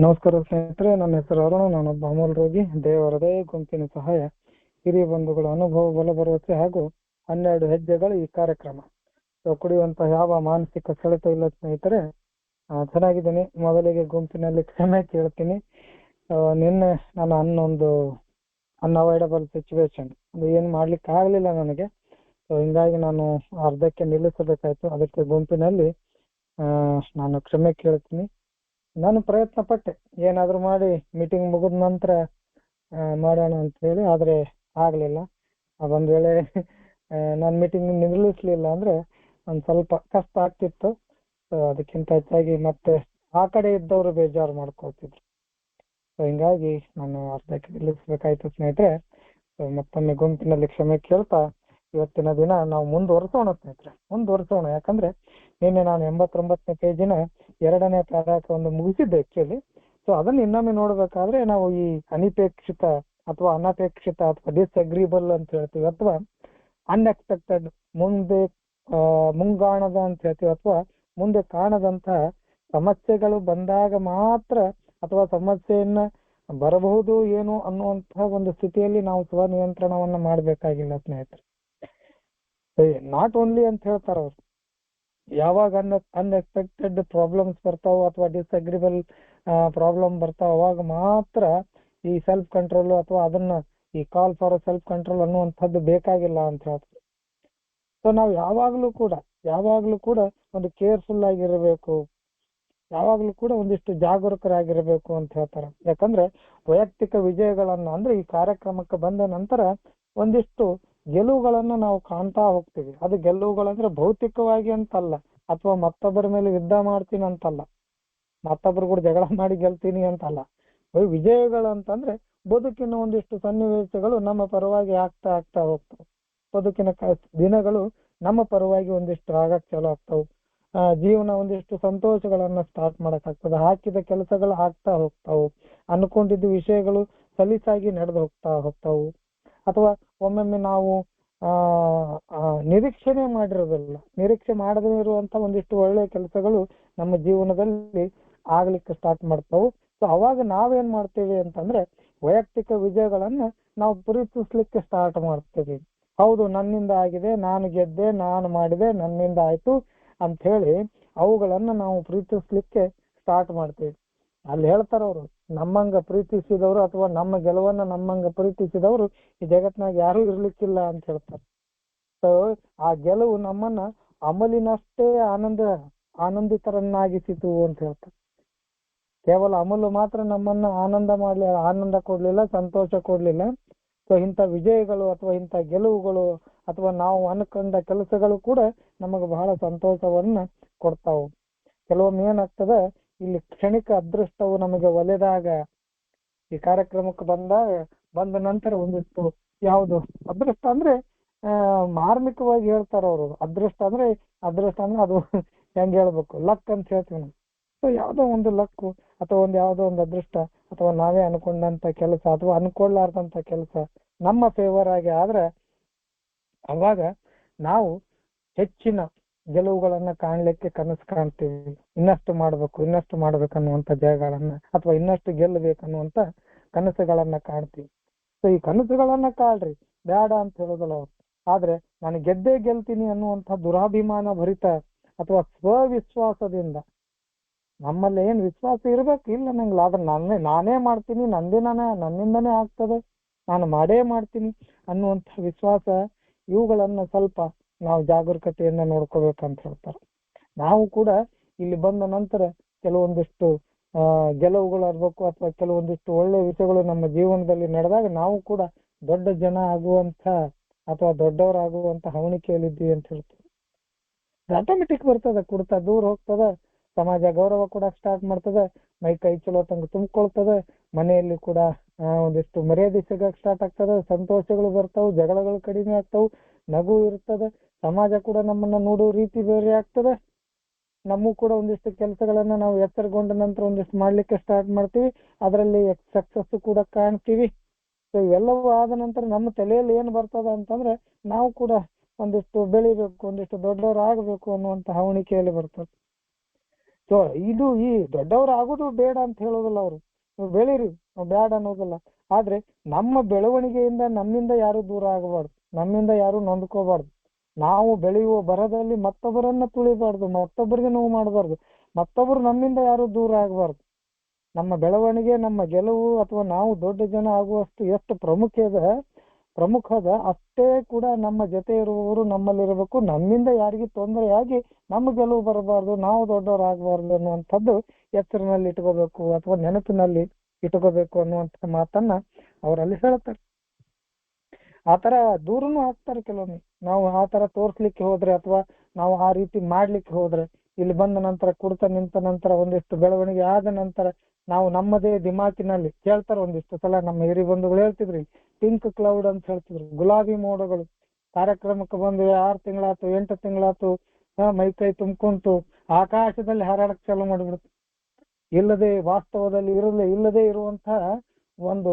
ನಮಸ್ಕಾರ ಸ್ನೇಹಿತರೆ, ನನ್ನ ಹೆಸರು ಅರುಣ. ನಾನೊಬ್ಬ ಅಮೂಲ್ ರೋಗಿ. ದೇವರದೇ ಗುಂಪಿನ ಸಹಾಯ, ಹಿರಿಯ ಬಂಧುಗಳ ಅನುಭವ, ಬಲ ಭರವಸೆ ಹಾಗೂ 12 ಹೆಜ್ಜೆಗಳು ಈ ಕಾರ್ಯಕ್ರಮ. ಕುಡಿಯುವಂತಹ ಯಾವ ಮಾನಸಿಕ ಸೆಳೆತ ಇಲ್ಲ ಸ್ನೇಹಿತರೆ. ಚೆನ್ನಾಗಿದ್ದೀನಿ. ಮೊದಲಿಗೆ ಗುಂಪಿನಲ್ಲಿ ಕ್ಷಮೆ ಕೇಳ್ತೀನಿ. ನಿನ್ನೆ ನಾನು ಅನ್ಅವಾಯ್ಡಬಲ್ ಸಿಚುವೇಶನ್, ಅದು ಏನು ಮಾಡ್ಲಿಕ್ಕೆ ಆಗಲಿಲ್ಲ ನನಗೆ. ಹಿಂಗಾಗಿ ನಾನು ಅರ್ಧಕ್ಕೆ ನಿಲ್ಲಿಸಬೇಕಾಯ್ತು. ಅದಕ್ಕೆ ಗುಂಪಿನಲ್ಲಿ ನಾನು ಕ್ಷಮೆ ಕೇಳ್ತೀನಿ. ನಾನು ಪ್ರಯತ್ನ ಪಟ್ಟೆ ಏನಾದರೂ ಮಾಡಿ ಮೀಟಿಂಗ್ ಮುಗಿದ ನಂತರ ಮಾಡೋಣ ಅಂತ ಹೇಳಿ, ಆದರೆ ಆಗಲಿಲ್ಲ. ಒಂದು ವೇಳೆ ನಾನು ಮೀಟಿಂಗ್ ನಿಲ್ಲಿಸಲಿಲ್ಲ ಅಂದರೆ ಒಂದು ಸ್ವಲ್ಪ ಕಷ್ಟ ಆಗ್ತಿತ್ತು. ಅದಕ್ಕಿಂತ ಹೆಚ್ಚಾಗಿ ಮತ್ತೆ ಆ ಕಡೆ ಇದ್ದವರು ಬೇಜಾರು ಮಾಡ್ಕೊಳ್ತಿದ್ರು. ಹಿಂಗಾಗಿ ನಾನು ಅರ್ಧಕ್ಕೆ ನಿಲ್ಲಿಸಬೇಕಾಯ್ತು ಸ್ನೇಹಿತರೆ. ಮತ್ತೊಮ್ಮೆ ಗುಂಪಿನಲ್ಲಿ ಕ್ಷಮೆ ಕೇಳ್ತಾ ಇವತ್ತಿನ ದಿನ ನಾವು ಮುಂದುವರಿಸೋಣ ಸ್ನೇಹಿತರೆ, ಮುಂದುವರಿಸೋಣ. ಯಾಕಂದ್ರೆ ನಿನ್ನೆ ನಾನು 89ನೇ ಪೇಜಿನ 2ನೇ ಪ್ಯಾರಾಗ್ರಾಫ್ ಒಂದು ಮುಗಿಸಿದ್ದೆ ಆಕ್ಚುಲಿ. ಸೊ ಅದನ್ನು ಇನ್ನೊಮ್ಮೆ ನೋಡ್ಬೇಕಾದ್ರೆ ನಾವು ಈ ಅನಿಪೇಕ್ಷಿತ ಅಥವಾ ಅನಪೇಕ್ಷಿತ ಅಥವಾ ಡಿಸ್ಅಗ್ರೀಬಲ್ ಅಂತ ಹೇಳ್ತೀವಿ, ಅಥವಾ ಅನ್ಎಕ್ಸ್ಪೆಕ್ಟೆಡ್, ಮುಂಗಾಣದ ಅಂತ ಹೇಳ್ತೀವಿ, ಅಥವಾ ಮುಂದೆ ಕಾಣದಂತಹ ಸಮಸ್ಯೆಗಳು ಬಂದಾಗ ಮಾತ್ರ, ಅಥವಾ ಸಮಸ್ಯೆಯನ್ನ ಬರಬಹುದು ಏನು ಅನ್ನುವಂತಹ ಒಂದು ಸ್ಥಿತಿಯಲ್ಲಿ ನಾವು ಸ್ವನಿಯಂತ್ರಣವನ್ನ ಮಾಡಬೇಕಾಗಿಲ್ಲ ಸ್ನೇಹಿತರೆ. ನಾಟ್ ಓನ್ಲಿ ಅಂತ ಹೇಳ್ತಾರ ಅವ್ರು, ಯಾವಾಗ ಅನ್ಎಕ್ಸ್ಪೆಕ್ಟೆಡ್ ಪ್ರಾಬ್ಲಮ್ಸ್ ಬರ್ತಾವ ಅಥವಾ ಡಿಸ್ಅಗ್ರಿಬಲ್ ಪ್ರಾಬ್ಲಮ್ ಬರ್ತಾವ ಅವಾಗ ಮಾತ್ರ ಈ ಸೆಲ್ಫ್ ಕಂಟ್ರೋಲ್ ಅಥವಾ ಅದನ್ನ ಈ ಕಾಲ್ ಫಾರ್ ಸೆಲ್ಫ್ ಕಂಟ್ರೋಲ್ ಅನ್ನುವಂಥದ್ದು ಬೇಕಾಗಿಲ್ಲ ಅಂತ ಹೇಳ್ತಾರೆ. ಸೊ ನಾವು ಯಾವಾಗ್ಲೂ ಕೂಡ ಒಂದು ಕೇರ್ಫುಲ್ ಆಗಿರಬೇಕು, ಯಾವಾಗ್ಲೂ ಕೂಡ ಒಂದಿಷ್ಟು ಜಾಗರೂಕರಾಗಿರಬೇಕು ಅಂತ ಹೇಳ್ತಾರೆ. ಯಾಕಂದ್ರೆ ವೈಯಕ್ತಿಕ ವಿಜಯಗಳನ್ನ, ಅಂದ್ರೆ ಈ ಕಾರ್ಯಕ್ರಮಕ್ಕೆ ಬಂದ ನಂತರ ಒಂದಿಷ್ಟು ಗೆಲುವುಗಳನ್ನ ನಾವು ಕಾಣ್ತಾ ಹೋಗ್ತೀವಿ. ಅದು ಗೆಲುವುಗಳಂದ್ರೆ ಭೌತಿಕವಾಗಿ ಅಂತಲ್ಲ, ಅಥವಾ ಮತ್ತೊಬ್ಬರ ಮೇಲೆ ಯುದ್ಧ ಮಾಡ್ತೀನಿ ಅಂತಲ್ಲ, ಮತ್ತೊಬ್ಬರು ಕೂಡ ಜಗಳ ಮಾಡಿ ಗೆಲ್ತೀನಿ ಅಂತಲ್ಲ. ವಿಜಯಗಳಂತಂದ್ರೆ ಬದುಕಿನ ಒಂದಿಷ್ಟು ಸನ್ನಿವೇಶಗಳು ನಮ್ಮ ಪರವಾಗಿ ಆಗ್ತಾ ಹೋಗ್ತವೆ. ಬದುಕಿನ ದಿನಗಳು ನಮ್ಮ ಪರವಾಗಿ ಒಂದಿಷ್ಟು ಆಗಕ್ಕೆ ಚಾಲು ಆಗ್ತಾವು. ಜೀವನ ಒಂದಿಷ್ಟು ಸಂತೋಷಗಳನ್ನ ಸ್ಟಾರ್ಟ್ ಮಾಡಕ್ಕಾಗ್ತದೆ. ಹಾಕಿದ ಕೆಲಸಗಳು ಆಗ್ತಾ ಹೋಗ್ತಾವು. ಅನ್ಕೊಂಡಿದ್ದ ವಿಷಯಗಳು ಸಲೀಸಾಗಿ ನಡೆದು ಹೋಗ್ತಾವು. ಅಥವಾ ಒಮ್ಮೊಮ್ಮೆ ನಾವು ನಿರೀಕ್ಷೆ ಮಾಡದೇ ಇರುವಂತ ಒಂದಿಷ್ಟು ಒಳ್ಳೆಯ ಕೆಲಸಗಳು ನಮ್ಮ ಜೀವನದಲ್ಲಿ ಆಗ್ಲಿಕ್ಕೆ ಸ್ಟಾರ್ಟ್ ಮಾಡ್ತಾವು. ಸೊ ಅವಾಗ ನಾವೇನ್ ಮಾಡ್ತೇವೆ ಅಂತಂದ್ರೆ ವೈಯಕ್ತಿಕ ವಿಜಯಗಳನ್ನ ನಾವು ಪ್ರೀತಿಸ್ಲಿಕ್ಕೆ ಸ್ಟಾರ್ಟ್ ಮಾಡ್ತೇವೆ. ಹೌದು, ನನ್ನಿಂದ ಆಗಿದೆ, ನಾನು ಗೆದ್ದೆ, ನಾನು ಮಾಡಿದೆ, ನನ್ನಿಂದ ಆಯ್ತು ಅಂತ ಹೇಳಿ ಅವುಗಳನ್ನ ನಾವು ಪ್ರೀತಿಸ್ಲಿಕ್ಕೆ ಸ್ಟಾರ್ಟ್ ಮಾಡ್ತೇವೆ. ಅಲ್ಲಿ ಹೇಳ್ತಾರ ಅವರು, ನಮ್ಮಂಗ ಪ್ರೀತಿಸಿದವರು ಅಥವಾ ನಮ್ಮ ಗೆಲುವನ್ನ ನಮ್ಮಂಗ ಪ್ರೀತಿಸಿದವರು ಈ ಜಗತ್ನಾಗ ಯಾರು ಇರ್ಲಿಕ್ಕಿಲ್ಲ ಅಂತ ಹೇಳ್ತಾರೆ. ಸೊ ಆ ಗೆಲುವು ನಮ್ಮನ್ನ ಅಮಲಿನಷ್ಟೇ ಆನಂದಿತರನ್ನಾಗಿಸಿತು ಅಂತ ಹೇಳ್ತಾರೆ. ಕೇವಲ ಅಮಲು ಮಾತ್ರ ನಮ್ಮನ್ನ ಆನಂದ ಕೊಡ್ಲಿಲ್ಲ, ಸಂತೋಷ ಕೊಡ್ಲಿಲ್ಲ. ಸೊ ಇಂಥ ವಿಜಯಗಳು ಅಥವಾ ಇಂಥ ಗೆಲುವುಗಳು ಅಥವಾ ನಾವು ಅನ್ಕೊಂಡ ಕೆಲಸಗಳು ಕೂಡ ನಮಗೆ ಬಹಳ ಸಂತೋಷವನ್ನ ಕೊಡ್ತಾವು. ಕೆಲವೊಮ್ಮೆ ಏನಾಗ್ತದೆ, ಇಲ್ಲಿ ಕ್ಷಣಿಕ ಅದೃಷ್ಟವು ನಮಗೆ ಒಲೆದಾಗ, ಈ ಕಾರ್ಯಕ್ರಮಕ್ಕೆ ಬಂದ ನಂತರ ಒಂದಿಷ್ಟು ಯಾವುದು ಅದೃಷ್ಟ ಅಂದ್ರೆ ಮಾರ್ಮಿಕವಾಗಿ ಹೇಳ್ತಾರ ಅವರು. ಅದೃಷ್ಟ ಅಂದ್ರೆ ಅದು ಹೆಂಗ್ ಹೇಳ್ಬೇಕು, ಲಕ್ ಅಂತ ಹೇಳ್ತೀವಿ ನಾವು. ಸೊ ಯಾವ್ದೋ ಒಂದು ಲಕ್ಕು ಅಥವಾ ಯಾವ್ದೋ ಒಂದು ಅದೃಷ್ಟ ಅಥವಾ ನಾವೇ ಅನ್ಕೊಂಡಂತ ಕೆಲಸ ಅಥವಾ ಅನ್ಕೊಳ್ಳಾರ್ದಂತ ಕೆಲಸ ನಮ್ಮ ಫೇವರ್ ಆಗಿ ಆದ್ರೆ ಅವಾಗ ನಾವು ಹೆಚ್ಚಿನ ಗೆಲುವುಗಳನ್ನ ಕಾಣ್ಲಿಕ್ಕೆ ಕನಸು ಕಾಣ್ತೀವಿ. ಇನ್ನಷ್ಟು ಮಾಡ್ಬೇಕನ್ನುವಂತ ಜಾಗಗಳನ್ನ ಅಥವಾ ಇನ್ನಷ್ಟು ಗೆಲ್ಲಬೇಕನ್ನುವಂತ ಕನಸುಗಳನ್ನ ಕಾಣ್ತೀವಿ. ಸೊ ಈ ಕನಸುಗಳನ್ನ ಕಾಳ್ರಿ, ಬೇಡ ಅಂತ ಹೇಳೋದಲ್ಲ ಅವ್ರು. ಆದ್ರೆ ನಾನು ಗೆದ್ದೇ ಗೆಲ್ತೀನಿ ಅನ್ನುವಂಥ ದುರಾಭಿಮಾನ ಭರಿತ ಅಥವಾ ಸ್ವವಿಶ್ವಾಸದಿಂದ, ನಮ್ಮಲ್ಲಿ ಏನ್ ವಿಶ್ವಾಸ ಇರ್ಬೇಕು, ಇಲ್ಲ ನಂಗೆ ಆದ್ರೆ ನಾನೇ ಮಾಡ್ತೀನಿ, ನನ್ನಿಂದನೇ ಆಗ್ತದೆ, ನಾನು ಮಾಡೇ ಮಾಡ್ತೀನಿ ಅನ್ನುವಂಥ ವಿಶ್ವಾಸ, ಇವುಗಳನ್ನ ಸ್ವಲ್ಪ ನಾವು ಜಾಗರೂಕತೆಯಿಂದ ನೋಡ್ಕೋಬೇಕಂತ ಹೇಳ್ತಾರೆ. ನಾವು ಕೂಡ ಇಲ್ಲಿ ಬಂದ ನಂತರ ಕೆಲವೊಂದಿಷ್ಟು ಗೆಲುವುಗಳು ಇರ್ಬೇಕು ಅಥವಾ ಕೆಲವೊಂದಿಷ್ಟು ಒಳ್ಳೆ ವಿಷಯಗಳು ನಮ್ಮ ಜೀವನದಲ್ಲಿ ನಡೆದಾಗ ನಾವು ಕೂಡ ದೊಡ್ಡ ಜನ ಆಗುವಂತ ಅಥವಾ ದೊಡ್ಡವರಾಗುವಂತ ಹವಣಿಕೆಯಲ್ಲಿದ್ದೀವಿ ಅಂತ ಹೇಳ್ತೀವಿ. ಆಟೋಮೆಟಿಕ್ ಬರ್ತದೆ, ಕುಡ್ತಾ ದೂರ ಹೋಗ್ತದೆ, ಸಮಾಜ ಗೌರವ ಕೂಡ ಸ್ಟಾರ್ಟ್ ಮಾಡ್ತದೆ, ಮೈ ಕೈ ಚಲೋ ತಂಗ ತುಂಬಿಕೊಳ್ತದೆ, ಮನೆಯಲ್ಲಿ ಕೂಡ ಒಂದಿಷ್ಟು ಮರ್ಯಾದೆ ಸಿಗಕ್ಕೆ ಸ್ಟಾರ್ಟ್ ಆಗ್ತದೆ, ಸಂತೋಷಗಳು ಬರ್ತಾವು, ಜಗಳಗಳು ಕಡಿಮೆ ಆಗ್ತಾವು, ನಗು ಇರ್ತದೆ, ಸಮಾಜ ಕೂಡ ನಮ್ಮನ್ನ ನೋಡೋ ರೀತಿ ಬೇರೆ ಆಗ್ತದೆ. ನಮಗೂ ಕೂಡ ಒಂದಿಷ್ಟು ಕೆಲಸಗಳನ್ನ ನಾವು ಎಚ್ಚರಗೊಂಡ ನಂತರ ಒಂದಿಷ್ಟು ಮಾಡ್ಲಿಕ್ಕೆ ಸ್ಟಾರ್ಟ್ ಮಾಡ್ತೀವಿ, ಅದರಲ್ಲಿ ಸಕ್ಸಸ್ ಕೂಡ ಕಾಣ್ತೀವಿ. ಸೊ ಇವೆಲ್ಲವೂ ಆದ ನಂತರ ನಮ್ಮ ತಲೆಯಲ್ಲಿ ಏನ್ ಬರ್ತದ ಅಂತಂದ್ರೆ ನಾವು ಕೂಡ ಒಂದಿಷ್ಟು ಬೆಳಿಬೇಕು, ಒಂದಿಷ್ಟು ದೊಡ್ಡವರು ಆಗಬೇಕು ಅನ್ನುವಂತ ಹವಣಿಕೆಯಲ್ಲಿ ಬರ್ತದೆ. ಸೊ ಇದು ಈ ದೊಡ್ಡವರು ಆಗೋದು ಬೇಡ ಅಂತ ಹೇಳೋದಿಲ್ಲ ಅವರು, ನೀವು ಬೆಳೀರಿ, ನಾವು ಬೇಡ ಅನ್ನೋದಿಲ್ಲ. ಆದ್ರೆ ನಮ್ಮ ಬೆಳವಣಿಗೆಯಿಂದ ನಮ್ಮಿಂದ ಯಾರು ದೂರ ಆಗಬಾರ್ದು, ನಮ್ಮಿಂದ ಯಾರು ನೊಂದ್ಕೋಬಾರ್ದು. ನಾವು ಬೆಳೆಯುವ ಬರದಲ್ಲಿ ಮತ್ತೊಬ್ಬರನ್ನ ತುಳಿಬಾರ್ದು, ಮತ್ತೊಬ್ಬರಿಗೆ ನೋವು ಮಾಡಬಾರ್ದು, ಮತ್ತೊಬ್ಬರು ನಮ್ಮಿಂದ ಯಾರು ದೂರ ಆಗಬಾರ್ದು. ನಮ್ಮ ಬೆಳವಣಿಗೆ, ನಮ್ಮ ಗೆಲುವು ಅಥವಾ ನಾವು ದೊಡ್ಡ ಜನ ಆಗುವಷ್ಟು ಎಷ್ಟು ಪ್ರಮುಖದ ಅಷ್ಟೇ ಕೂಡ ನಮ್ಮ ಜೊತೆ ಇರುವವರು ನಮ್ಮಲ್ಲಿರಬೇಕು. ನಮ್ಮಿಂದ ಯಾರಿಗೂ ತೊಂದರೆಯಾಗಿ ನಮ್ಮ ಗೆಲುವು ಬರಬಾರ್ದು, ನಾವು ದೊಡ್ಡವರಾಗಬಾರ್ದು ಅನ್ನುವಂಥದ್ದು ಎಚ್ಚರಿನಲ್ಲಿ ಇಟ್ಕೋಬೇಕು ಅಥವಾ ನೆನಪಿನಲ್ಲಿ ಇಟ್ಕೋಬೇಕು ಅನ್ನುವಂಥ ಮಾತನ್ನ ಅವರಲ್ಲಿ ಹೇಳ್ತಾರೆ. ಆತರ ದೂರನೂ ಆಗ್ತಾರೆ ಕೆಲವೊಮ್ಮೆ. ನಾವು ಆ ತರ ತೋರ್ಸ್ಲಿಕ್ಕೆ ಹೋದ್ರೆ ಅಥವಾ ನಾವು ಆ ರೀತಿ ಮಾಡ್ಲಿಕ್ಕೆ ಹೋದ್ರೆ, ಇಲ್ಲಿ ಬಂದ ನಂತರ ಕುಡ್ತ ನಿಂತ ನಂತರ ಒಂದಿಷ್ಟು ಬೆಳವಣಿಗೆ ಆದ ನಂತರ ನಾವು ನಮ್ಮದೇ ದಿಮಾಕಿನಲ್ಲಿ ಕೇಳ್ತಾರೆ. ಒಂದಿಷ್ಟು ಸಲ ನಮ್ಮ ಹಿರಿ ಬಂಧುಗಳು ಹೇಳ್ತಿದ್ರಿ, ಪಿಂಕ್ ಕ್ಲೌಡ್ ಅಂತ ಹೇಳ್ತಿದ್ರು, ಗುಲಾಬಿ ಮೋಡಗಳು. ಕಾರ್ಯಕ್ರಮಕ್ಕೆ ಬಂದು 6 ತಿಂಗಳಾತು 8 ತಿಂಗಳಾತು ಮೈಕೈ ತುಂಬ್ಕೊಂತು ಆಕಾಶದಲ್ಲಿ ಹಾರಾಡಕ್ ಚಾಲು ಮಾಡಿಬಿಡುತ್ತೆ. ವಾಸ್ತವದಲ್ಲಿ ಇಲ್ಲದೆ ಇರುವಂತಹ ಒಂದು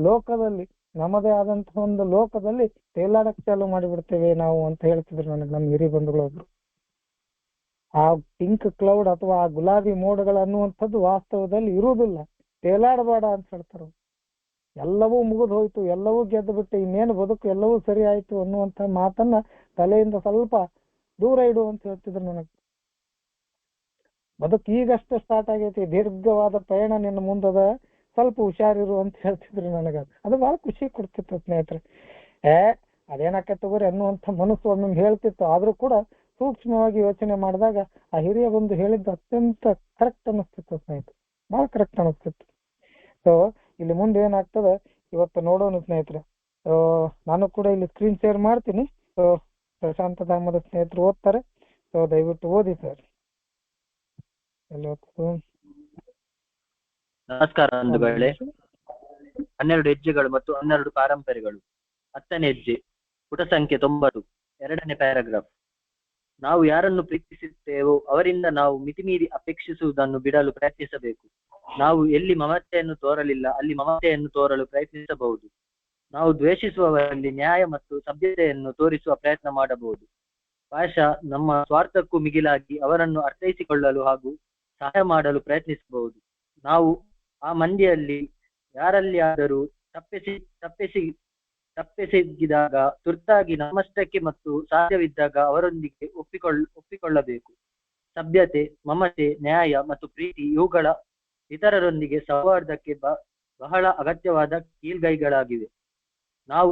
ಲೋಕದಲ್ಲಿ, ನಮ್ಮದೇ ಆದಂತಹ ಒಂದು ಲೋಕದಲ್ಲಿ ತೇಲಾಡಕ್ ಚಾಲು ಮಾಡಿಬಿಡ್ತೇವೆ ನಾವು ಅಂತ ಹೇಳ್ತಿದ್ರು ನನಗೆ ನಮ್ಮ ಹಿರಿ ಬಂಧುಗಳೊಬ್ರು. ಆ ಪಿಂಕ್ ಕ್ಲೌಡ್ ಅಥವಾ ಆ ಗುಲಾಬಿ ಮೋಡಗಳು ಅನ್ನುವಂಥದ್ದು ವಾಸ್ತವದಲ್ಲಿ ಇರುವುದಿಲ್ಲ, ತೇಲಾಡಬೇಡ ಅಂತ ಹೇಳ್ತಾರೆ. ಎಲ್ಲವೂ ಮುಗಿದು ಹೋಯ್ತು, ಎಲ್ಲವೂ ಗೆದ್ದು ಬಿಟ್ಟೆ, ಇನ್ನೇನು ಬದುಕು, ಎಲ್ಲವೂ ಸರಿ ಆಯ್ತು ಅನ್ನುವಂಥ ಮಾತನ್ನ ತಲೆಯಿಂದ ಸ್ವಲ್ಪ ದೂರ ಇಡು ಅಂತ ಹೇಳ್ತಿದ್ರು ನನಗೆ. ಬದುಕು ಈಗಷ್ಟೇ ಸ್ಟಾರ್ಟ್ ಆಗೈತಿ, ದೀರ್ಘವಾದ ಪ್ರಯಾಣ ನಿನ್ನ ಮುಂದದ, ಸ್ವಲ್ಪ ಹುಷಾರಿರು ಅಂತ ಹೇಳ್ತಿದ್ರು ನನಗ. ಅದು ಬಹಳ ಖುಷಿ ಕೊಡ್ತಿತ್ತು ಸ್ನೇಹಿತರೆ. ಅದೇನಕ್ಕೆ ತಗೋರಿ ಅನ್ನುವಂಥ ಮನಸ್ಸು ಒಮ್ಮೆ ಹೇಳ್ತಿತ್ತು. ಆದ್ರೂ ಕೂಡ ಸೂಕ್ಷ್ಮವಾಗಿ ಯೋಚನೆ ಮಾಡಿದಾಗ ಆ ಹಿರಿಯ ಬಂದು ಹೇಳಿದ್ದು ಅತ್ಯಂತ ಕರೆಕ್ಟ್ ಅನ್ನಿಸ್ತಿತ್ತು ಸ್ನೇಹಿತರೆ, ಬಹಳ ಕರೆಕ್ಟ್ ಅನ್ನಿಸ್ತಿತ್ತು. ಸೊ ಇಲ್ಲಿ ಮುಂದೆ ಏನಾಗ್ತದೆ ಇವತ್ತು ನೋಡೋಣ ಸ್ನೇಹಿತರೆ. ನಾನು ಕೂಡ ಇಲ್ಲಿ ಸ್ಕ್ರೀನ್ ಶೇರ್ ಮಾಡ್ತೀನಿ. ಸೊ ಪ್ರಶಾಂತ ಧಾಮದ ಸ್ನೇಹಿತರು ಓದ್ತಾರೆ, ಸೊ ದಯವಿಟ್ಟು ಓದಿ ಸರ್. ನಮಸ್ಕಾರ ಬಂಧುಗಳೇ. 12 ಹೆಜ್ಜೆಗಳು ಮತ್ತು 12 ಪಾರಂಪರೆಗಳು. 10ನೇ ಹೆಜ್ಜೆ, ಪುಟ ಸಂಖ್ಯೆ 90, 2ನೇ ಪ್ಯಾರಾಗ್ರಾಫ್. ನಾವು ಯಾರನ್ನು ಪ್ರೀತಿಸುತ್ತೇವೋ ಅವರಿಂದ ನಾವು ಮಿತಿಮೀರಿ ಅಪೇಕ್ಷಿಸುವುದನ್ನು ಬಿಡಲು ಪ್ರಯತ್ನಿಸಬೇಕು. ನಾವು ಎಲ್ಲಿ ಮಮತೆಯನ್ನು ತೋರಲಿಲ್ಲ ಅಲ್ಲಿ ಮಮತೆಯನ್ನು ತೋರಲು ಪ್ರಯತ್ನಿಸಬಹುದು. ನಾವು ದ್ವೇಷಿಸುವವರಲ್ಲಿ ನ್ಯಾಯ ಮತ್ತು ಸಭ್ಯತೆಯನ್ನು ತೋರಿಸುವ ಪ್ರಯತ್ನ ಮಾಡಬಹುದು. ಭಾಷಾ ನಮ್ಮ ಸ್ವಾರ್ಥಕ್ಕೂ ಮಿಗಿಲಾಗಿ ಅವರನ್ನು ಅರ್ಥೈಸಿಕೊಳ್ಳಲು ಹಾಗೂ ಸಹಾಯ ಮಾಡಲು ಪ್ರಯತ್ನಿಸಬಹುದು. ನಾವು ಆ ಮಂದಿಯಲ್ಲಿ ಯಾರಲ್ಲಿ ಆದರೂ ತಪ್ಪೆಸಗಿದಾಗ ತುರ್ತಾಗಿ ನಮ್ಮಷ್ಟಕ್ಕೆ ಮತ್ತು ಸಾಧ್ಯವಿದ್ದಾಗ ಅವರೊಂದಿಗೆ ಒಪ್ಪಿಕೊಳ್ಳಬೇಕು. ಸಭ್ಯತೆ, ಮಮತೆ, ನ್ಯಾಯ ಮತ್ತು ಪ್ರೀತಿ ಇವುಗಳ ಇತರರೊಂದಿಗೆ ಸಂವಾದಕ್ಕೆ ಬಹಳ ಅಗತ್ಯವಾದ ಕೀಲ್ಗೈಗಳಾಗಿವೆ. ನಾವು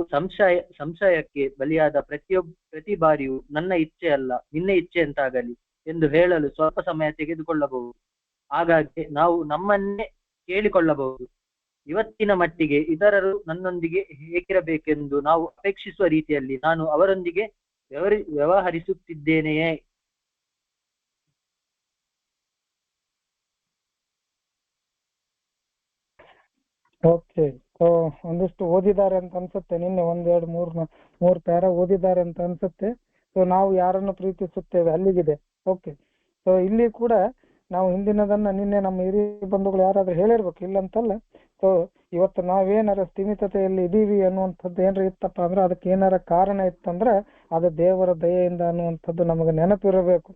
ಸಂಶಯಕ್ಕೆ ಬಲಿಯಾದ ಪ್ರತಿ ಬಾರಿಯೂ ನನ್ನ ಇಚ್ಛೆ ಅಲ್ಲ ನಿನ್ನ ಇಚ್ಛೆ ಎಂತಾಗಲಿ ಎಂದು ಹೇಳಲು ಸ್ವಲ್ಪ ಸಮಯ ತೆಗೆದುಕೊಳ್ಳಬಹುದು. ಹಾಗಾಗಿ ನಾವು ನಮ್ಮನ್ನೇ ಕೇಳಿಕೊಳ್ಳಬಹುದು. ಇವತ್ತಿನ ಮಟ್ಟಿಗೆ ಇತರರು ನನ್ನೊಂದಿಗೆ ಹೇಗಿರಬೇಕೆಂದು ನಾವು ಅಪೇಕ್ಷಿಸುವ ರೀತಿಯಲ್ಲಿ ನಾನು ಅವರೊಂದಿಗೆ ವ್ಯವಹರಿಸುತ್ತಿದ್ದೇನೆಯೇ? ಓಕೆ, ಒಂದಿಷ್ಟು ಓದಿದ್ದಾರೆ ಅಂತ ಅನ್ಸುತ್ತೆ. ನಿನ್ನೆ 1, 2, 3 ಪ್ಯಾರ ಓದಿದ್ದಾರೆ ಅಂತ ಅನ್ಸುತ್ತೆ. ಸೊ ನಾವು ಯಾರನ್ನು ಪ್ರೀತಿಸುತ್ತೇವೆ ಅಲ್ಲಿಗಿದೆ. ಓಕೆ, ಸೊ ಇಲ್ಲಿ ಕೂಡ ನಾವು ಹಿಂದಿನದನ್ನ ನಿನ್ನೆ ನಮ್ಮ ಹಿರಿಯ ಬಂಧುಗಳು ಯಾರಾದ್ರೂ ಹೇಳಿರ್ಬೇಕು, ಇಲ್ಲಂತಲ್ಲ. ಸೊ ಇವತ್ತು ನಾವೇನಾರ ಸ್ಥಿಮಿತತೆಯಲ್ಲಿ ಇದೀವಿ ಅನ್ನುವಂಥದ್ದು ಏನಾರ ಇತ್ತಪ್ಪ ಅಂದ್ರೆ ಅದಕ್ಕೆ ಏನಾರ ಕಾರಣ ಇತ್ತಂದ್ರೆ ಅದು ದೇವರ ದಯೆಯಿಂದ ಅನ್ನುವಂಥದ್ದು ನಮಗೆ ನೆನಪಿರಬೇಕು.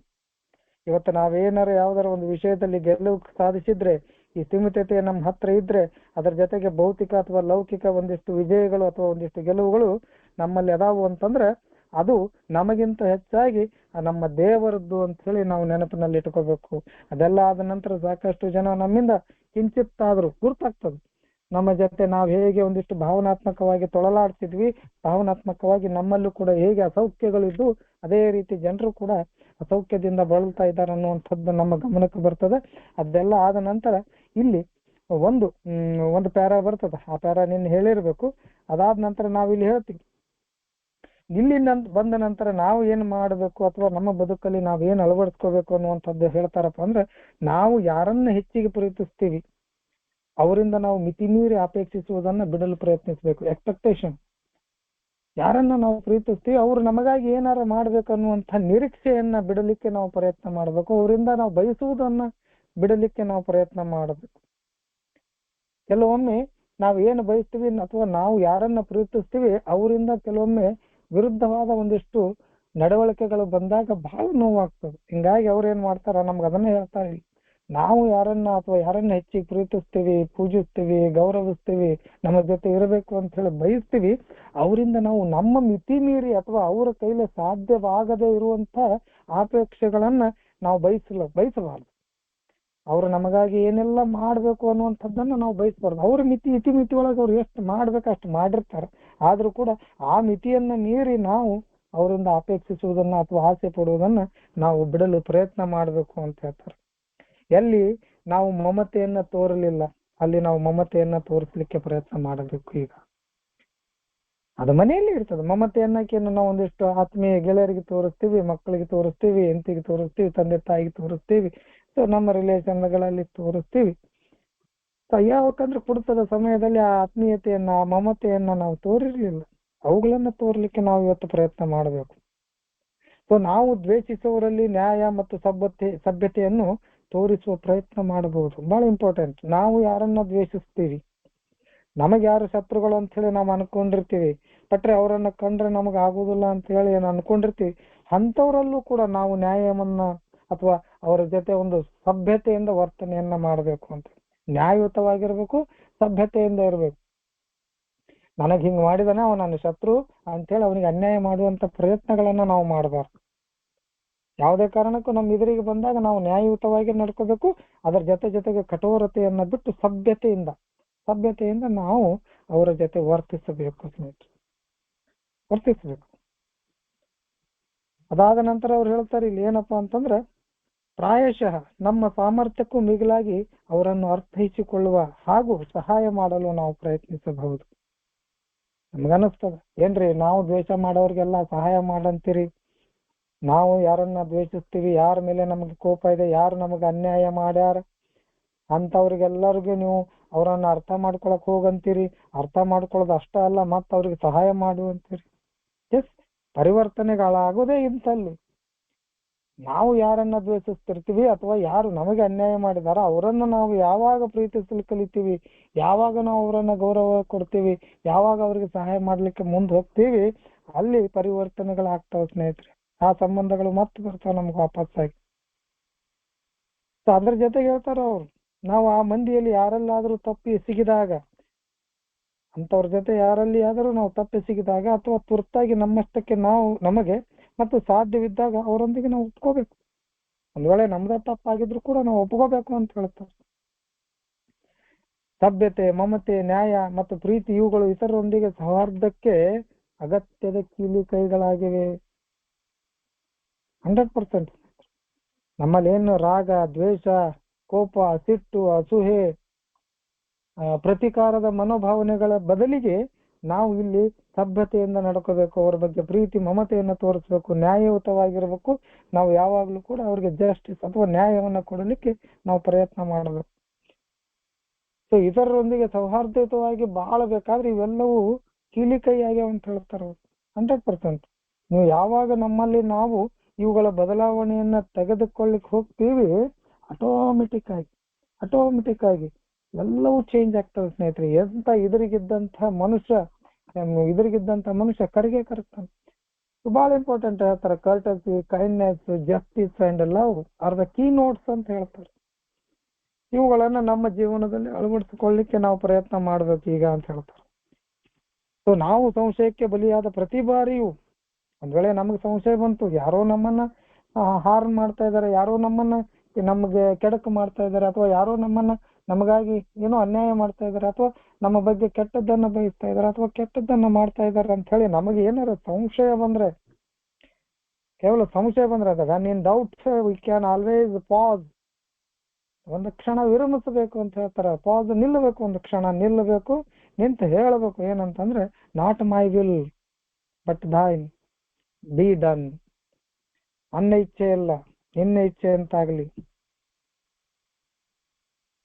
ಇವತ್ತು ನಾವೇನಾರ ಯಾವ್ದಾರ ಒಂದು ವಿಷಯದಲ್ಲಿ ಗೆಲುವು ಸಾಧಿಸಿದ್ರೆ, ಈ ಸ್ಥಿಮಿತತೆ ನಮ್ಮ ಹತ್ರ ಇದ್ರೆ, ಅದರ ಜೊತೆಗೆ ಭೌತಿಕ ಅಥವಾ ಲೌಕಿಕ ಒಂದಿಷ್ಟು ವಿಜಯಗಳು ಅಥವಾ ಒಂದಿಷ್ಟು ಗೆಲುವುಗಳು ನಮ್ಮಲ್ಲಿ ಅದಾವು ಅಂತಂದ್ರೆ ಅದು ನಮಗಿಂತ ಹೆಚ್ಚಾಗಿ ನಮ್ಮ ದೇವರದ್ದು ಅಂತ ಹೇಳಿ ನಾವು ನೆನಪಿನಲ್ಲಿ ಇಟ್ಕೋಬೇಕು. ಅದೆಲ್ಲ ಆದ ನಂತರ ಸಾಕಷ್ಟು ಜನ ನಮ್ಮಿಂದ ಕಿಂಚಿತ್ತಾದ್ರೂ ಗುರ್ತಾಗ್ತದೆ. ನಮ್ಮ ಜೊತೆ ನಾವು ಹೇಗೆ ಒಂದಿಷ್ಟು ಭಾವನಾತ್ಮಕವಾಗಿ ತೊಳಲಾಡ್ತಿದ್ವಿ, ಭಾವನಾತ್ಮಕವಾಗಿ ನಮ್ಮಲ್ಲೂ ಕೂಡ ಹೇಗೆ ಅಸೌಖ್ಯಗಳಿದ್ದು ಅದೇ ರೀತಿ ಜನರು ಕೂಡ ಅಸೌಖ್ಯದಿಂದ ಬಳಲ್ತಾ ಇದ್ದಾರೆ ಅನ್ನುವಂಥದ್ದು ನಮ್ಮ ಗಮನಕ್ಕೆ ಬರ್ತದೆ. ಅದೆಲ್ಲ ಆದ ನಂತರ ಇಲ್ಲಿ ಒಂದು ಪ್ಯಾರಾ ಬರ್ತದೆ. ಆ ಪ್ಯಾರಾ ನಿನ್ನೆ ಹೇಳಿರ್ಬೇಕು. ಅದಾದ ನಂತರ ನಾವು ಇಲ್ಲಿ ಹೇಳ್ತೀವಿ, ಇಲ್ಲಿ ಬಂದ ನಂತರ ನಾವು ಏನ್ ಮಾಡಬೇಕು ಅಥವಾ ನಮ್ಮ ಬದುಕಲ್ಲಿ ನಾವ್ ಏನ್ ಅಳವಡಿಸ್ಕೋಬೇಕು ಅನ್ನುವಂಥದ್ದು ಹೇಳ್ತಾರಪ್ಪ ಅಂದ್ರೆ, ನಾವು ಯಾರನ್ನ ಹೆಚ್ಚಿಗೆ ಪ್ರೀತಿಸ್ತೀವಿ ಅವರಿಂದ ನಾವು ಮಿತಿ ಮೀರಿ ಅಪೇಕ್ಷಿಸುವುದನ್ನ ಬಿಡಲು ಪ್ರಯತ್ನಿಸಬೇಕು. ಎಕ್ಸ್ಪೆಕ್ಟೇಷನ್, ಯಾರನ್ನ ನಾವು ಪ್ರೀತಿಸ್ತೀವಿ ಅವ್ರು ನಮಗಾಗಿ ಏನಾರ ಮಾಡ್ಬೇಕು ಅನ್ನುವಂಥ ನಿರೀಕ್ಷೆಯನ್ನ ಬಿಡಲಿಕ್ಕೆ ನಾವು ಪ್ರಯತ್ನ ಮಾಡಬೇಕು. ಅವರಿಂದ ನಾವು ಬಯಸುವುದನ್ನ ಬಿಡಲಿಕ್ಕೆ ನಾವು ಪ್ರಯತ್ನ ಮಾಡಬೇಕು. ಕೆಲವೊಮ್ಮೆ ನಾವು ಏನು ಬಯಸ್ತೀವಿ ಅಥವಾ ನಾವು ಯಾರನ್ನ ಪ್ರೀತಿಸ್ತೀವಿ ಅವರಿಂದ ಕೆಲವೊಮ್ಮೆ ವಿರುದ್ಧವಾದ ಒಂದಿಷ್ಟು ನಡವಳಿಕೆಗಳು ಬಂದಾಗ ಬಹಳ ನೋವಾಗ್ತದೆ. ಹಿಂಗಾಗಿ ಅವ್ರು ಏನ್ ಮಾಡ್ತಾರ, ನಮ್ಗೆ ಅದನ್ನೇ ಹೇಳ್ತಾರೆ, ನಾವು ಯಾರನ್ನ ಅಥವಾ ಯಾರನ್ನ ಹೆಚ್ಚಿಗೆ ಪ್ರೀತಿಸ್ತೀವಿ, ಪೂಜಿಸ್ತೀವಿ, ಗೌರವಿಸ್ತೀವಿ, ನಮ್ಮ ಜೊತೆ ಇರಬೇಕು ಅಂತ ಹೇಳಿ ಬಯಸ್ತೀವಿ, ಅವರಿಂದ ನಾವು ನಮ್ಮ ಮಿತಿ ಮೀರಿ ಅಥವಾ ಅವರ ಕೈಲಿ ಸಾಧ್ಯವಾಗದೇ ಇರುವಂತ ಅಪೇಕ್ಷೆಗಳನ್ನ ನಾವು ಬಯಸಬಾರ್ದು. ಅವರು ನಮಗಾಗಿ ಏನೆಲ್ಲ ಮಾಡ್ಬೇಕು ಅನ್ನುವಂಥದ್ದನ್ನ ನಾವು ಬಯಸಬಾರ್ದು. ಅವ್ರ ಇತಿಮಿತಿ ಒಳಗೆ ಅವ್ರು ಎಷ್ಟು ಮಾಡ್ಬೇಕು ಅಷ್ಟು ಮಾಡಿರ್ತಾರೆ. ಆದ್ರೂ ಕೂಡ ಆ ಮಿತಿಯನ್ನ ಮೀರಿ ನಾವು ಅವರಿಂದ ಅಪೇಕ್ಷಿಸುವುದನ್ನ ಅಥವಾ ಆಸೆ ಪಡುವುದನ್ನ ನಾವು ಬಿಡಲು ಪ್ರಯತ್ನ ಮಾಡಬೇಕು ಅಂತ ಹೇಳ್ತಾರೆ. ಎಲ್ಲಿ ನಾವು ಮಮತೆಯನ್ನ ತೋರಲಿಲ್ಲ ಅಲ್ಲಿ ನಾವು ಮಮತೆಯನ್ನ ತೋರಿಸ್ಲಿಕ್ಕೆ ಪ್ರಯತ್ನ ಮಾಡಬೇಕು. ಈಗ ಅದು ಮನೆಯಲ್ಲಿ ಇರ್ತದೆ. ಮಮತೆ ಅನ್ನೋಕೆಯನ್ನು ನಾವು ಒಂದಿಷ್ಟು ಆತ್ಮೀಯ ಗೆಳೆಯರಿಗೆ ತೋರಿಸ್ತೀವಿ, ಮಕ್ಕಳಿಗೆ ತೋರಿಸ್ತೀವಿ, ಹೆಂಡತಿಗೆ ತೋರಿಸ್ತೀವಿ, ತಂದೆ ತಾಯಿಗೆ ತೋರಿಸ್ತೀವಿ, ಸೊ ನಮ್ಮ ರಿಲೇಷನ್ಗಳಲ್ಲಿ ತೋರಿಸ್ತೀವಿ. ಯಾವಕ್ಕಂದ್ರೆ ಕುಡಿತದ ಸಮಯದಲ್ಲಿ ಆ ಆತ್ಮೀಯತೆಯನ್ನ, ಆ ಮಮತೆಯನ್ನ ನಾವು ತೋರಿರ್ಲಿಲ್ಲ. ಅವುಗಳನ್ನ ತೋರ್ಲಿಕ್ಕೆ ನಾವು ಇವತ್ತು ಪ್ರಯತ್ನ ಮಾಡಬೇಕು. ಸೊ ನಾವು ದ್ವೇಷಿಸುವವರಲ್ಲಿ ನ್ಯಾಯ ಮತ್ತು ಸಭ್ಯತೆಯನ್ನು ತೋರಿಸುವ ಪ್ರಯತ್ನ ಮಾಡಬಹುದು. ಬಹಳ ಇಂಪಾರ್ಟೆಂಟ್. ನಾವು ಯಾರನ್ನ ದ್ವೇಷಿಸ್ತೀವಿ, ನಮಗೆ ಯಾರು ಶತ್ರುಗಳು ಅಂತ ಹೇಳಿ ನಾವು ಅನ್ಕೊಂಡಿರ್ತೀವಿ, ಬಟ್ರೆ ಅವರನ್ನ ಕಂಡ್ರೆ ನಮಗ್ ಆಗುದಿಲ್ಲ ಅಂತ ಹೇಳಿ ಅನ್ಕೊಂಡಿರ್ತೀವಿ, ಅಂಥವ್ರಲ್ಲೂ ಕೂಡ ನಾವು ನ್ಯಾಯವನ್ನ ಅಥವಾ ಅವರ ಜೊತೆ ಒಂದು ಸಭ್ಯತೆಯಿಂದ ವರ್ತನೆಯನ್ನ ಮಾಡಬೇಕು ಅಂತ. ನ್ಯಾಯಯುತವಾಗಿರ್ಬೇಕು, ಸಭ್ಯತೆಯಿಂದ ಇರ್ಬೇಕು. ನನಗ್ ಹಿಂಗ್ ಮಾಡಿದಾನೆ ಅವ ನನ್ನ ಶತ್ರು ಅಂತೇಳಿ ಅವನಿಗೆ ಅನ್ಯಾಯ ಮಾಡುವಂತ ಪ್ರಯತ್ನಗಳನ್ನ ನಾವು ಮಾಡಬಾರ್ದು. ಯಾವುದೇ ಕಾರಣಕ್ಕೂ ನಮ್ಮ ಎದುರಿಗೆ ಬಂದಾಗ ನಾವು ನ್ಯಾಯಯುತವಾಗಿ ನಡ್ಕೋಬೇಕು. ಅದರ ಜೊತೆಗೆ ಕಠೋರತೆಯನ್ನ ಬಿಟ್ಟು ಸಭ್ಯತೆಯಿಂದ ನಾವು ಅವರ ಜೊತೆ ವರ್ತಿಸಬೇಕು. ಅದಾದ ನಂತರ ಅವ್ರು ಹೇಳ್ತಾರೆ ಇಲ್ಲಿ ಏನಪ್ಪಾ ಅಂತಂದ್ರೆ, ಪ್ರಾಯಶಃ ನಮ್ಮ ಸಾಮರ್ಥ್ಯಕ್ಕೂ ಮಿಗಿಲಾಗಿ ಅವರನ್ನು ಅರ್ಥೈಸಿಕೊಳ್ಳುವ ಹಾಗೂ ಸಹಾಯ ಮಾಡಲು ನಾವು ಪ್ರಯತ್ನಿಸಬಹುದು. ನಮಗನಿಸ್ತದ, ಏನ್ರಿ ನಾವು ದ್ವೇಷ ಮಾಡೋರ್ಗೆಲ್ಲ ಸಹಾಯ ಮಾಡಂತೀರಿ, ನಾವು ಯಾರನ್ನ ದ್ವೇಷಿಸ್ತೀವಿ, ಯಾರ ಮೇಲೆ ನಮ್ಗೆ ಕೋಪ ಇದೆ, ಯಾರು ನಮಗೆ ಅನ್ಯಾಯ ಮಾಡ್ಯಾರ ಅಂತವ್ರಿಗೆಲ್ಲರಿಗೂ ನೀವು ಅವರನ್ನ ಅರ್ಥ ಮಾಡ್ಕೊಳಕ್ ಹೋಗಂತೀರಿ. ಅರ್ಥ ಮಾಡ್ಕೊಳ್ಳೋದು ಅಷ್ಟ ಅಲ್ಲ, ಮತ್ತ ಅವ್ರಿಗೆ ಸಹಾಯ ಮಾಡುವಂತೀರಿ. ಎಸ್, ಪರಿವರ್ತನೆಗಳಾಗೋದೇ ಇಂಥಲ್ಲಿ. ನಾವು ಯಾರನ್ನ ದ್ವೇಷಿಸ್ತಿರ್ತೀವಿ ಅಥವಾ ಯಾರು ನಮಗೆ ಅನ್ಯಾಯ ಮಾಡಿದಾರ ಅವರನ್ನ ನಾವು ಯಾವಾಗ ಪ್ರೀತಿಸಲು ಕಲಿತೀವಿ, ಯಾವಾಗ ನಾವು ಅವರನ್ನ ಗೌರವ ಕೊಡ್ತೀವಿ, ಯಾವಾಗ ಅವ್ರಿಗೆ ಸಹಾಯ ಮಾಡ್ಲಿಕ್ಕೆ ಮುಂದೆ ಹೋಗ್ತೀವಿ, ಅಲ್ಲಿ ಪರಿವರ್ತನೆಗಳಾಗ್ತಾವ ಸ್ನೇಹಿತರೆ. ಆ ಸಂಬಂಧಗಳು ಮತ್ತೆ ಬರ್ತಾವ ನಮ್ಗೆ ವಾಪಸ್ಸಾಗಿ. ಅದ್ರ ಜೊತೆಗೆ ಹೇಳ್ತಾರ ಅವ್ರು, ನಾವು ಆ ಮಂದಿಯಲ್ಲಿ ಯಾರಲ್ಲಾದ್ರೂ ತಪ್ಪಿ ಸಿಗಿದಾಗ, ಅಂತವ್ರ ಜೊತೆ ಯಾರಲ್ಲಿ ಆದರೂ ನಾವು ತಪ್ಪಿ ಸಿಗಿದಾಗ ಅಥವಾ ತುರ್ತಾಗಿ ನಮ್ಮಷ್ಟಕ್ಕೆ ನಮಗೆ ಮತ್ತು ಸಾಧ್ಯವಿದ್ದಾಗ ಅವರೊಂದಿಗೆ ನಾವು ಒಪ್ಕೋಬೇಕು. ಒಂದ್ ವೇಳೆ ನಮ್ದ ತಪ್ಪಾಗಿದ್ರು ಕೂಡ ನಾವು ಒಪ್ಕೋಬೇಕು ಅಂತ ಹೇಳ್ತಾರೆ. ಸಭ್ಯತೆ, ಮಮತೆ, ನ್ಯಾಯ ಮತ್ತು ಪ್ರೀತಿ ಇವುಗಳು ಇತರರೊಂದಿಗೆ ಸೌಹಾರ್ದಕ್ಕೆ ಅಗತ್ಯದ ಕೀಲಿ ಕೈಗಳಾಗಿವೆ. 100%. ನಮ್ಮಲ್ಲಿ ಏನು ರಾಗ, ದ್ವೇಷ, ಕೋಪ, ಸಿಟ್ಟು, ಅಸೂಹೆ, ಪ್ರತಿಕಾರದ ಮನೋಭಾವನೆಗಳ ಬದಲಿಗೆ ನಾವು ಇಲ್ಲಿ ಸಭ್ಯತೆಯಿಂದ ನಡ್ಕೋಬೇಕು. ಅವ್ರ ಬಗ್ಗೆ ಪ್ರೀತಿ, ಮಮತೆಯನ್ನು ತೋರಿಸ್ಬೇಕು, ನ್ಯಾಯಯುತವಾಗಿರ್ಬೇಕು. ನಾವು ಯಾವಾಗ್ಲೂ ಕೂಡ ಅವ್ರಿಗೆ ಜಸ್ಟಿಸ್ ಅಥವಾ ನ್ಯಾಯವನ್ನ ಕೊಡಲಿಕ್ಕೆ ನಾವು ಪ್ರಯತ್ನ ಮಾಡಬೇಕು. ಸೊ ಇತರರೊಂದಿಗೆ ಸೌಹಾರ್ದಯುತವಾಗಿ ಬಾಳಬೇಕಾದ್ರೆ ಇವೆಲ್ಲವೂ ಕೀಲಿಕೈ ಆಗ್ಯಾವ ಅಂತ ಹೇಳ್ತಾರ 100%. ನೀವು ಯಾವಾಗ ನಮ್ಮಲ್ಲಿ ನಾವು ಇವುಗಳ ಬದಲಾವಣೆಯನ್ನ ತೆಗೆದುಕೊಳ್ಳಿಕ್ ಹೋಗ್ತೀವಿ, ಆಟೋಮೆಟಿಕ್ ಆಗಿ ಎಲ್ಲವೂ ಚೇಂಜ್ ಆಗ್ತವೆ ಸ್ನೇಹಿತರೆ. ಎಂತ ಎದುರಿಗಿದ್ದಂತ ಮನುಷ್ಯ ಕರಿಗೆ ಕರ್ತಾನೆ. ಬಹಳ ಇಂಪಾರ್ಟೆಂಟ್ ಹೇಳ್ತಾರೆ. Courtesy, kindness, justice and love are the key notes ಅಂತ ಹೇಳ್ತಾರೆ. ಇವುಗಳನ್ನ ನಮ್ಮ ಜೀವನದಲ್ಲಿ ಅಳವಡಿಸಿಕೊಳ್ಳಿಕ್ಕೆ ನಾವು ಪ್ರಯತ್ನ ಮಾಡ್ಬೇಕು ಈಗ ಅಂತ ಹೇಳ್ತಾರೆ. ಸೊ ನಾವು ಸಂಶಯಕ್ಕೆ ಬಲಿಯಾದ ಪ್ರತಿ ಬಾರಿಯೂ ಒಂದ್ ವೇಳೆ ನಮಗೆ ಸಂಶಯ ಬಂತು, ಯಾರೋ ನಮ್ಮನ್ನ ಹಾರ್ನ್ ಮಾಡ್ತಾ ಇದಾರೆ, ಯಾರೋ ನಮಗೆ ಕೆಡಕು ಮಾಡ್ತಾ ಇದಾರೆ, ಅಥವಾ ಯಾರೋ ನಮಗಾಗಿ ಏನೋ ಅನ್ಯಾಯ ಮಾಡ್ತಾ ಇದಾರೆ, ಅಥವಾ ನಮ್ಮ ಬಗ್ಗೆ ಕೆಟ್ಟದ್ದನ್ನ ಬಯಸ್ತಾ ಇದಾರೆ, ಅಥವಾ ಕೆಟ್ಟದ್ದನ್ನ ಮಾಡ್ತಾ ಇದಾರೆ ಅಂತ ಹೇಳಿ ನಮಗೆ ಏನಾರ ಸಂಶಯ ಬಂದ್ರೆ, ಕೇವಲ ಸಂಶಯ ಬಂದ್ರೆ ಅದಾಗ ನೀನ್ doubts we can always pass. ಒಂದು ಕ್ಷಣ ವಿರಮಿಸಬೇಕು ಅಂತ ಹೇಳ್ತಾರೆ. ಪಾಸ್ ನಿಲ್ಲಬೇಕು, ಒಂದು ಕ್ಷಣ ನಿಲ್ಲಬೇಕು, ನಿಂತು ಹೇಳಬೇಕು ಏನಂತಂದ್ರೆ, not my will but thine be done. ನನ್ನ ಇಚ್ಛೆ ಇಲ್ಲ, ನಿನ್ನ ಇಚ್ಛೆ ಅಂತಾಗ್ಲಿ.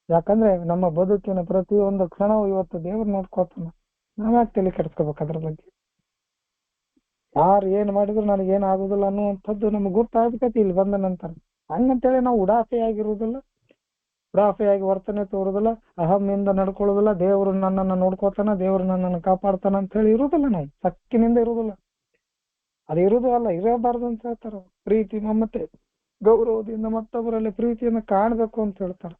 ಯಾಕಂದ್ರೆ ನಮ್ಮ ಬದುಕಿನ ಪ್ರತಿಯೊಂದು ಕ್ಷಣವು ಇವತ್ತು ದೇವ್ರು ನೋಡ್ಕೋತಾನ. ನಾವ್ಯಾಕೆ ತಲೆ ಕೆಡಿಸ್ಕೋಬೇಕು ಅದ್ರ ಬಗ್ಗೆ? ಯಾರು ಏನ್ ಮಾಡಿದ್ರು ನನಗೇನ್ ಆಗುದಿಲ್ಲ ಅನ್ನುವಂಥದ್ದು ನಮ್ಗೆ ಗೊತ್ತಾಗಬೇಕತಿ ಇಲ್ಲಿ ಬಂದ ನಂತರ. ಹಂಗಂತೇಳಿ ನಾವು ಉಡಾಫೆಯಾಗಿರುವುದಿಲ್ಲ, ಉಡಾಫೆಯಾಗಿ ವರ್ತನೆ ತೋರುದಿಲ್ಲ, ಅಹಮ್ಮಿಂದ ನಡ್ಕೊಳ್ಳೋದಿಲ್ಲ, ದೇವ್ರು ನನ್ನನ್ನು ನೋಡ್ಕೋತಾನ, ದೇವ್ರು ನನ್ನನ್ನು ಕಾಪಾಡ್ತಾನ ಅಂತ ಹೇಳಿ ಇರುವುದಿಲ್ಲ. ನಾವು ಸಕ್ಕಿನಿಂದ ಇರುವುದಿಲ್ಲ, ಅದು ಇರುವುದು ಅಲ್ಲ, ಇರಬಾರ್ದು ಅಂತ ಹೇಳ್ತಾರ. ಪ್ರೀತಿ, ಮಮತೆ, ಗೌರವದಿಂದ ಮತ್ತೊಬ್ಬರಲ್ಲಿ ಪ್ರೀತಿಯನ್ನು ಕಾಣಬೇಕು ಅಂತ ಹೇಳ್ತಾರೆ.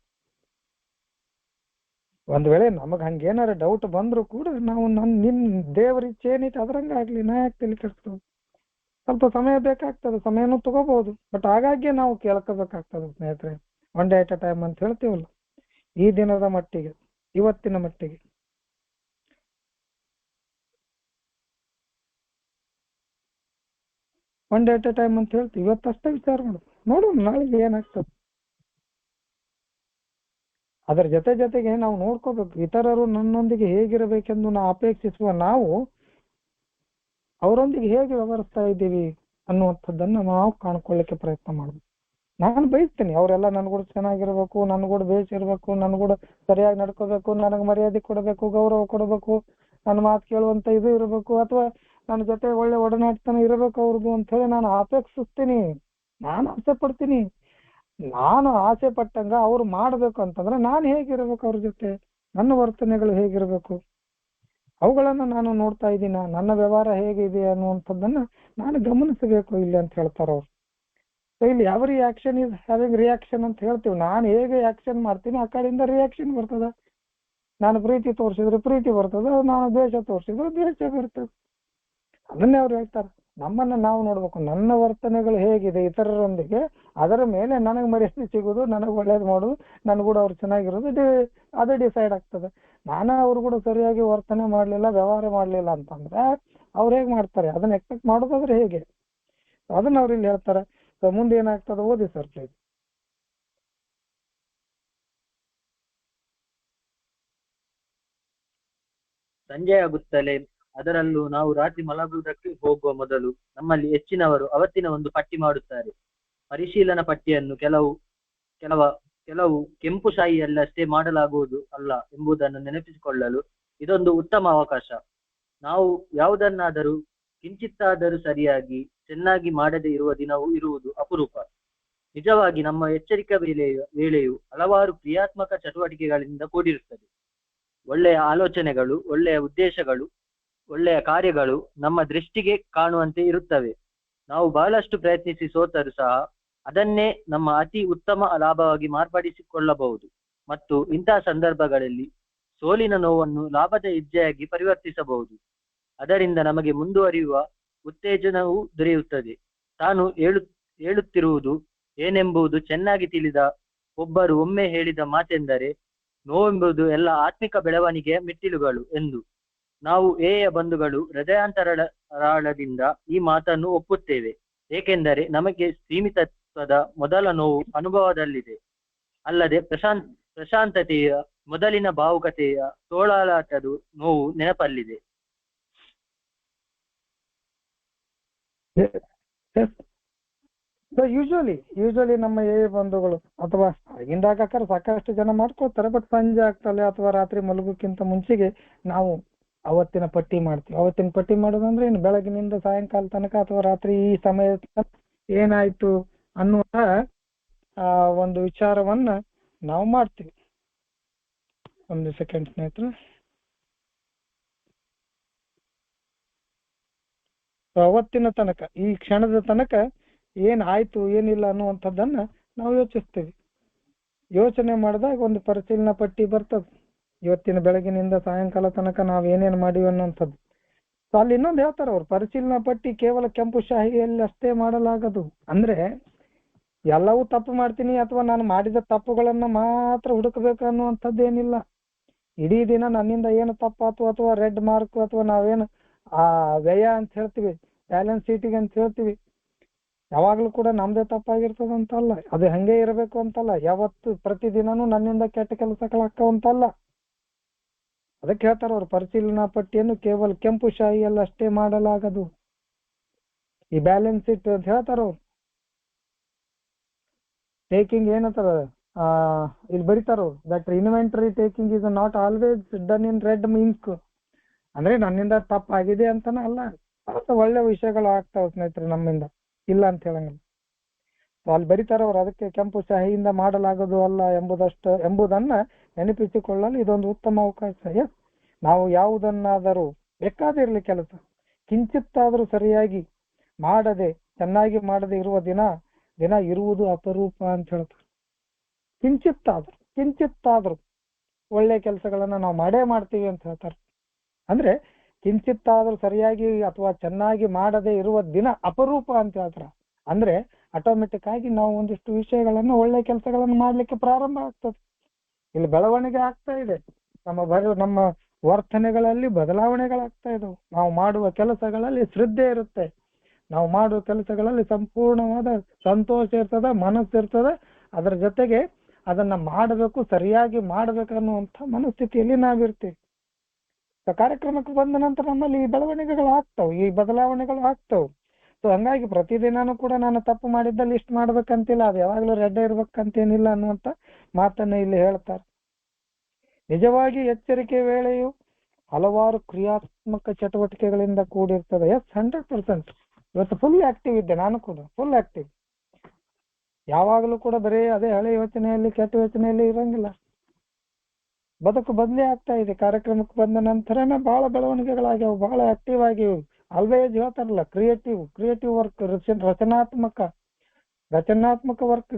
ಒಂದ್ ವೇಳೆ ನಮಗ್ ಹಂಗೇನಾರ ಡೌಟ್ ಬಂದ್ರು ಕೂಡ ನಾವು ನಿನ್ ದೇವ್ರ ಇಚ್ಛೆ ಏನೈತೆ ಅದ್ರಂಗ ಆಗ್ಲಿ, ನಾ ಯಾಕೆ ತಲೆ ಕೆಡ್ಸ್ಕೊಳೋದು? ಸ್ವಲ್ಪ ಸಮಯ ಬೇಕಾಗ್ತದೆ, ಸಮಯನೂ ತಗೋಬಹುದು, ಬಟ್ ಹಾಗಾಗಿ ನಾವು ಕೇಳ್ಕೋಬೇಕಾಗ್ತದೆ ಸ್ನೇಹಿತರೆ. One day at a time ಅಂತ ಹೇಳ್ತೀವಲ್ಲ, ಈ ದಿನದ ಮಟ್ಟಿಗೆ, ಇವತ್ತಿನ ಮಟ್ಟಿಗೆ. One day at a time ಅಂತ ಹೇಳ್ತೀವಿ, ಇವತ್ತಷ್ಟೇ ವಿಚಾರ ಮಾಡೋದು, ನೋಡೋಣ ನಾಳೆಗೆ ಏನಾಗ್ತದೆ. ಅದರ ಜೊತೆಗೆ ನಾವು ನೋಡ್ಕೋಬೇಕು, ಇತರರು ನನ್ನೊಂದಿಗೆ ಹೇಗಿರಬೇಕೆಂದು ನಾವು ಅಪೇಕ್ಷಿಸುವ ನಾವು ಅವರೊಂದಿಗೆ ಹೇಗೆ ವ್ಯವಹರಿಸ್ತಾ ಇದ್ದೀವಿ ಅನ್ನುವಂಥದ್ದನ್ನು ನಾವು ಕಾಣ್ಕೊಳ್ಳಿಕ್ಕೆ ಪ್ರಯತ್ನ ಮಾಡ್ಬೇಕು. ನಾನು ಬಯಸ್ತೀನಿ ಅವರೆಲ್ಲ ನನ್ಗೂಡ ಚೆನ್ನಾಗಿರ್ಬೇಕು, ನನ್ಗೂಡ ಬೇಯಿಸಿರ್ಬೇಕು, ನನ್ಗೂಡ ಸರಿಯಾಗಿ ನಡ್ಕೋಬೇಕು, ನನಗೆ ಮರ್ಯಾದೆ ಕೊಡಬೇಕು, ಗೌರವ ಕೊಡಬೇಕು, ನನ್ನ ಮಾತು ಕೇಳುವಂತ ಇದು ಇರಬೇಕು, ಅಥವಾ ನನ್ನ ಜೊತೆ ಒಳ್ಳೆ ಒಡನಾಟತನ ಇರಬೇಕು ಅವ್ರದ್ದು ಅಂತ ಹೇಳಿ ನಾನು ಅಪೇಕ್ಷಿಸ್ತೀನಿ, ನಾನು ಆಸೆ ಪಡ್ತೀನಿ. ನಾನು ಆಸೆ ಪಟ್ಟಂಗ ಅವ್ರು ಮಾಡ್ಬೇಕು ಅಂತಂದ್ರೆ ನಾನು ಹೇಗಿರ್ಬೇಕು, ಅವ್ರ ಜೊತೆ ನನ್ನ ವರ್ತನೆಗಳು ಹೇಗಿರ್ಬೇಕು, ಅವುಗಳನ್ನ ನಾನು ನೋಡ್ತಾ ಇದ್ದೀನ, ನನ್ನ ವ್ಯವಹಾರ ಹೇಗಿದೆ ಅನ್ನುವಂಥದ್ದನ್ನ ನಾನು ಗಮನಿಸಬೇಕು ಇಲ್ಲಿ ಅಂತ ಹೇಳ್ತಾರ ಅವ್ರು. ಸೊ ಇಲ್ಲಿ every action is having reaction ಅಂತ ಹೇಳ್ತೀವಿ. ನಾನು ಹೇಗೆ ಆಕ್ಷನ್ ಮಾಡ್ತೀನಿ ಆ ಕಡೆಯಿಂದ ರಿಯಾಕ್ಷನ್ ಬರ್ತದ. ನಾನು ಪ್ರೀತಿ ತೋರಿಸಿದ್ರೆ ಪ್ರೀತಿ ಬರ್ತದ, ನಾನು ದ್ವೇಷ ತೋರಿಸಿದ್ರೆ ದ್ವೇಷ ಬರ್ತದೆ. ಅದನ್ನೇ ಅವ್ರು ಹೇಳ್ತಾರೆ. ನಮ್ಮನ್ನ ನಾವು ನೋಡ್ಬೇಕು, ನನ್ನ ವರ್ತನೆಗಳು ಹೇಗಿದೆ ಇತರರೊಂದಿಗೆ, ಅದರ ಮೇಲೆ ನನಗೆ ಮರ್ಯಾದೆ ಸಿಗೋದು, ನನಗೆ ಒಳ್ಳೇದು ಮಾಡೋದು, ನನ್ಗೂಡ ಅವ್ರು ಚೆನ್ನಾಗಿರೋದು, ಅದೇ ಡಿಸೈಡ್ ಆಗ್ತದೆ. ನಾನು ಅವ್ರು ಕೂಡ ಸರಿಯಾಗಿ ವರ್ತನೆ ಮಾಡ್ಲಿಲ್ಲ, ವ್ಯವಹಾರ ಮಾಡ್ಲಿಲ್ಲ ಅಂತಂದ್ರೆ ಅವ್ರು ಹೇಗ್ ಮಾಡ್ತಾರೆ? ಅದನ್ನ ಎಕ್ಸ್ಪೆಕ್ಟ್ ಮಾಡೋದಾದ್ರೆ ಹೇಗೆ? ಅದನ್ನ ಅವ್ರು ಇಲ್ಲಿ ಹೇಳ್ತಾರೆ. ಸೊ ಮುಂದೆ ಏನಾಗ್ತದೆ ಓದಿ ಸರ್ ಪ್ಲೀಸ್. ಸಂಜೆಯಾಗುತ್ತಲೇ, ಅದರಲ್ಲೂ ನಾವು ರಾತ್ರಿ ಮಲಗುವುದಕ್ಕೆ ಹೋಗುವ ಮೊದಲು ನಮ್ಮಲ್ಲಿ ಹೆಚ್ಚಿನವರು ಅವತ್ತಿನ ಒಂದು ಪಟ್ಟಿ ಮಾಡುತ್ತಾರೆ. ಪರಿಶೀಲನಾ ಪಟ್ಟಿಯನ್ನು ಕೆಲವು ಕೆಂಪು ಶಾಯಿಯಲ್ಲಷ್ಟೇ ಮಾಡಲಾಗುವುದು ಅಲ್ಲ ಎಂಬುದನ್ನು ನೆನಪಿಸಿಕೊಳ್ಳಲು ಇದೊಂದು ಉತ್ತಮ ಅವಕಾಶ. ನಾವು ಯಾವುದನ್ನಾದರೂ ಕಿಂಚಿತ್ತಾದರೂ ಸರಿಯಾಗಿ ಚೆನ್ನಾಗಿ ಮಾಡದೇ ಇರುವ ದಿನವೂ ಇರುವುದು ಅಪರೂಪ. ನಿಜವಾಗಿ ನಮ್ಮ ಎಚ್ಚರಿಕೆ ವೇಳೆಯು ಹಲವಾರು ಕ್ರಿಯಾತ್ಮಕ ಚಟುವಟಿಕೆಗಳಿಂದ ಕೂಡಿರುತ್ತದೆ. ಒಳ್ಳೆಯ ಆಲೋಚನೆಗಳು, ಒಳ್ಳೆಯ ಉದ್ದೇಶಗಳು, ಒಳ್ಳೆಯ ಕಾರ್ಯಗಳು ನಮ್ಮ ದೃಷ್ಟಿಗೆ ಕಾಣುವಂತೆ ಇರುತ್ತವೆ. ನಾವು ಬಹಳಷ್ಟು ಪ್ರಯತ್ನಿಸಿ ಸೋತರೂ ಸಹ ಅದನ್ನೇ ನಮ್ಮ ಅತಿ ಉತ್ತಮ ಲಾಭವಾಗಿ ಮಾರ್ಪಡಿಸಿಕೊಳ್ಳಬಹುದು ಮತ್ತು ಇಂತಹ ಸಂದರ್ಭಗಳಲ್ಲಿ ಸೋಲಿನ ನೋವನ್ನು ಲಾಭದ ಹೆಜ್ಜೆಯಾಗಿ ಪರಿವರ್ತಿಸಬಹುದು. ಅದರಿಂದ ನಮಗೆ ಮುಂದುವರಿಯುವ ಉತ್ತೇಜನವೂ ದೊರೆಯುತ್ತದೆ. ತಾನು ಹೇಳುತ್ತಿರುವುದು ಏನೆಂಬುದು ಚೆನ್ನಾಗಿ ತಿಳಿದ ಒಬ್ಬರು ಒಮ್ಮೆ ಹೇಳಿದ ಮಾತೆಂದರೆ, ನೋವೆಂಬುದು ಎಲ್ಲ ಆತ್ಮಿಕ ಬೆಳವಣಿಗೆಯ ಮೆಟ್ಟಿಲುಗಳು ಎಂದು. ನಾವು ಬಂಧುಗಳು ಹೃದಯಾಂತರಾಳದಿಂದ ಈ ಮಾತನ್ನು ಒಪ್ಪುತ್ತೇವೆ, ಏಕೆಂದರೆ ನಮಗೆ ಸೀಮಿತತ್ವದ ಮೊದಲ ನೋವು ಅನುಭವದಲ್ಲಿದೆ, ಅಲ್ಲದೆ ಪ್ರಶಾಂತತೆಯ ಮೊದಲಿನ ಭಾವುಕತೆಯ ತೋಳಲಾಟದ ನೋವು ನೆನಪಲ್ಲಿದೆ. ಯೂಶಲಿ ನಮ್ಮ ಬಂಧುಗಳು ಅಥವಾ ಆಗಿಂದಾಗ ಸಾಕಷ್ಟು ಜನ ಮಾಡ್ಕೋತಾರೆ, ಬಟ್ ಸಂಜೆ ಆಗ್ತಲೆ ಅಥವಾ ರಾತ್ರಿ ಮಲಗೋಕ್ಕಿಂತ ಮುಂಚೆಗೆ ನಾವು ಅವತ್ತಿನ ಪಟ್ಟಿ ಮಾಡ್ತೀವಿ. ಅವತ್ತಿನ ಪಟ್ಟಿ ಮಾಡೋದಂದ್ರೆ ಇನ್ನು ಬೆಳಗಿನಿಂದ ಸಾಯಂಕಾಲ ತನಕ ಅಥವಾ ರಾತ್ರಿ ಈ ಸಮಯ ಏನಾಯ್ತು ಅನ್ನುವ ಒಂದು ವಿಚಾರವನ್ನ ನಾವು ಮಾಡ್ತೀವಿ. ಒಂದು ಸೆಕೆಂಡ್ ಸ್ನೇಹಿತರೆ. ಅವತ್ತಿನ ತನಕ, ಈ ಕ್ಷಣದ ತನಕ ಏನಾಯ್ತು ಏನಿಲ್ಲ ಅನ್ನುವಂಥದ್ದನ್ನ ನಾವು ಯೋಚಿಸ್ತೀವಿ. ಯೋಚನೆ ಮಾಡಿದಾಗ ಒಂದು ಪರಿಶೀಲನಾ ಪಟ್ಟಿ ಬರ್ತದೆ. ಇವತ್ತಿನ ಬೆಳಗಿನಿಂದ ಸಾಯಂಕಾಲ ತನಕ ನಾವ್ ಏನೇನ್ ಮಾಡಿವಿ ಅನ್ನುವಂಥದ್ದು. ಸೊ ಅಲ್ಲಿ ಇನ್ನೊಂದು ಹೇಳ್ತಾರೆ ಅವ್ರು, ಪರಿಶೀಲನಾ ಪಟ್ಟಿ ಕೇವಲ ಕೆಂಪು ಶಾಹಿಯಲ್ಲಿ ಅಷ್ಟೇ ಮಾಡಲಾಗದು. ಅಂದ್ರೆ ಎಲ್ಲವೂ ತಪ್ಪು ಮಾಡ್ತೀನಿ ಅಥವಾ ನಾನು ಮಾಡಿದ ತಪ್ಪುಗಳನ್ನ ಮಾತ್ರ ಹುಡುಕಬೇಕು ಅನ್ನುವಂಥದ್ದೇನಿಲ್ಲ. ಇಡೀ ದಿನ ನನ್ನಿಂದ ಏನು ತಪ್ಪಾತು ಅಥವಾ ರೆಡ್ ಮಾರ್ಕ್ ಅಥವಾ ನಾವೇನು ವ್ಯಯ ಅಂತ ಹೇಳ್ತೀವಿ, ಬ್ಯಾಲೆನ್ಸ್ ಶೀಟಿಗೆ ಅಂತ ಹೇಳ್ತೀವಿ, ಯಾವಾಗ್ಲೂ ಕೂಡ ನಮ್ದೇ ತಪ್ಪಾಗಿರ್ತದಂತಲ್ಲ, ಅದು ಹಂಗೆ ಇರಬೇಕು ಅಂತಲ್ಲ, ಯಾವತ್ತು ಪ್ರತಿದಿನನೂ ನನ್ನಿಂದ ಕೆಟ್ಟ ಕೆಲಸಗಳಾಕ್ಕವಂತಲ್ಲ. ಅದಕ್ಕೆ ಹೇಳ್ತಾರ ಅವ್ರು, ಪರಿಶೀಲನಾ ಪಟ್ಟಿಯನ್ನು ಕೇವಲ ಕೆಂಪು ಶಾಹಿಯಲ್ಲಿ ಅಷ್ಟೇ ಮಾಡಲಾಗದು. ಈ ಬ್ಯಾಲೆನ್ಸ್ ಶೀಟ್ ಅಂತ ಹೇಳ್ತಾರ ಅವ್ರು. ಟೇಕಿಂಗ್ ಏನಂತಾರ ಇಲ್ಲಿ ಬರೀತಾರ ಅವ್ರು, that inventory taking is not always done in red ink. ಅಂದ್ರೆ ನನ್ನಿಂದ ತಪ್ಪಾಗಿದೆ ಅಂತಾನೆ ಅಲ್ಲ, ಒಳ್ಳೆ ವಿಷಯಗಳು ಆಗ್ತಾವ ಸ್ನೇಹಿತರೆ ನಮ್ಮಿಂದ, ಇಲ್ಲ ಅಂತ ಹೇಳಂಗಿಲ್ಲ. ಅಲ್ಲಿ ಬರೀತಾರ ಅವ್ರು, ಅದಕ್ಕೆ ಕೆಂಪು ಶಾಹಿಯಿಂದ ಮಾಡಲಾಗದು ಅಲ್ಲ ಎಂಬುದನ್ನ ನೆನಪಿಸಿಕೊಳ್ಳಲು ಇದೊಂದು ಉತ್ತಮ ಅವಕಾಶ. ನಾವು ಯಾವುದನ್ನಾದರೂ ಬೇಕಾದಿರ್ಲಿ ಕೆಲಸ ಕಿಂಚಿತ್ತಾದರೂ ಸರಿಯಾಗಿ ಮಾಡದೆ ಚೆನ್ನಾಗಿ ಮಾಡದೆ ಇರುವ ದಿನ ದಿನ ಇರುವುದು ಅಪರೂಪ ಅಂತ ಹೇಳ್ತಾರೆ. ಕಿಂಚಿತ್ತಾದ್ರೂ ಒಳ್ಳೆ ಕೆಲಸಗಳನ್ನ ನಾವು ಮಾಡೇ ಮಾಡ್ತೀವಿ ಅಂತ ಹೇಳ್ತಾರೆ. ಅಂದ್ರೆ ಕಿಂಚಿತ್ತಾದ್ರೂ ಸರಿಯಾಗಿ ಅಥವಾ ಚೆನ್ನಾಗಿ ಮಾಡದೇ ಇರುವ ದಿನ ಅಪರೂಪ ಅಂತ ಹೇಳ್ತಾರೆ. ಅಂದ್ರೆ ಆಟೋಮೆಟಿಕ್ ಆಗಿ ನಾವು ಒಂದಿಷ್ಟು ವಿಷಯಗಳನ್ನು ಒಳ್ಳೆ ಕೆಲಸಗಳನ್ನು ಮಾಡ್ಲಿಕ್ಕೆ ಪ್ರಾರಂಭ ಆಗ್ತದೆ. ಇಲ್ಲಿ ಬೆಳವಣಿಗೆ ಆಗ್ತಾ ಇದೆ. ನಮ್ಮ ವರ್ತನೆಗಳಲ್ಲಿ ಬದಲಾವಣೆಗಳಾಗ್ತಾ ಇದಾವೆ. ನಾವು ಮಾಡುವ ಕೆಲಸಗಳಲ್ಲಿ ಶ್ರದ್ಧೆ ಇರುತ್ತೆ. ನಾವು ಮಾಡುವ ಕೆಲಸಗಳಲ್ಲಿ ಸಂಪೂರ್ಣವಾದ ಸಂತೋಷ ಇರ್ತದೆ, ಮನಸ್ಸು ಇರ್ತದೆ. ಅದರ ಜೊತೆಗೆ ಅದನ್ನ ಮಾಡಬೇಕು, ಸರಿಯಾಗಿ ಮಾಡಬೇಕನ್ನುವಂಥ ಮನಸ್ಥಿತಿಯಲ್ಲಿ ನಾವಿರ್ತೀವಿ. ಕಾರ್ಯಕ್ರಮಕ್ಕೆ ಬಂದ ನಂತರ ನಮ್ಮಲ್ಲಿ ಈ ಬೆಳವಣಿಗೆಗಳು ಆಗ್ತಾವೆ, ಈ ಬದಲಾವಣೆಗಳು ಆಗ್ತಾವೆ. ಸೊ ಹಂಗಾಗಿ ಪ್ರತಿದಿನಾನು ಕೂಡ ನಾನು ತಪ್ಪು ಮಾಡಿದ್ದಲ್ಲಿ ಇಷ್ಟು ಮಾಡ್ಬೇಕಂತಿಲ್ಲ, ಅದು ಯಾವಾಗಲೂ ರೆಡ್ಡ ಇರ್ಬೇಕಂತೇನಿಲ್ಲ ಅನ್ನುವಂಥ ಮಾತನ್ನ ಇಲ್ಲಿ ಹೇಳ್ತಾರೆ. ನಿಜವಾಗಿ ಎಚ್ಚರಿಕೆ ವೇಳೆಯು ಹಲವಾರು ಕ್ರಿಯಾತ್ಮಕ ಚಟುವಟಿಕೆಗಳಿಂದ ಕೂಡಿರ್ತದೆ. 100%. ಇವತ್ತು ಫುಲ್ ಆಕ್ಟಿವ್ ಇದ್ದೆ, ನಾನು ಕೂಡ ಫುಲ್ ಆಕ್ಟಿವ್. ಯಾವಾಗಲೂ ಕೂಡ ಬರೀ ಅದೇ ಹಳೆ ಯೋಚನೆಯಲ್ಲಿ, ಕೆಟ್ಟ ಯೋಚನೆಯಲ್ಲಿ ಇರಂಗಿಲ್ಲ. ಬದುಕು ಬದಲೇ ಆಗ್ತಾ ಇದೆ. ಕಾರ್ಯಕ್ರಮಕ್ಕೆ ಬಂದ ನಂತರನೇ ಬಹಳ ಬೆಳವಣಿಗೆಗಳಾಗ್ಯಾವ, ಬಹಳ ಆಕ್ಟಿವ್ ಆಗಿವು. ಆಲ್ವೇಸ್ ಹೇಳ್ತಾರಲ್ಲ, ಕ್ರಿಯೇಟಿವ್ ವರ್ಕ್, ರಚನಾತ್ಮಕ ವರ್ಕ್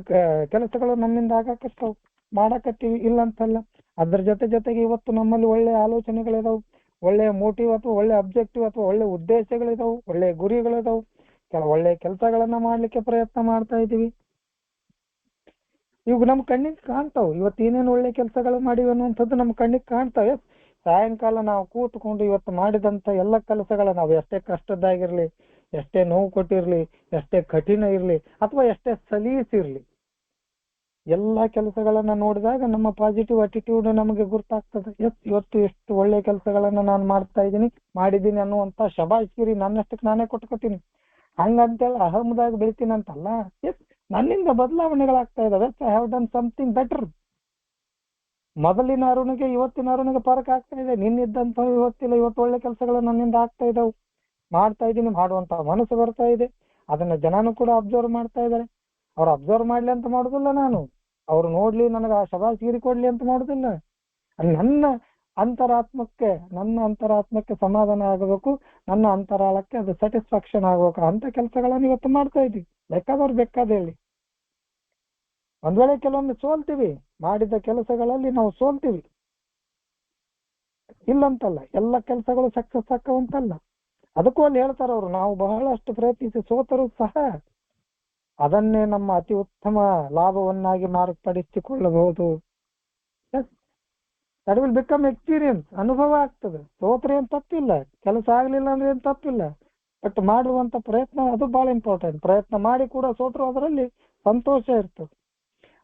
ಕೆಲಸಗಳು ನಮ್ಮಿಂದ ಆಗಾಕತ್ತಾವ, ಮಾಡಕತ್ತೀವಿ, ಇಲ್ಲ ಅಂತಲ್ಲ. ಅದ್ರ ಜೊತೆಗೆ ಇವತ್ತು ನಮ್ಮಲ್ಲಿ ಒಳ್ಳೆ ಆಲೋಚನೆಗಳಿದಾವು, ಒಳ್ಳೆ ಮೋಟಿವ್ ಅಥವಾ ಒಳ್ಳೆ ಅಬ್ಜೆಕ್ಟಿವ್ ಅಥವಾ ಒಳ್ಳೆ ಉದ್ದೇಶಗಳಿದಾವು, ಒಳ್ಳೆ ಗುರಿಗಳಿದಾವು, ಒಳ್ಳೆ ಕೆಲಸಗಳನ್ನ ಮಾಡ್ಲಿಕ್ಕೆ ಪ್ರಯತ್ನ ಮಾಡ್ತಾ ಇದೀವಿ. ಇವು ನಮ್ಮ ಕಣ್ಣಿಗೆ ಕಾಣ್ತಾವ್. ಇವತ್ತು ಏನೇನು ಒಳ್ಳೆ ಕೆಲಸಗಳು ಮಾಡಿವೆ ಅನ್ನುವಂಥದ್ದು ನಮ್ಮ ಕಣ್ಣಿಗೆ ಕಾಣ್ತಾವೆ. ಸಾಯಂಕಾಲ ನಾವು ಕೂತ್ಕೊಂಡು ಇವತ್ತು ಮಾಡಿದಂತ ಎಲ್ಲ ಕೆಲಸಗಳ, ನಾವು ಎಷ್ಟೇ ಕಷ್ಟದ್ದಾಗಿರ್ಲಿ, ಎಷ್ಟೇ ನೋವು ಕೊಟ್ಟಿರ್ಲಿ, ಎಷ್ಟೇ ಕಠಿಣ ಇರ್ಲಿ ಅಥವಾ ಎಷ್ಟೇ ಸಲೀಸಿರ್ಲಿ, ಎಲ್ಲ ಕೆಲಸಗಳನ್ನ ನೋಡಿದಾಗ ನಮ್ಮ ಪಾಸಿಟಿವ್ ಅಟಿಟ್ಯೂಡ್ ನಮಗೆ ಗುರ್ತಾಗ್ತದೆ. ಇವತ್ತು ಎಷ್ಟು ಒಳ್ಳೆ ಕೆಲಸಗಳನ್ನ ನಾನು ಮಾಡಿದ್ದೀನಿ ಅನ್ನುವಂತ ಶಬಾಷ್ಗಿರಿ ನನ್ನಷ್ಟಕ್ಕೆ ನಾನೇ ಕೊಟ್ಕೊತೀನಿ. ಹಂಗಂತೇಳಿ ಅಹಮದಾಗಿ ಬೆಳಿತೀನಿ ಅಂತಲ್ಲ. ನನ್ನಿಂದ ಬದಲಾವಣೆಗಳಾಗ್ತಾ ಇದಾವೆ. I have done something better. ಮೊದಲಿನ ಅರುಣಿಗೆ ಇವತ್ತಿನ ಅರುಣಿಗೆ ಫರಕ್ ಆಗ್ತಾ ಇದೆ. ನಿನ್ನಿದ್ದಂತ ಇವತ್ತಿಲ್ಲ, ಇವತ್ತು ಒಳ್ಳೆ ಕೆಲಸಗಳು ನನ್ನಿಂದ ಆಗ್ತಾ ಇದಾವೆ, ಮಾಡ್ತಾ ಇದ್ದೀನಿ, ಮಾಡುವಂತ ಮನಸ್ಸು ಬರ್ತಾ ಇದೆ. ಅದನ್ನ ಜನನು ಕೂಡ ಅಬ್ಸರ್ವ್ ಮಾಡ್ತಾ ಇದ್ದಾರೆ. ಅವ್ರು ಅಬ್ಸರ್ವ್ ಮಾಡ್ಲಿ ಅಂತ ಮಾಡುದಿಲ್ಲ ನಾನು, ಅವ್ರು ನೋಡ್ಲಿ, ನನಗೆ ಆ ಶಬಾಷ್ಗಿರಿ ಕೊಡ್ಲಿ ಅಂತ ಮಾಡುದಿಲ್ಲ. ನನ್ನ ಅಂತರಾತ್ಮಕ್ಕೆ ಸಮಾಧಾನ ಆಗಬೇಕು, ನನ್ನ ಅಂತರಾಳಕ್ಕೆ ಅದು ಸ್ಯಾಟಿಸ್ಫ್ಯಾಕ್ಷನ್ ಆಗ್ಬೇಕು ಅಂತ ಕೆಲಸಗಳನ್ನು ಇವತ್ತು ಮಾಡ್ತಾ ಇದ್ದೀವಿ. ಬೇಕಾದ ಹೇಳಿ. ಒಂದ್ ವೇಳೆ ಕೆಲವೊಮ್ಮೆ ಸೋಲ್ತೀವಿ, ಮಾಡಿದ ಕೆಲಸಗಳಲ್ಲಿ ನಾವು ಸೋಲ್ತೀವಿ, ಇಲ್ಲಂತಲ್ಲ. ಎಲ್ಲ ಕೆಲಸಗಳು ಸಕ್ಸಸ್ ಆಕ್ಕವಂತಲ್ಲ. ಅದಕ್ಕೂ ಅಲ್ಲಿ ಹೇಳ್ತಾರ ಅವರು, ನಾವು ಬಹಳಷ್ಟು ಪ್ರಯತ್ನಿಸಿ ಸೋತರೂ ಸಹ ಅದನ್ನೇ ನಮ್ಮ ಅತಿ ಉತ್ತಮ ಲಾಭವನ್ನಾಗಿ ಮಾರ್ಪಡಿಸಿಕೊಳ್ಳಬಹುದು. That will become experience. ಅನುಭವ ಆಗ್ತದೆ. ಸೋತ್ರೆ ಏನ್ ತಪ್ಪಿಲ್ಲ, ಕೆಲಸ ಆಗ್ಲಿಲ್ಲ ಅಂದ್ರೆ ಏನ್ ತಪ್ಪಿಲ್ಲ. ಬಟ್ ಮಾಡುವಂತ ಪ್ರಯತ್ನ ಅದು ಬಹಳ ಇಂಪಾರ್ಟೆಂಟ್. ಪ್ರಯತ್ನ ಮಾಡಿ ಕೂಡ ಸೋತ್ರು ಅದರಲ್ಲಿ ಸಂತೋಷ ಇರ್ತದೆ.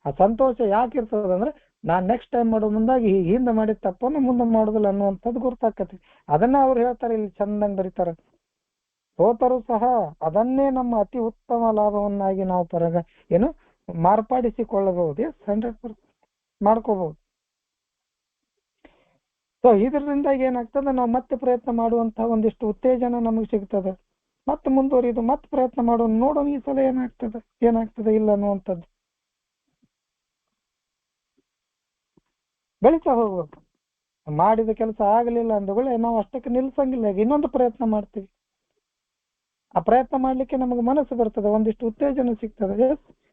ಆ ಸಂತೋಷ ಯಾಕೆ ಇರ್ತದೆ ಅಂದ್ರೆ, ನಾನ್ ನೆಕ್ಸ್ಟ್ ಟೈಮ್ ಮಾಡೋ ಮುಂದಾಗಿ ಹಿಂದೆ ಮಾಡಿದ ತಪ್ಪನ್ನು ಮುಂದೆ ಮಾಡೋದಿಲ್ಲ ಅನ್ನುವಂಥದ್ದು ಗುರ್ತಾಕತಿ. ಅದನ್ನ ಅವ್ರು ಹೇಳ್ತಾರೆ, ಇಲ್ಲಿ ಚಂದಂಗ್ ಬರೀತಾರೆ. ಸೋತರು ಸಹ ಅದನ್ನೇ ನಮ್ಮ ಅತಿ ಉತ್ತಮ ಲಾಭವನ್ನಾಗಿ ನಾವು ಮಾರ್ಪಡಿಸಿಕೊಳ್ಳಬಹುದು. 100% ಮಾಡ್ಕೋಬಹುದು. ಸೊ ಇದರಿಂದ ಏನಾಗ್ತದೆ, ನಾವು ಮತ್ತೆ ಪ್ರಯತ್ನ ಮಾಡುವಂತಹ ಒಂದಿಷ್ಟು ಉತ್ತೇಜನ ನಮಗೆ ಸಿಗ್ತದೆ. ಮತ್ತೆ ಮುಂದುವರಿದು ಮತ್ತೆ ಪ್ರಯತ್ನ ಮಾಡೋಣ, ನೋಡೋಣ ಈ ಸಲ ಏನಾಗ್ತದೆ ಇಲ್ಲ ಅನ್ನುವಂಥದ್ದು ಬೆಳಿತಾ ಹೋಗ್ಬೇಕು. ಮಾಡಿದ ಕೆಲಸ ಆಗಲಿಲ್ಲ ಅಂದಗಳೇ ನಾವು ಅಷ್ಟಕ್ಕೆ ನಿಲ್ಸಂಗಿಲ್ಲ, ಇನ್ನೊಂದು ಪ್ರಯತ್ನ ಮಾಡ್ತೀವಿ. ಆ ಪ್ರಯತ್ನ ಮಾಡ್ಲಿಕ್ಕೆ ನಮಗೆ ಮನಸ್ಸು ಬರ್ತದೆ, ಒಂದಿಷ್ಟು ಉತ್ತೇಜನ ಸಿಗ್ತದೆ.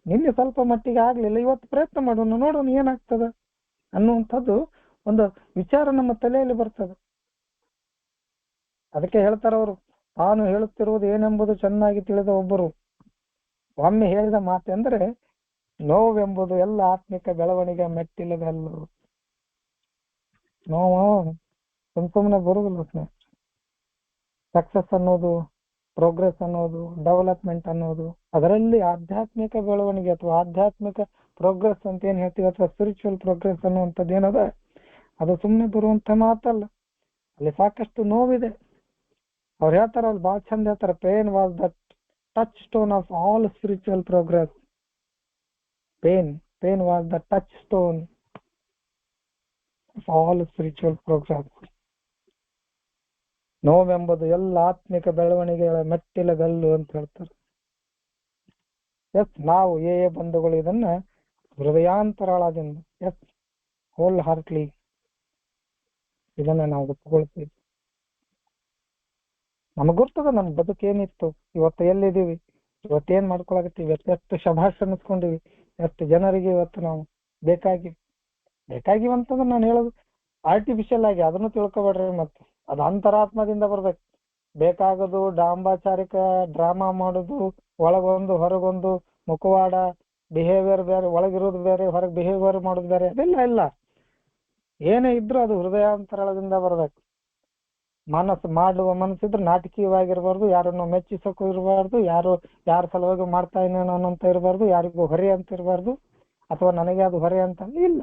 ನಿನ್ನೆ ಸ್ವಲ್ಪ ಮಟ್ಟಿಗೆ ಆಗ್ಲಿಲ್ಲ, ಇವತ್ತು ಪ್ರಯತ್ನ ಮಾಡೋಣ, ನೋಡೋಣ ಏನಾಗ್ತದೆ ಅನ್ನುವಂಥದ್ದು ಒಂದು ವಿಚಾರ ನಮ್ಮ ತಲೆಯಲ್ಲಿ ಬರ್ತದೆ. ಅದಕ್ಕೆ ಹೇಳ್ತಾರ ಅವರು, ತಾನು ಹೇಳುತ್ತಿರುವುದು ಏನೆಂಬುದು ಚೆನ್ನಾಗಿ ತಿಳಿದ ಒಬ್ಬರು ಒಮ್ಮೆ ಹೇಳಿದ ಮಾತೆಂದ್ರೆ, ನೋವೆಂಬುದು ಎಲ್ಲ ಆತ್ಮಿಕ ಬೆಳವಣಿಗೆ ಮೆಟ್ಟಿಲುಗಲ್ಲು. ನೋವು ಸುಮ್ಮನೆ ಬರುವುದಿಲ್ಲ ಸ್ನೇಹಿತರೆ. ಸಕ್ಸಸ್ ಅನ್ನೋದು, ಪ್ರೋಗ್ರೆಸ್ ಅನ್ನೋದು, ಡೆವಲಪ್ಮೆಂಟ್ ಅನ್ನೋದು, ಅದರಲ್ಲಿ ಆಧ್ಯಾತ್ಮಿಕ ಬೆಳವಣಿಗೆ ಅಥವಾ ಆಧ್ಯಾತ್ಮಿಕ ಪ್ರೋಗ್ರೆಸ್ ಅಂತ ಏನ್ ಹೇಳ್ತೀವಿ, ಅಥವಾ ಸ್ಪಿರಿಚುವಲ್ ಪ್ರೋಗ್ರೆಸ್ ಅನ್ನುವಂಥದ್ದು ಏನದ, ಅದು ಸುಮ್ಮನೆ ಬರುವಂತ ಮಾತಲ್ಲ. ಅಲ್ಲಿ ಸಾಕಷ್ಟು ನೋವಿದೆ. ಅವ್ರು ಹೇಳ್ತಾರ, ಅಲ್ಲಿ ಬಹಳ ಚಂದ ಹೇಳ್ತಾರೆ, pain was the touchstone of all spiritual progress. Pain was the touchstone of all spiritual progress. ನೋವೆಂಬುದು ಎಲ್ಲ ಆತ್ಮಿಕ ಬೆಳವಣಿಗೆಗಳ ಮೆಟ್ಟಿಲುಗಲ್ಲು ಅಂತ ಹೇಳ್ತಾರೆ. ನಾವು ಬಂಧುಗಳು ಇದನ್ನ ಹೃದಯಾಂತರಾಳದಿಂದ ಹೋಲ್ ಹಾರ್ಟ್ಲಿ ಇದನ್ನ ನಾವು ಒಪ್ಪಿಕೊಳ್ತೀವಿ. ನಮಗ್ ಗೊತ್ತದ ನಮ್ ಬದುಕೇನಿತ್ತು, ಇವತ್ತು ಎಲ್ಲಿದ್ದೀವಿ, ಇವತ್ತೇನ್ ಮಾಡ್ಕೊಳಕತ್ತೀವಿ, ಎಷ್ಟು ಶಭಾಷ್ ಅನ್ನಿಸ್ಕೊಂಡಿವಿ, ಎಷ್ಟು ಜನರಿಗೆ ಇವತ್ತು ನಾವು ಬೇಕಾಗಿವಂತಂದ್ರೆ ನಾನು ಹೇಳೋದು ಆರ್ಟಿಫಿಷಿಯಲ್ ಆಗಿ ಅದನ್ನು ತಿಳ್ಕೊಬೇಡ್ರಿ. ಮತ್ತೆ ಅದು ಅಂತರಾತ್ಮದಿಂದ ಬರ್ಬೇಕು. ಬೇಕಾಗೋದು ಡಾಂಬಾಚಾರಿಕ ಡ್ರಾಮಾ ಮಾಡೋದು, ಒಳಗೊಂದು ಹೊರಗೊಂದು ಮುಖವಾಡ, ಬಿಹೇವಿಯರ್ ಬೇರೆ, ಒಳಗಿರೋದು ಬೇರೆ, ಹೊರಗೆ ಬಿಹೇವಿಯರ್ ಮಾಡೋದು ಬೇರೆ, ಅದೆಲ್ಲ ಇಲ್ಲ. ಏನೇ ಇದ್ರು ಅದು ಹೃದಯಾಂತರದಿಂದ ಬರ್ಬೇಕು. ಮಾಡುವ ಮನಸ್ಸಿದ್ರೆ ನಾಟಕೀಯವಾಗಿರ್ಬಾರ್ದು, ಯಾರನ್ನು ಮೆಚ್ಚಿಸೋಕು ಇರಬಾರ್ದು, ಯಾರ ಸಲುವಾಗಿ ಮಾಡ್ತಾ ಇನ್ನೇನೋ ಅಂತ ಇರಬಾರ್ದು, ಯಾರಿಗೂ ಹೊರೆ ಅಂತ ಇರಬಾರ್ದು, ಅಥವಾ ನನಗೆ ಅದು ಹೊರೆ ಅಂತ ಇಲ್ಲ.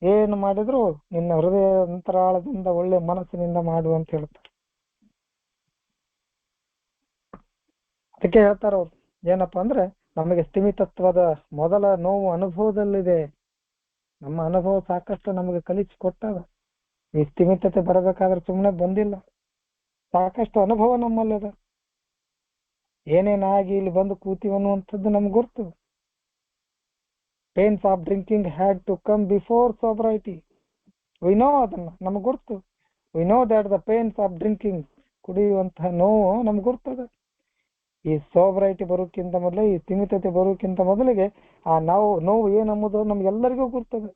ಏನು ಮಾಡಿದ್ರು ನಿನ್ನ ಹೃದಯ ಅಂತರಾಳದಿಂದ ಒಳ್ಳೆ ಮನಸ್ಸಿನಿಂದ ಮಾಡು ಅಂತ ಹೇಳ್ತಾರೆ. ಅದಕ್ಕೆ ಹೇಳ್ತಾರ ಅವ್ರು ಏನಪ್ಪಾ ಅಂದ್ರೆ, ನಮಗೆ ಸ್ಥಿಮಿತತ್ವದ ಮೊದಲ ನೋವು ಅನುಭವದಲ್ಲಿದೆ. ನಮ್ಮ ಅನುಭವ ಸಾಕಷ್ಟು ನಮಗೆ ಕಲಿಸಿಕೊಟ್ಟದ. ಈ ಸ್ಥಿಮಿತತೆ ಬರಬೇಕಾದ್ರೆ ಸುಮ್ಮನೆ ಬಂದಿಲ್ಲ, ಸಾಕಷ್ಟು ಅನುಭವ ನಮ್ಮಲ್ಲಿದೆ. ಏನೇನಾಗಿ ಇಲ್ಲಿ ಬಂದು ಕೂತೀವಿ ಅನ್ನುವಂಥದ್ದು ನಮ್ಗೆ ಗೊತ್ತು. Pains of drinking had to come before sobriety. We know, ಅದನ್ನ ನಮ್ಗೆ ಗೊತ್ತು. We know that the pains of drinking, ಕುಡಿಯುವಂತಹ ನೋವು ನಮ್ಗೆ ಗೊತ್ತದ. ಈ ಸೋಬ್ರೈಟಿ ಬರೋಕ್ಕಿಂತ ಮೊದಲೇ, ಈ ಸ್ಥಿಮಿತತೆ ಬರೋಕ್ಕಿಂತ ಮೊದಲಿಗೆ ಆ ನೋವು ಏನಂಬುದು ನಮ್ಗೆಲ್ಲರಿಗೂ ಗೊತ್ತದ.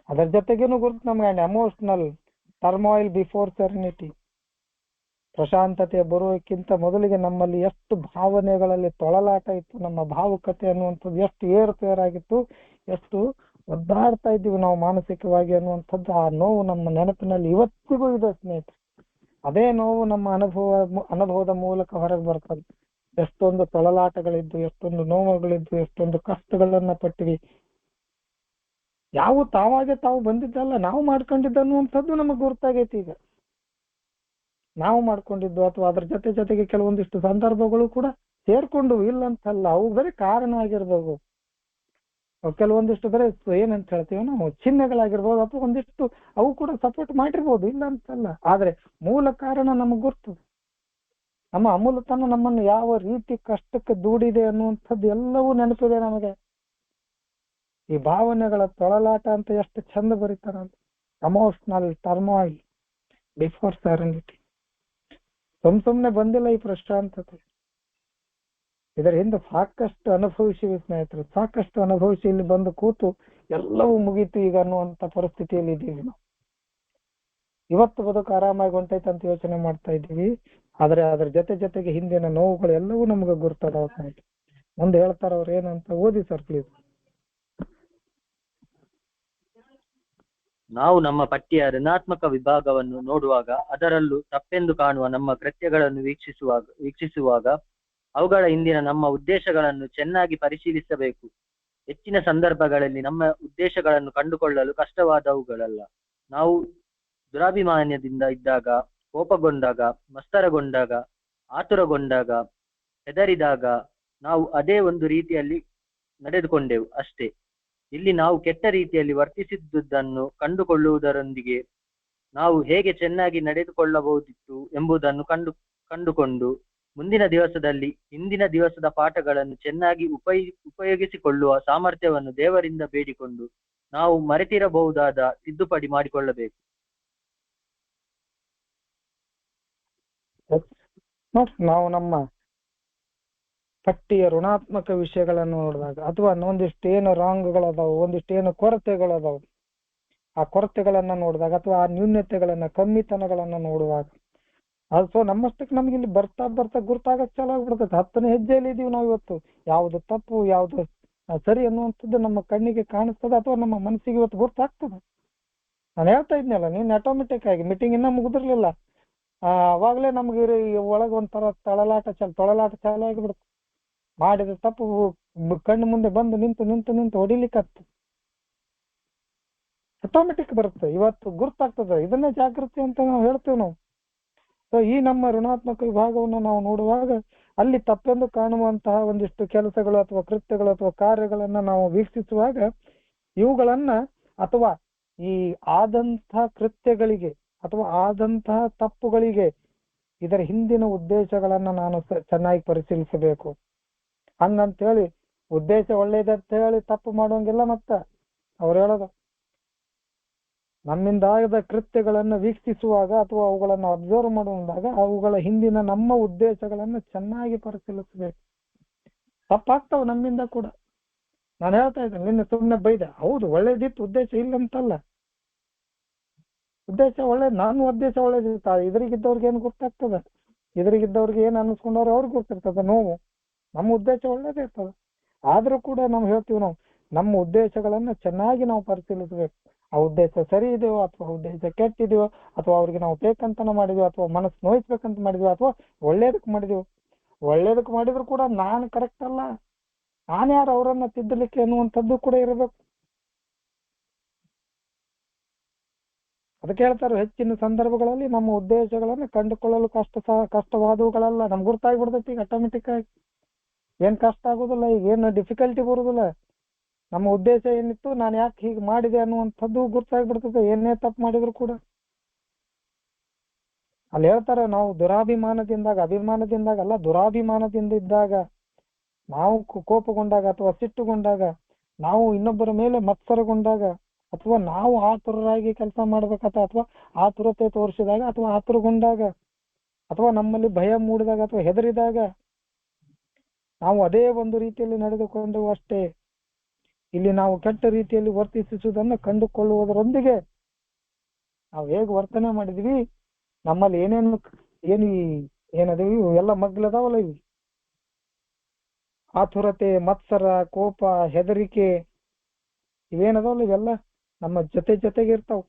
ಅದರ ಜೊತೆಗೇನು ಗುರುತು ನಮ್ಗೆ ಎಮೋಷನಲ್ ಟರ್ಮಾಯಿಲ್ ಬಿಫೋರ್ ಸೆರೆನಿಟಿ. ಪ್ರಶಾಂತತೆ ಬರೋಕ್ಕಿಂತ ಮೊದಲಿಗೆ ನಮ್ಮಲ್ಲಿ ಎಷ್ಟು ಭಾವನೆಗಳಲ್ಲಿ ತೊಳಲಾಟ ಇತ್ತು, ನಮ್ಮ ಭಾವುಕತೆ ಅನ್ನುವಂಥದ್ದು ಎಷ್ಟು ಏರುಪೇರಾಗಿತ್ತು, ಎಷ್ಟು ಒದ್ದಾಡ್ತಾ ಇದ್ದೀವಿ ನಾವು ಮಾನಸಿಕವಾಗಿ ಅನ್ನುವಂಥದ್ದು ಆ ನೋವು ನಮ್ಮ ನೆನಪಿನಲ್ಲಿ ಇವತ್ತಿಗೂ ಇದೆ ಸ್ನೇಹಿತರೆ. ಅದೇ ನೋವು ನಮ್ಮ ಅನುಭವದ ಮೂಲಕ ಹೊರಗೆ ಬರ್ತದೆ. ಎಷ್ಟೊಂದು ತೊಳಲಾಟಗಳಿದ್ದು, ಎಷ್ಟೊಂದು ನೋವುಗಳಿದ್ದು, ಎಷ್ಟೊಂದು ಕಷ್ಟಗಳನ್ನ ಪಟ್ಟಿವಿ. ಯಾವ ತಾವು ಬಂದಿದ್ದಲ್ಲ, ನಾವು ಮಾಡ್ಕೊಂಡಿದ್ದು ಅನ್ನುವಂಥದ್ದು ನಮಗೆ ಗುರ್ತಾಗೈತಿ. ಈಗ ನಾವು ಮಾಡ್ಕೊಂಡಿದ್ದು ಅಥವಾ ಅದ್ರ ಜೊತೆಗೆ ಕೆಲವೊಂದಿಷ್ಟು ಸಂದರ್ಭಗಳು ಕೂಡ ಸೇರ್ಕೊಂಡು, ಇಲ್ಲ ಅಂತಲ್ಲ, ಅವು ಬರೀ ಕಾರಣ ಆಗಿರ್ಬೋದು. ಕೆಲವೊಂದಿಷ್ಟು ಬರೀ ಏನಂತ ಹೇಳ್ತೀವಿ ನಾವು ಚಿಹ್ನೆಗಳಾಗಿರ್ಬೋದು, ಅಥವಾ ಒಂದಿಷ್ಟು ಅವು ಕೂಡ ಸಪೋರ್ಟ್ ಮಾಡಿರ್ಬೋದು, ಇಲ್ಲ ಅಂತಲ್ಲ. ಆದ್ರೆ ಮೂಲ ಕಾರಣ ನಮಗ್ ಗೊತ್ತು. ನಮ್ಮ ಅಮೂಲತನ ನಮ್ಮನ್ನು ಯಾವ ರೀತಿ ಕಷ್ಟಕ್ಕೆ ದೂಡಿದೆ ಅನ್ನುವಂಥದ್ದು ಎಲ್ಲವೂ ನೆನಪಿದೆ ನಮಗೆ. ಈ ಭಾವನೆಗಳ ತೊಳಲಾಟ ಅಂತ ಎಷ್ಟು ಚಂದ ಬರೀತಾರಲ್ಲ, ಎಮೋಷನಲ್ ಟರ್ಮಾಯಿಲ್ ಬಿಫೋರ್ ಸೆರೆನಿಟಿ. ಸುಮ್ನೆ ಬಂದಿಲ್ಲ ಈ ಪ್ರಶಾಂತತೆ. ಇದರ ಹಿಂದೆ ಸಾಕಷ್ಟು ಅನುಭವಿಸಿವಿ ಸ್ನೇಹಿತರು, ಸಾಕಷ್ಟು ಅನುಭವಿಸಿ ಇಲ್ಲಿ ಬಂದು ಕೂತು ಎಲ್ಲವೂ ಮುಗೀತು ಈಗ ಅನ್ನುವಂತ ಪರಿಸ್ಥಿತಿಯಲ್ಲಿ ಇದ್ದೀವಿ ನಾವು. ಇವತ್ತು ಬದುಕು ಆರಾಮಾಗಿ ಹೊಂಟೈತೆ ಅಂತ ಯೋಚನೆ ಮಾಡ್ತಾ ಇದ್ದೀವಿ. ಆದ್ರೆ ಅದ್ರ ಜೊತೆಗೆ ಹಿಂದಿನ ನೋವುಗಳು ಎಲ್ಲವೂ ನಮ್ಗೆ ಗುರ್ತದ ಸ್ನೇಹಿತರು. ಮುಂದೆ ಹೇಳ್ತಾರ ಅವ್ರು ಏನಂತ, ಓದಿ ಸರ್ ಪ್ಲೀಸ್. ನಾವು ನಮ್ಮ ಪಟ್ಟಿಯ ಋಣಾತ್ಮಕ ವಿಭಾಗವನ್ನು ನೋಡುವಾಗ, ಅದರಲ್ಲೂ ತಪ್ಪೆಂದು ಕಾಣುವ ನಮ್ಮ ಕೃತ್ಯಗಳನ್ನು ವೀಕ್ಷಿಸುವಾಗ ಅವುಗಳ ಹಿಂದಿನ ನಮ್ಮ ಉದ್ದೇಶಗಳನ್ನು ಚೆನ್ನಾಗಿ ಪರಿಶೀಲಿಸಬೇಕು. ಹೆಚ್ಚಿನ ಸಂದರ್ಭಗಳಲ್ಲಿ ನಮ್ಮ ಉದ್ದೇಶಗಳನ್ನು ಕಂಡುಕೊಳ್ಳಲು ಕಷ್ಟವಾದವುಗಳಲ್ಲ. ನಾವು ದುರಾಭಿಮಾನ್ಯದಿಂದ ಇದ್ದಾಗ, ಕೋಪಗೊಂಡಾಗ, ಮತ್ಸರಗೊಂಡಾಗ, ಆತುರಗೊಂಡಾಗ, ಹೆದರಿದಾಗ ನಾವು ಅದೇ ಒಂದು ರೀತಿಯಲ್ಲಿ ನಡೆದುಕೊಂಡೆವು ಅಷ್ಟೇ. ಇಲ್ಲಿ ನಾವು ಕೆಟ್ಟ ರೀತಿಯಲ್ಲಿ ವರ್ತಿಸಿದ್ದುದನ್ನು ಕಂಡುಕೊಳ್ಳುವುದರೊಂದಿಗೆ ನಾವು ಹೇಗೆ ಚೆನ್ನಾಗಿ ನಡೆದುಕೊಳ್ಳಬಹುದಿತ್ತು ಎಂಬುದನ್ನು ಕಂಡುಕೊಂಡು ಮುಂದಿನ ದಿವಸದಲ್ಲಿ ಹಿಂದಿನ ದಿವಸದ ಪಾಠಗಳನ್ನು ಚೆನ್ನಾಗಿ ಉಪಯೋಗಿಸಿಕೊಳ್ಳುವ ಸಾಮರ್ಥ್ಯವನ್ನು ದೇವರಿಂದ ಬೇಡಿಕೊಂಡು ನಾವು ಮರೆತಿರಬಹುದಾದ ತಿದ್ದುಪಡಿ ಮಾಡಿಕೊಳ್ಳಬೇಕು. ನಾವು ನಮ್ಮ ಪಟ್ಟಿಯ ಋಣಾತ್ಮಕ ವಿಷಯಗಳನ್ನು ನೋಡಿದಾಗ, ಅಥವಾ ಒಂದಿಷ್ಟು ಏನು ರಾಂಗ್ಗಳದಾವು, ಒಂದಿಷ್ಟು ಏನು ಕೊರತೆಗಳದಾವು, ಆ ಕೊರತೆಗಳನ್ನ ನೋಡಿದಾಗ, ಅಥವಾ ಆ ನ್ಯೂನ್ಯತೆಗಳನ್ನ, ಕಮ್ಮಿತನಗಳನ್ನ ನೋಡುವಾಗ, ಅದು ನಮ್ಮಷ್ಟಕ್ಕೆ ನಮ್ಗೆ ಇಲ್ಲಿ ಬರ್ತಾ ಗುರ್ತಾಗಕ್ ಚಾಲು ಆಗ್ಬಿಡ್ತೈತೆ. 10ನೇ ಹೆಜ್ಜೆಯಲ್ಲಿ ಇದೀವಿ ನಾವು ಇವತ್ತು. ಯಾವ್ದು ತಪ್ಪು, ಯಾವ್ದು ಸರಿ ಅನ್ನುವಂಥದ್ದು ನಮ್ಮ ಕಣ್ಣಿಗೆ ಕಾಣಿಸ್ತದೆ, ಅಥವಾ ನಮ್ಮ ಮನಸ್ಸಿಗೆ ಇವತ್ತು ಗುರ್ತಾಗ್ತದೆ. ನಾನು ಹೇಳ್ತಾ ಇದ್ನಲ್ಲ, ನೀನ್ ಆಟೋಮೆಟಿಕ್ ಆಗಿ ಮೀಟಿಂಗ್ ಇನ್ನ ಮುಗಿದಿರ್ಲಿಲ್ಲ, ಅವಾಗ್ಲೇ ನಮ್ಗೆ ಒಳಗೆ ಒಂಥರ ತೊಳಲಾಟ ಚಾಲು ಆಗಿಬಿಡುತ್ತೆ. ಮಾಡಿದ ತಪ್ಪು ಕಣ್ಣು ಮುಂದೆ ಬಂದು ನಿಂತು ಹೊಡಿಲಿಕ್ಕತ್ತು ಆಟೋಮೆಟಿಕ್ ಬರುತ್ತೆ. ಇವತ್ತು ಗುರ್ತಾಗ್ತದೆ. ಇದನ್ನೇ ಜಾಗೃತಿ ಅಂತ ನಾವು ಹೇಳ್ತೇವೆ ನಾವು. ಸೊ ಈ ನಮ್ಮ ಋಣಾತ್ಮಕ ವಿಭಾಗವನ್ನು ನಾವು ನೋಡುವಾಗ, ಅಲ್ಲಿ ತಪ್ಪೆಂದು ಕಾಣುವಂತಹ ಒಂದಿಷ್ಟು ಕೆಲಸಗಳು ಅಥವಾ ಕೃತ್ಯಗಳು ಅಥವಾ ಕಾರ್ಯಗಳನ್ನ ನಾವು ವೀಕ್ಷಿಸುವಾಗ, ಇವುಗಳನ್ನ ಅಥವಾ ಈ ಆದಂತಹ ಕೃತ್ಯಗಳಿಗೆ ಅಥವಾ ಆದಂತಹ ತಪ್ಪುಗಳಿಗೆ ಇದರ ಹಿಂದಿನ ಉದ್ದೇಶಗಳನ್ನ ನಾನು ಚೆನ್ನಾಗಿ ಪರಿಶೀಲಿಸಬೇಕು. ಹಂಗಂತೇಳಿ ಉದ್ದೇಶ ಒಳ್ಳೇದಂತ ಹೇಳಿ ತಪ್ಪು ಮಾಡೋಂಗಿಲ್ಲ. ಮತ್ತ ಅವ್ರು ಹೇಳೋದು ನಮ್ಮಿಂದಾಗದ ಕೃತ್ಯಗಳನ್ನ ವೀಕ್ಷಿಸುವಾಗ ಅಥವಾ ಅವುಗಳನ್ನು ಅಬ್ಸರ್ವ್ ಮಾಡುವಾಗ ಅವುಗಳ ಹಿಂದಿನ ನಮ್ಮ ಉದ್ದೇಶಗಳನ್ನ ಚೆನ್ನಾಗಿ ಪರಿಶೀಲಿಸಬೇಕು. ತಪ್ಪಾಗ್ತಾವ ನಮ್ಮಿಂದ ಕೂಡ. ನಾನು ಹೇಳ್ತಾ ಇದ್ದೇನೆ, ನಿನ್ನೆ ಸುಮ್ಮನೆ ಬೈದೆ, ಹೌದು ಒಳ್ಳೇದಿತ್ತು, ಉದ್ದೇಶ ಇಲ್ಲಂತಲ್ಲ, ಉದ್ದೇಶ ಒಳ್ಳೇದು, ನಾನು ಉದ್ದೇಶ ಒಳ್ಳೇದಿತ್ತ. ಇದ್ರಿಗಿದ್ದವ್ರಿಗೆ ಏನು ಗೊತ್ತಾಗ್ತದೆ, ಇದ್ರಿಗಿದ್ದವ್ರಿಗೆ ಏನು ಅನ್ನಿಸ್ಕೊಂಡವ್ರು ಅವ್ರಿಗೆ ಗೊತ್ತಿರ್ತದೆ ನೋವು. ನಮ್ಮ ಉದ್ದೇಶ ಒಳ್ಳೇದೇ ಇರ್ತದೆ. ಆದ್ರೂ ಕೂಡ ನಾವು ಹೇಳ್ತೀವಿ, ನಮ್ಮ ಉದ್ದೇಶಗಳನ್ನ ಚೆನ್ನಾಗಿ ನಾವು ಪರಿಶೀಲಿಸಬೇಕು. ಆ ಉದ್ದೇಶ ಸರಿ ಇದೆಯೋ ಅಥವಾ ಉದ್ದೇಶ ಕೆಟ್ಟಿದೆಯೋ, ಅಥವಾ ಅವ್ರಿಗೆ ನಾವು ಬೇಕಂತನ ಮಾಡಿದ್ವಿ, ಅಥವಾ ಮನಸ್ಸು ನೋಯಿಸ್ಬೇಕಂತ ಮಾಡಿದ್ವಿ, ಅಥವಾ ಒಳ್ಳೇದಕ್ಕೆ ಮಾಡಿದ್ವಿ. ಒಳ್ಳೇದಕ್ಕೆ ಮಾಡಿದ್ರು ಕೂಡ ನಾನು ಕರೆಕ್ಟ್ ಅಲ್ಲ, ನಾನು ಯಾರು ಅವರನ್ನ ತಿದ್ದಲಿಕ್ಕೆ ಅನ್ನುವಂಥದ್ದು ಕೂಡ ಇರಬೇಕು. ಅದಕ್ಕೆ ಹೇಳ್ತಾರೆ, ಹೆಚ್ಚಿನ ಸಂದರ್ಭಗಳಲ್ಲಿ ನಮ್ಮ ಉದ್ದೇಶಗಳನ್ನ ಕಂಡುಕೊಳ್ಳಲು ಕಷ್ಟವಾದವುಗಳಲ್ಲ. ನಮ್ಗೆ ಗುರ್ತಾಗ್ಬಿಡ್ತೈತಿ ಈಗ ಆಟೋಮೆಟಿಕ್ ಆಗಿ. ಏನ್ ಕಷ್ಟ ಆಗೋದಿಲ್ಲ, ಈಗ ಏನು ಡಿಫಿಕಲ್ಟಿ ಬರುದಿಲ್ಲ. ನಮ್ಮ ಉದ್ದೇಶ ಏನಿತ್ತು, ನಾನು ಯಾಕೆ ಹೀಗೆ ಮಾಡಿದೆ ಅನ್ನುವಂಥದ್ದು ಗುರ್ತಾಗ್ಬಿಡ್ತದೆ, ಏನೇ ತಪ್ಪು ಮಾಡಿದ್ರು ಕೂಡ. ಅಲ್ಲಿ ಹೇಳ್ತಾರೆ, ನಾವು ದುರಾಭಿಮಾನದಿಂದಾಗ, ಅಭಿಮಾನದಿಂದಾಗ ಅಲ್ಲ, ದುರಾಭಿಮಾನದಿಂದ ಇದ್ದಾಗ, ನಾವು ಕೋಪಗೊಂಡಾಗ ಅಥವಾ ಸಿಟ್ಟುಗೊಂಡಾಗ, ನಾವು ಇನ್ನೊಬ್ಬರ ಮೇಲೆ ಮತ್ಸರಗೊಂಡಾಗ, ಅಥವಾ ನಾವು ಆತುರರಾಗಿ ಕೆಲಸ ಮಾಡ್ಬೇಕತ್ತ, ಅಥವಾ ಆತುರತೆ ತೋರಿಸಿದಾಗ, ಅಥವಾ ಆತುರಗೊಂಡಾಗ, ಅಥವಾ ನಮ್ಮಲ್ಲಿ ಭಯ ಮೂಡಿದಾಗ ಅಥವಾ ಹೆದರಿದಾಗ ನಾವು ಅದೇ ಒಂದು ರೀತಿಯಲ್ಲಿ ನಡೆದುಕೊಂಡು ಅಷ್ಟೇ. ಇಲ್ಲಿ ನಾವು ಕೆಟ್ಟ ರೀತಿಯಲ್ಲಿ ವರ್ತಿಸುವುದನ್ನು ಕಂಡುಕೊಳ್ಳುವುದರೊಂದಿಗೆ ನಾವು ಹೇಗೆ ವರ್ತನೆ ಮಾಡಿದ್ವಿ, ನಮ್ಮಲ್ಲಿ ಏನದು ಎಲ್ಲ ಮಗ್ಲದಾವಲ್ಲ, ಇವು ಆತುರತೆ, ಮತ್ಸರ, ಕೋಪ, ಹೆದರಿಕೆ, ಇವೇನದಾವಲ್ಲ ಇವೆಲ್ಲ ನಮ್ಮ ಜೊತೆಗೆ ಇರ್ತಾವ.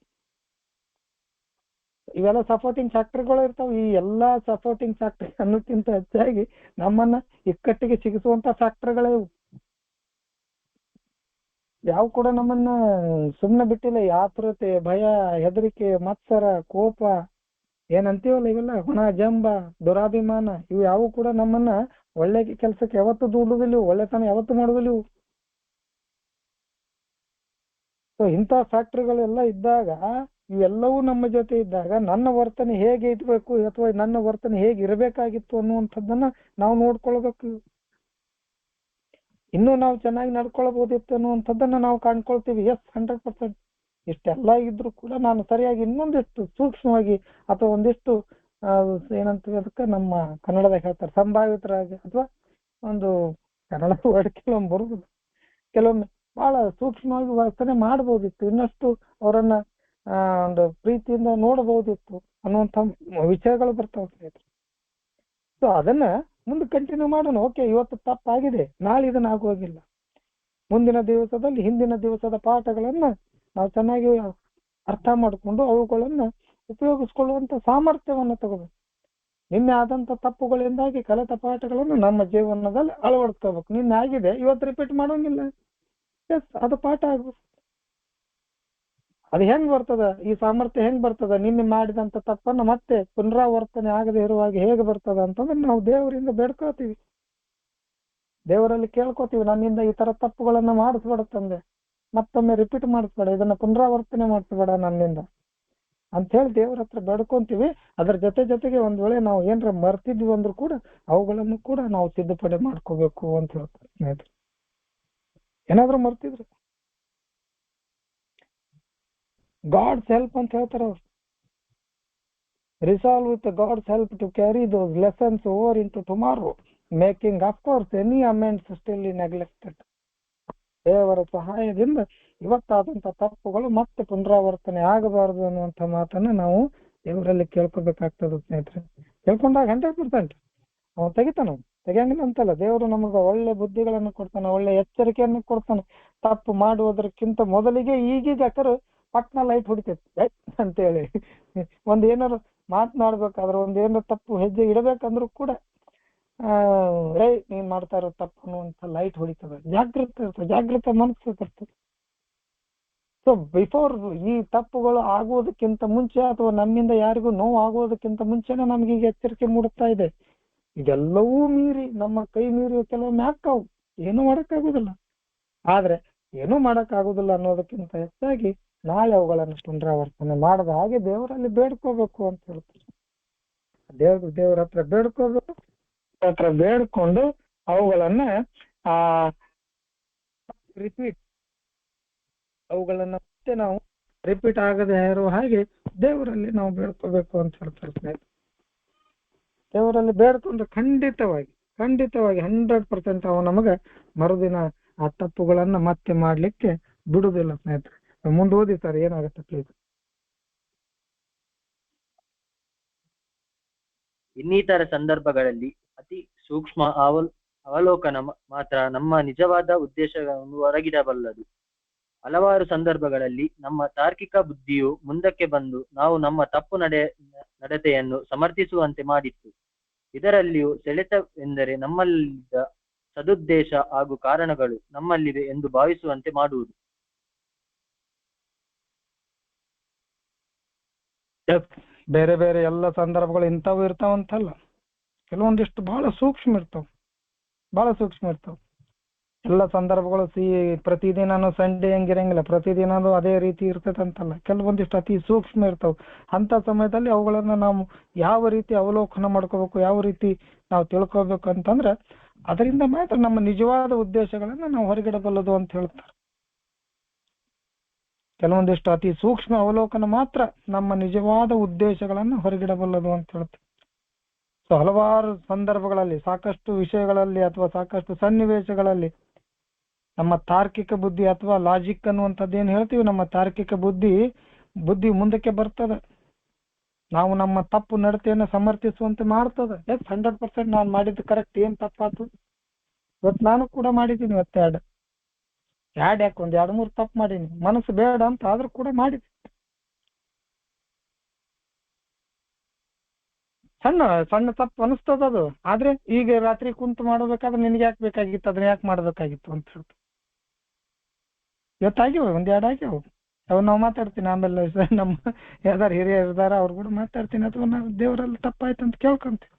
ಇವೆಲ್ಲ ಸಪೋರ್ಟಿಂಗ್ ಫ್ಯಾಕ್ಟರ್ಗಳು ಇರ್ತಾವ. ಈ ಎಲ್ಲಾ ಸಪೋರ್ಟಿಂಗ್ ಫ್ಯಾಕ್ಟರ್ ಅನ್ನೋಕ್ಕಿಂತ ಹೆಚ್ಚಾಗಿ ನಮ್ಮನ್ನ ಇಕ್ಕಟ್ಟಿಗೆ ಸಿಗಿಸುವಂತ ಫ್ಯಾಕ್ಟರ್ಗಳೇ ಇವು. ಯಾವ ಕೂಡ ನಮ್ಮನ್ನ ಸುಮ್ಮನೆ ಬಿಟ್ಟಿಲ್ಲ. ಈ ಆತುರತೆ, ಭಯ, ಹೆದರಿಕೆ, ಮತ್ಸರ, ಕೋಪ ಏನಂತೀವಲ್ಲ, ಇವೆಲ್ಲ ಹೊಣ, ಜಂಬ, ದುರಾಭಿಮಾನ, ಇವು ಯಾವ ಕೂಡ ನಮ್ಮನ್ನ ಒಳ್ಳೆ ಕೆಲಸಕ್ಕೆ ಯಾವತ್ತು ದೂಡುವುದಿಲ್ಲ, ಒಳ್ಳೆತನ ಯಾವತ್ತು ಮಾಡುವುದಿಲ್ಲ. ಸೊ ಇಂಥ ಫ್ಯಾಕ್ಟರಿಗಳೆಲ್ಲ ಇದ್ದಾಗ, ಇವೆಲ್ಲವೂ ನಮ್ಮ ಜೊತೆ ಇದ್ದಾಗ ನನ್ನ ವರ್ತನೆ ಹೇಗೆ ಇದ್ಬೇಕು ಅಥವಾ ನನ್ನ ವರ್ತನೆ ಹೇಗೆ ಇರಬೇಕಾಗಿತ್ತು ಅನ್ನುವಂಥದ್ದನ್ನ ನಾವು ನೋಡ್ಕೊಳ್ಬೇಕು. ಇನ್ನೂ ನಾವು ಚೆನ್ನಾಗಿ ನಡ್ಕೊಳ್ಬಹುದಿತ್ತು ಅನ್ನುವಂಥದ್ದನ್ನ ನಾವು ಕಾಣ್ಕೊಳ್ತೀವಿ. 100%. ಇಷ್ಟೆಲ್ಲ ಇದ್ರೂ ಕೂಡ ನಾನು ಸರಿಯಾಗಿ ಇನ್ನೊಂದಿಷ್ಟು ಸೂಕ್ಷ್ಮವಾಗಿ ಅಥವಾ ಒಂದಿಷ್ಟು ಏನಂತೀವಿ ಅದಕ್ಕೆ, ನಮ್ಮ ಕನ್ನಡದಾಗ ಹೇಳ್ತಾರೆ ಸಂಭಾವಿತರಾಗಿ, ಅಥವಾ ಒಂದು ಕನ್ನಡ ವರ್ಡ್ ಕೆಲವೊಮ್ಮೆ ಬರುದಿಲ್ಲ, ಕೆಲವೊಮ್ಮೆ ಬಹಳ ಸೂಕ್ಷ್ಮವಾಗಿ ವರ್ತನೆ ಮಾಡಬಹುದಿತ್ತು, ಇನ್ನಷ್ಟು ಅವರನ್ನ ಒಂದು ಪ್ರೀತಿಯಿಂದ ನೋಡಬಹುದಿತ್ತು ಅನ್ನುವಂಥ ವಿಷಯಗಳು ಬರ್ತಾವ ಸ್ನೇಹಿತರೆ. ಸೊ ಅದನ್ನ ಮುಂದೆ ಕಂಟಿನ್ಯೂ ಮಾಡೋಣ. ಓಕೆ, ಇವತ್ತು ತಪ್ಪಾಗಿದೆ, ನಾಳೆ ಇದನ್ನ ಆಗುವಾಗಿಲ್ಲ. ಮುಂದಿನ ದಿವಸದಲ್ಲಿ ಹಿಂದಿನ ದಿವಸದ ಪಾಠಗಳನ್ನ ನಾವು ಚೆನ್ನಾಗಿ ಅರ್ಥ ಮಾಡಿಕೊಂಡು ಅವುಗಳನ್ನ ಉಪಯೋಗಿಸ್ಕೊಳ್ಳುವಂತ ಸಾಮರ್ಥ್ಯವನ್ನ ತಗೋಬೇಕು. ನಿನ್ನೆ ಆದಂತ ತಪ್ಪುಗಳಿಂದಾಗಿ ಕಲಿತ ಪಾಠಗಳನ್ನು ನಮ್ಮ ಜೀವನದಲ್ಲಿ ಅಳವಡಿಸ್ಕೋಬೇಕು. ನಿನ್ನೆ ಆಗಿದೆ, ಇವತ್ತು ರಿಪೀಟ್ ಮಾಡೋಂಗಿಲ್ಲ. ಎಸ್, ಅದು ಪಾಠ ಆಗ್ಬೇಕು. ಅದು ಹೆಂಗ್ ಬರ್ತದ, ಈ ಸಾಮರ್ಥ್ಯ ಹೆಂಗ್ ಬರ್ತದ, ನಿನ್ನೆ ಮಾಡಿದಂತ ತಪ್ಪನ್ನ ಮತ್ತೆ ಪುನರಾವರ್ತನೆ ಆಗದೆ ಇರುವಾಗ ಹೇಗೆ ಬರ್ತದ ಅಂತಂದ್ರೆ ನಾವು ದೇವರಿಂದ ಬೇಡ್ಕೋತೀವಿ, ದೇವರಲ್ಲಿ ಕೇಳ್ಕೊತೀವಿ, ನನ್ನಿಂದ ಈ ತರ ತಪ್ಪುಗಳನ್ನ ಮಾಡಿಸ್ಬೇಡ ತಂದೆ, ಮತ್ತೊಮ್ಮೆ ರಿಪೀಟ್ ಮಾಡಿಸ್ಬೇಡ, ಇದನ್ನ ಪುನರಾವರ್ತನೆ ಮಾಡಿಸ್ಬೇಡ ನನ್ನಿಂದ ಅಂತ ಹೇಳಿ ದೇವರ ಹತ್ರ ಬೇಡ್ಕೊಂತೀವಿ. ಅದ್ರ ಜೊತೆಗೆ ಒಂದ್ ವೇಳೆ ನಾವು ಏನಾರ ಮರ್ತಿದ್ವಿ ಅಂದ್ರೂ ಕೂಡ ಅವುಗಳನ್ನು ಕೂಡ ನಾವು ತಿದ್ದುಪಡಿ ಮಾಡ್ಕೋಬೇಕು ಅಂತ ಹೇಳ್ತಾರೆ ಸ್ನೇಹಿತರೆ. ಏನಾದ್ರೂ ಮರ್ತಿದ್ರು ಗಾಡ್ಸ್ ಹೆಲ್ಪ್ ಅಂತ ಹೇಳ್ತಾರೆ ಅವ್ರು. Resolve with God's help to carry those lessons over into tomorrow, making of course any amends still neglected. ದೇವರ ಸಹಾಯದಿಂದ ಇವತ್ತಾದಂತ ತಪ್ಪುಗಳು ಮತ್ತೆ ಪುನರಾವರ್ತನೆ ಆಗಬಾರದು ಅನ್ನುವಂಥ ಮಾತನ್ನ ನಾವು ದೇವರಲ್ಲಿ ಕೇಳ್ಕೊಬೇಕಾಗ್ತದೆ ಸ್ನೇಹಿತರೆ. ಕೇಳ್ಕೊಂಡಾಗ 100% ಅವನು ತೆಗಿತಾನ, ತೆಗಿಯಂಗಿಲ್ಲ ಅಂತಲ್ಲ. ದೇವರು ನಮಗೆ ಒಳ್ಳೆ ಬುದ್ಧಿಗಳನ್ನು ಕೊಡ್ತಾನೆ, ಒಳ್ಳೆ ಎಚ್ಚರಿಕೆಯನ್ನು ಕೊಡ್ತಾನೆ. ತಪ್ಪು ಮಾಡುವುದಕ್ಕಿಂತ ಮೊದಲಿಗೆ ಈಗೀಗ ಯಾಕಂದ್ರೆ ಪಟ್ನ ಲೈಟ್ ಹೊಡಿತೈತಿ ಅಂತೇಳಿ ಏನಾರು ಮಾತನಾಡ್ಬೇಕಾದ್ರೆ ಏನಾರು ತಪ್ಪು ಹೆಜ್ಜೆ ಇಡಬೇಕಂದ್ರೂ ಕೂಡ ನೀನ್ ಮಾಡ್ತಾ ಇರೋ ತಪ್ಪು ಅನ್ನುವಂತ ಲೈಟ್ ಹೊಡಿತದೆ. ಜಾಗೃತ ಮನಸ್ಸು ಬರ್ತದೆ. ಸೊ ಬಿಫೋರ್ ಈ ತಪ್ಪುಗಳು ಆಗುವುದಕ್ಕಿಂತ ಮುಂಚೆ ಅಥವಾ ನಮ್ಮಿಂದ ಯಾರಿಗೂ ನೋವು ಆಗುವುದಕ್ಕಿಂತ ಮುಂಚೆನೆ ನಮ್ಗೆ ಈಗ ಎಚ್ಚರಿಕೆ ಮೂಡುತ್ತಾ ಇದೆ. ಇದೆಲ್ಲವೂ ಮೀರಿ ನಮ್ಮ ಕೈ ಮೀರಿ ಕೆಲವೊಮ್ಮೆ ಆಗ್ತಾವು, ಏನೂ ಮಾಡಕ್ಕಾಗುದಿಲ್ಲ. ಆದ್ರೆ ಏನೂ ಮಾಡಕ್ಕಾಗುದಿಲ್ಲ ಅನ್ನೋದಕ್ಕಿಂತ ಹೆಚ್ಚಾಗಿ ನಾಳೆ ಅವುಗಳನ್ನು ಪುನರಾವರ್ತನೆ ಮಾಡದ ಹಾಗೆ ದೇವರಲ್ಲಿ ಬೇಡ್ಕೋಬೇಕು ಅಂತ ಹೇಳ್ತಾರೆ. ದೇವರ ಹತ್ರ ಬೇಡ್ಕೋಬೇಕು, ಹತ್ರ ಬೇಡ್ಕೊಂಡು ಅವುಗಳನ್ನ ರಿಪೀಟ್, ಅವುಗಳನ್ನ ಮತ್ತೆ ನಾವು ರಿಪೀಟ್ ಆಗದೆ ಇರುವ ಹಾಗೆ ದೇವರಲ್ಲಿ ನಾವು ಬೇಡ್ಕೋಬೇಕು ಅಂತ ಹೇಳ್ತಾರೆ ಸ್ನೇಹಿತರೆ. ದೇವರಲ್ಲಿ ಬೇಡ್ಕೊಂಡ್ರೆ ಖಂಡಿತವಾಗಿ 100% ಅವ ನಮಗೆ ಮರುದಿನ ಆ ತಪ್ಪುಗಳನ್ನ ಮತ್ತೆ ಮಾಡ್ಲಿಕ್ಕೆ ಬಿಡುದಿಲ್ಲ ಸ್ನೇಹಿತರೆ. ಮುಂದೆ ಓದಿ ಸರ್, ಏನಾಗುತ್ತೆ ಪ್ಲೀಸ್. ಇನ್ನಿತರ ಸಂದರ್ಭಗಳಲ್ಲಿ ಅತಿ ಸೂಕ್ಷ್ಮ ಅವಲೋಕನ ಮಾತ್ರ ನಮ್ಮ ನಿಜವಾದ ಉದ್ದೇಶಗಳನ್ನು ಹೊರಗಿಡಬಲ್ಲದು. ಹಲವಾರು ಸಂದರ್ಭಗಳಲ್ಲಿ ನಮ್ಮ ತಾರ್ಕಿಕ ಬುದ್ಧಿಯು ಮುಂದಕ್ಕೆ ಬಂದು ನಾವು ನಮ್ಮ ತಪ್ಪು ನಡತೆಯನ್ನು ಸಮರ್ಥಿಸುವಂತೆ ಮಾಡಿತ್ತು. ಇದರಲ್ಲಿಯೂ ಸೆಳೆತವೆಂದರೆ ನಮ್ಮಲ್ಲಿದ್ದ ಸದುದ್ದೇಶ ಹಾಗೂ ಕಾರಣಗಳು ನಮ್ಮಲ್ಲಿವೆ ಎಂದು ಭಾವಿಸುವಂತೆ ಮಾಡುವುದು. ಬೇರೆ ಬೇರೆ ಎಲ್ಲ ಸಂದರ್ಭಗಳು ಇಂಥವು ಇರ್ತಾವಂತಲ್ಲ, ಕೆಲವೊಂದಿಷ್ಟು ಬಹಳ ಸೂಕ್ಷ್ಮ ಇರ್ತಾವ. ಎಲ್ಲ ಸಂದರ್ಭಗಳು ಪ್ರತಿದಿನನೂ ಸಂಡೇ ಹಂಗಿರಂಗಿಲ್ಲ, ಪ್ರತಿದಿನನೂ ಅದೇ ರೀತಿ ಇರ್ತದಂತಲ್ಲ. ಕೆಲವೊಂದಿಷ್ಟು ಅತಿ ಸೂಕ್ಷ್ಮ ಇರ್ತಾವ. ಅಂತ ಸಮಯದಲ್ಲಿ ಅವುಗಳನ್ನ ನಾವು ಯಾವ ರೀತಿ ಅವಲೋಕನ ಮಾಡ್ಕೋಬೇಕು, ಯಾವ ರೀತಿ ನಾವು ತಿಳ್ಕೊಬೇಕು ಅಂತಂದ್ರೆ ಅದರಿಂದ ಮಾತ್ರ ನಮ್ಮ ನಿಜವಾದ ಉದ್ದೇಶಗಳನ್ನ ನಾವು ಹೊರಗಿಡಬಲ್ಲದು ಅಂತ ಹೇಳ್ತಾರೆ. ಕೆಲವೊಂದಿಷ್ಟು ಅತಿ ಸೂಕ್ಷ್ಮ ಅವಲೋಕನ ಮಾತ್ರ ನಮ್ಮ ನಿಜವಾದ ಉದ್ದೇಶಗಳನ್ನ ಹೊರಗಿಡಬಲ್ಲದು ಅಂತ ಹೇಳ್ತಾರೆ. ಸೊ ಹಲವಾರು ಸಂದರ್ಭಗಳಲ್ಲಿ, ಸಾಕಷ್ಟು ವಿಷಯಗಳಲ್ಲಿ ಅಥವಾ ಸಾಕಷ್ಟು ಸನ್ನಿವೇಶಗಳಲ್ಲಿ ನಮ್ಮ ತಾರ್ಕಿಕ ಬುದ್ಧಿ ಅಥವಾ ಲಾಜಿಕ್ ಅನ್ನುವಂಥದ್ದು ಏನ್ ಹೇಳ್ತೀವಿ, ನಮ್ಮ ತಾರ್ಕಿಕ ಬುದ್ಧಿ ಮುಂದಕ್ಕೆ ಬರ್ತದೆ. ನಾವು ನಮ್ಮ ತಪ್ಪು ನಡತೆಯನ್ನು ಸಮರ್ಥಿಸುವಂತೆ ಮಾಡ್ತದೆ. 100% ನಾನು ಮಾಡಿದ್ದು ಕರೆಕ್ಟ್, ಏನ್ ತಪ್ಪಾತು, ಇವತ್ತು ನಾನು ಕೂಡ ಮಾಡಿದ್ದೀನಿ. ಇವತ್ತು ಯಾಕೆ ಒಂದ್ 2-3 ತಪ್ಪು ಮಾಡೀನಿ, ಮನಸ್ಸು ಬೇಡ ಅಂತ ಆದ್ರೂ ಕೂಡ ಮಾಡಿದ್ದೀನಿ. ಸಣ್ಣ ತಪ್ಪು ಅನಿಸ್ತದ ಅದು. ಆದ್ರೆ ಈಗ ರಾತ್ರಿ ಕುಂತು ಮಾಡಬೇಕಾದ್ರೆ ನಿನ್ಗೆ ಯಾಕೆ ಬೇಕಾಗಿತ್ತು, ಅದನ್ನ ಯಾಕೆ ಮಾಡ್ಬೇಕಾಗಿತ್ತು ಅಂತ ಹೇಳ್ತು. ಇವತ್ತಾಗ್ಯಾವ, 1-2 ಆಗ್ಯಾವ. ಅವ್ ನಾವು ಮಾತಾಡ್ತೀನಿ, ಆಮೇಲೆ ನಮ್ಮ ಯಾವ್ದಾರು ಹಿರಿಯರು ಇರ್ದಾರ ಅವ್ರು ಕೂಡ ಮಾತಾಡ್ತೀನಿ, ಅಥವಾ ನಾವು ದೇವರಲ್ಲಿ ತಪ್ಪಾಯ್ತು ಅಂತ ಕೇಳ್ಕೊಂತೀವಿ.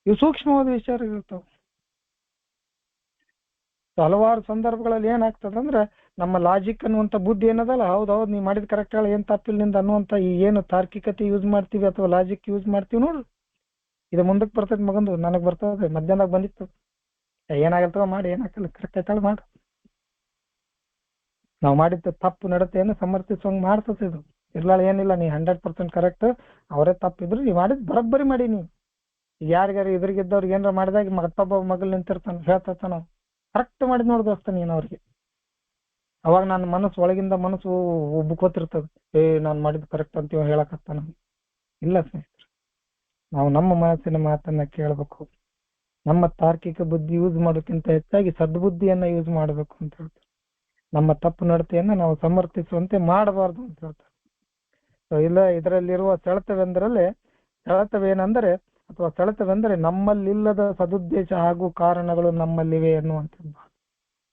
ಇವು ಸೂಕ್ಷ್ಮವಾದ ವಿಚಾರಗಳಿರ್ತಾವ. ಹಲವಾರು ಸಂದರ್ಭಗಳಲ್ಲಿ ಏನಾಗ್ತದಂದ್ರೆ ನಮ್ಮ ಲಾಜಿಕ್ ಅನ್ನುವಂಥ ಬುದ್ಧಿ ಏನದಲ್ಲ, ಹೌದು ನೀ ಮಾಡಿದ್ ಕರೆಕ್ಟ್ ಹೇಳ, ಏನ್ ತಪ್ಪಿಲ್ಲ ನಿಂದ ಅನ್ನುವಂಥ ಈ ಏನು ತಾರ್ಕಿಕತೆ ಯೂಸ್ ಮಾಡ್ತೀವಿ ಅಥವಾ ಲಾಜಿಕ್ ಯೂಸ್ ಮಾಡ್ತೀವಿ ನೋಡ್ರಿ, ಇದು ಮುಂದಕ್ಕೆ ಬರ್ತೈತಿ. ಮಗಂದು ನನಗ್ ಬರ್ತದೆ, ಮಧ್ಯಾಹ್ನದಾಗ ಬಂದಿತ್ತು, ಏನಾಗಲ್ತವ ಮಾಡಿ, ಏನಾಗಲ್ಲ ಕರೆಕ್ಟ್ ಆಯ್ತಾಳ ಮಾಡು. ನಾವು ಮಾಡಿದ್ದ ತಪ್ಪು ನಡತೆಯನ್ನು ಸಮರ್ಥಿಸುವಂಗ್ ಮಾಡ್ತದೆ ಇದು. ಇರ್ಲಾಳ ಏನಿಲ್ಲ, ನೀ 100% ಕರೆಕ್ಟ್, ಅವರೇ ತಪ್ಪಿದ್ರು, ನೀ ಮಾಡಿದ್ ಬರೋಬ್ಬರಿ ಮಾಡಿ. ನೀವು ಯಾರಿಗಾರು ಎದುರಿಗಿದ್ದವ್ರಿಗೆ ಏನಾರ ಮಾಡಿದಾಗ ಮತ್ತೊಬ್ಬ ಮಗಳು ನಿಂತಿರ್ತಾನ, ಹೇಳ್ತಾನ ನಾವು ಕರೆಕ್ಟ್ ಮಾಡಿದ್ ನೋಡ್ ದೋಸ್ತ ನೀನು ಅವ್ರಿಗೆ. ಅವಾಗ ನನ್ನ ಮನಸ್ಸು ಒಳಗಿಂದ ಮನಸ್ಸು ಉಬ್ಕೋತಿರ್ತದೆ, ನಾನು ಮಾಡಿದ್ ಕರೆಕ್ಟ್ ಅಂತ ಹೇಳಕತ್ತಾನ. ಇಲ್ಲ ಸ್ನೇಹಿತರೆ, ನಾವು ನಮ್ಮ ಮನಸ್ಸಿನ ಮಾತನ್ನ ಕೇಳಬೇಕು. ನಮ್ಮ ತಾರ್ಕಿಕ ಬುದ್ಧಿ ಯೂಸ್ ಮಾಡೋಕ್ಕಿಂತ ಹೆಚ್ಚಾಗಿ ಸದ್ಬುದ್ಧಿಯನ್ನ ಯೂಸ್ ಮಾಡಬೇಕು ಅಂತ ಹೇಳ್ತಾರೆ. ನಮ್ಮ ತಪ್ಪು ನಡತೆಯನ್ನ ನಾವು ಸಮರ್ಥಿಸುವಂತೆ ಮಾಡಬಾರ್ದು ಅಂತ ಹೇಳ್ತಾರೆ. ಇಲ್ಲ, ಇದರಲ್ಲಿರುವ ಸೆಳೆತವೆಂದರೆ ನಮ್ಮಲ್ಲಿಲ್ಲದ ಸದುದ್ದೇಶ ಹಾಗೂ ಕಾರಣಗಳು ನಮ್ಮಲ್ಲಿವೆ ಎನ್ನುವಂಥದ್ದು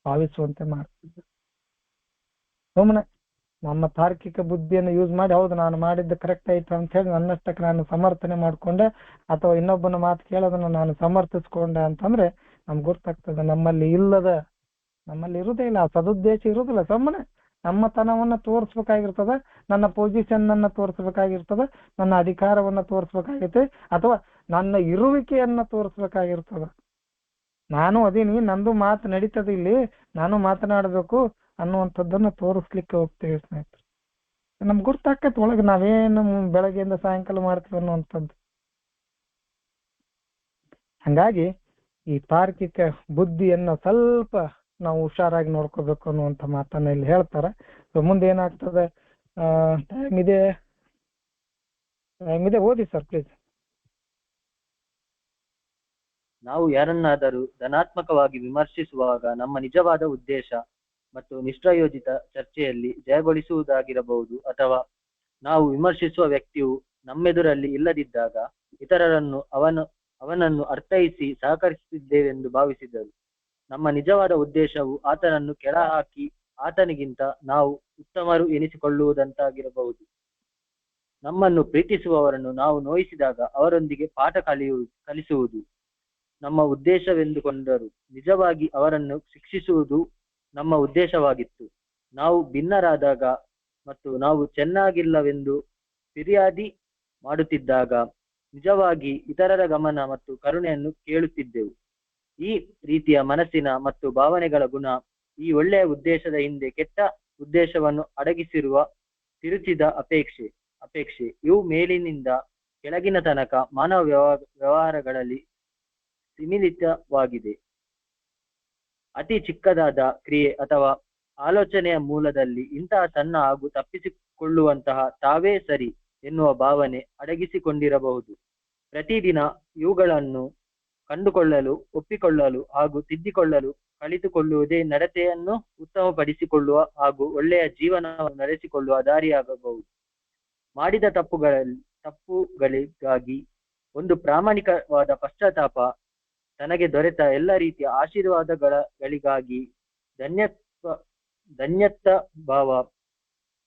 ಭಾವಿಸುವಂತೆ ಮಾಡ್ತಿದ್ದೆ. ಸುಮ್ಮನೆ ನಮ್ಮ ತಾರ್ಕಿಕ ಬುದ್ಧಿಯನ್ನು ಯೂಸ್ ಮಾಡಿ, ಹೌದು ನಾನು ಮಾಡಿದ್ದು ಕರೆಕ್ಟ್ ಆಯ್ತು ಅಂತ ಹೇಳಿ ನನ್ನಷ್ಟಕ್ಕೆ ನಾನು ಸಮರ್ಥನೆ ಮಾಡ್ಕೊಂಡೆ, ಅಥವಾ ಇನ್ನೊಬ್ಬನ ಮಾತು ಕೇಳೋದನ್ನ ನಾನು ಸಮರ್ಥಿಸ್ಕೊಂಡೆ ಅಂತಂದ್ರೆ ನಮ್ಗೆ ಗೊತ್ತಾಗ್ತದೆ ನಮ್ಮಲ್ಲಿ ಇರುವುದೇ ಇಲ್ಲ, ಆ ಸದುದ್ದೇಶ ಇರುವುದಿಲ್ಲ. ಸುಮ್ಮನೆ ನಮ್ಮ ತನವನ್ನ ತೋರಿಸ್ಬೇಕಾಗಿರ್ತದ, ನನ್ನ ಪೊಸಿಷನ್ ಅನ್ನ ತೋರಿಸ್ಬೇಕಾಗಿರ್ತದ, ನನ್ನ ಅಧಿಕಾರವನ್ನ ತೋರಿಸ್ಬೇಕಾಗೈತೆ, ಅಥವಾ ನನ್ನ ಇರುವಿಕೆಯನ್ನ ತೋರಿಸ್ಬೇಕಾಗಿರ್ತದ. ನಾನು ಅದೀನಿ, ನಂದು ಮಾತು ನಡೀತದ, ಇಲ್ಲಿ ನಾನು ಮಾತನಾಡಬೇಕು ಅನ್ನುವಂಥದ್ದನ್ನ ತೋರಿಸ್ಲಿಕ್ಕೆ ಹೋಗ್ತೇವೆ ಸ್ನೇಹಿತರೆ. ನಮ್ಗೆ ಗೊತ್ತಾಕತ್ ಒಳಗೆ ನಾವೇನು ಬೆಳಗ್ಗೆಯಿಂದ ಸಾಯಂಕಾಲ ಮಾಡ್ತೀವಿ ಅನ್ನುವಂಥದ್ದು. ಹಂಗಾಗಿ ಈ ತಾರ್ಕಿಕ ಬುದ್ಧಿಯನ್ನ ಸ್ವಲ್ಪ ನಾವು ಹುಷಾರಾಗಿ ನೋಡ್ಕೋಬೇಕು ಅನ್ನುವಂಥ ಮಾತನ್ನ ಇಲ್ಲಿ ಹೇಳ್ತಾರೆ. ಮುಂದೆ ಏನಾಗ್ತದೆ, ಟೈಮ್ ಇದೆ, ಓದಿ ಸರ್ ಪ್ಲೀಸ್. ನಾವು ಯಾರನ್ನಾದರೂ ಧನಾತ್ಮಕವಾಗಿ ವಿಮರ್ಶಿಸುವಾಗ ನಮ್ಮ ನಿಜವಾದ ಉದ್ದೇಶ ಮತ್ತು ನಿಷ್ಪ್ರಯೋಜಿತ ಚರ್ಚೆಯಲ್ಲಿ ಜಯಗೊಳಿಸುವುದಾಗಿರಬಹುದು, ಅಥವಾ ನಾವು ವಿಮರ್ಶಿಸುವ ವ್ಯಕ್ತಿಯು ನಮ್ಮೆದುರಲ್ಲಿ ಇಲ್ಲದಿದ್ದಾಗ ಇತರರನ್ನು ಅವನನ್ನು ಅರ್ಥೈಸಿ ಸಹಕರಿಸುತ್ತಿದ್ದೇವೆಂದು ಭಾವಿಸಿದರು. ನಮ್ಮ ನಿಜವಾದ ಉದ್ದೇಶವು ಆತನನ್ನು ಕೆಳಹಾಕಿ ಆತನಿಗಿಂತ ನಾವು ಉತ್ತಮರು ಎನಿಸಿಕೊಳ್ಳುವುದಂತಾಗಿರಬಹುದು. ನಮ್ಮನ್ನು ಪ್ರೀತಿಸುವವರನ್ನು ನಾವು ನೋಯಿಸಿದಾಗ ಅವರೊಂದಿಗೆ ಪಾಠ ಕಲಿಸುವುದು ನಮ್ಮ ಉದ್ದೇಶವೆಂದುಕೊಂಡರು. ನಿಜವಾಗಿ ಅವರನ್ನು ಶಿಕ್ಷಿಸುವುದು ನಮ್ಮ ಉದ್ದೇಶವಾಗಿತ್ತು. ನಾವು ಭಿನ್ನರಾದಾಗ ಮತ್ತು ನಾವು ಚೆನ್ನಾಗಿಲ್ಲವೆಂದು ಫಿರ್ಯಾದಿ ಮಾಡುತ್ತಿದ್ದಾಗ ನಿಜವಾಗಿ ಇತರರ ಗಮನ ಮತ್ತು ಕರುಣೆಯನ್ನು ಕೇಳುತ್ತಿದ್ದೆವು. ಈ ರೀತಿಯ ಮನಸ್ಸಿನ ಮತ್ತು ಭಾವನೆಗಳ ಗುಣ ಈ ಒಳ್ಳೆಯ ಉದ್ದೇಶದ ಹಿಂದೆ ಕೆಟ್ಟ ಉದ್ದೇಶವನ್ನು ಅಡಗಿಸಿರುವ ತಿರುಚಿದ ಅಪೇಕ್ಷೆ ಇವು ಮೇಲಿನಿಂದ ಕೆಳಗಿನ ತನಕ ಮಾನವ ವ್ಯವಹಾರಗಳಲ್ಲಿ ಸಿಮಿಲಿತವಾಗಿದೆ. ಅತಿ ಚಿಕ್ಕದಾದ ಕ್ರಿಯೆ ಅಥವಾ ಆಲೋಚನೆಯ ಮೂಲದಲ್ಲಿ ಇಂತಹ ಸಣ್ಣ ಹಾಗೂ ತಪ್ಪಿಸಿಕೊಳ್ಳುವಂತಹ ತಾವೇ ಸರಿ ಎನ್ನುವ ಭಾವನೆ ಅಡಗಿಸಿಕೊಂಡಿರಬಹುದು. ಪ್ರತಿದಿನ ಇವುಗಳನ್ನು ಕಂಡುಕೊಳ್ಳಲು, ಒಪ್ಪಿಕೊಳ್ಳಲು ಹಾಗೂ ತಿದ್ದಿಕೊಳ್ಳಲು ಕಲಿತುಕೊಳ್ಳುವುದೇ ನಡತೆಯನ್ನು ಉತ್ತಮಪಡಿಸಿಕೊಳ್ಳುವ ಹಾಗೂ ಒಳ್ಳೆಯ ಜೀವನವನ್ನು ನಡೆಸಿಕೊಳ್ಳುವ ದಾರಿಯಾಗಬಹುದು. ಮಾಡಿದ ತಪ್ಪುಗಳಿಗಾಗಿ ಒಂದು ಪ್ರಾಮಾಣಿಕವಾದ ಪಶ್ಚಾತ್ತಾಪ, ತನಗೆ ದೊರೆತ ಎಲ್ಲ ರೀತಿಯ ಆಶೀರ್ವಾದಗಳಿಗಾಗಿ ಧನ್ಯತ್ವ ಭಾವ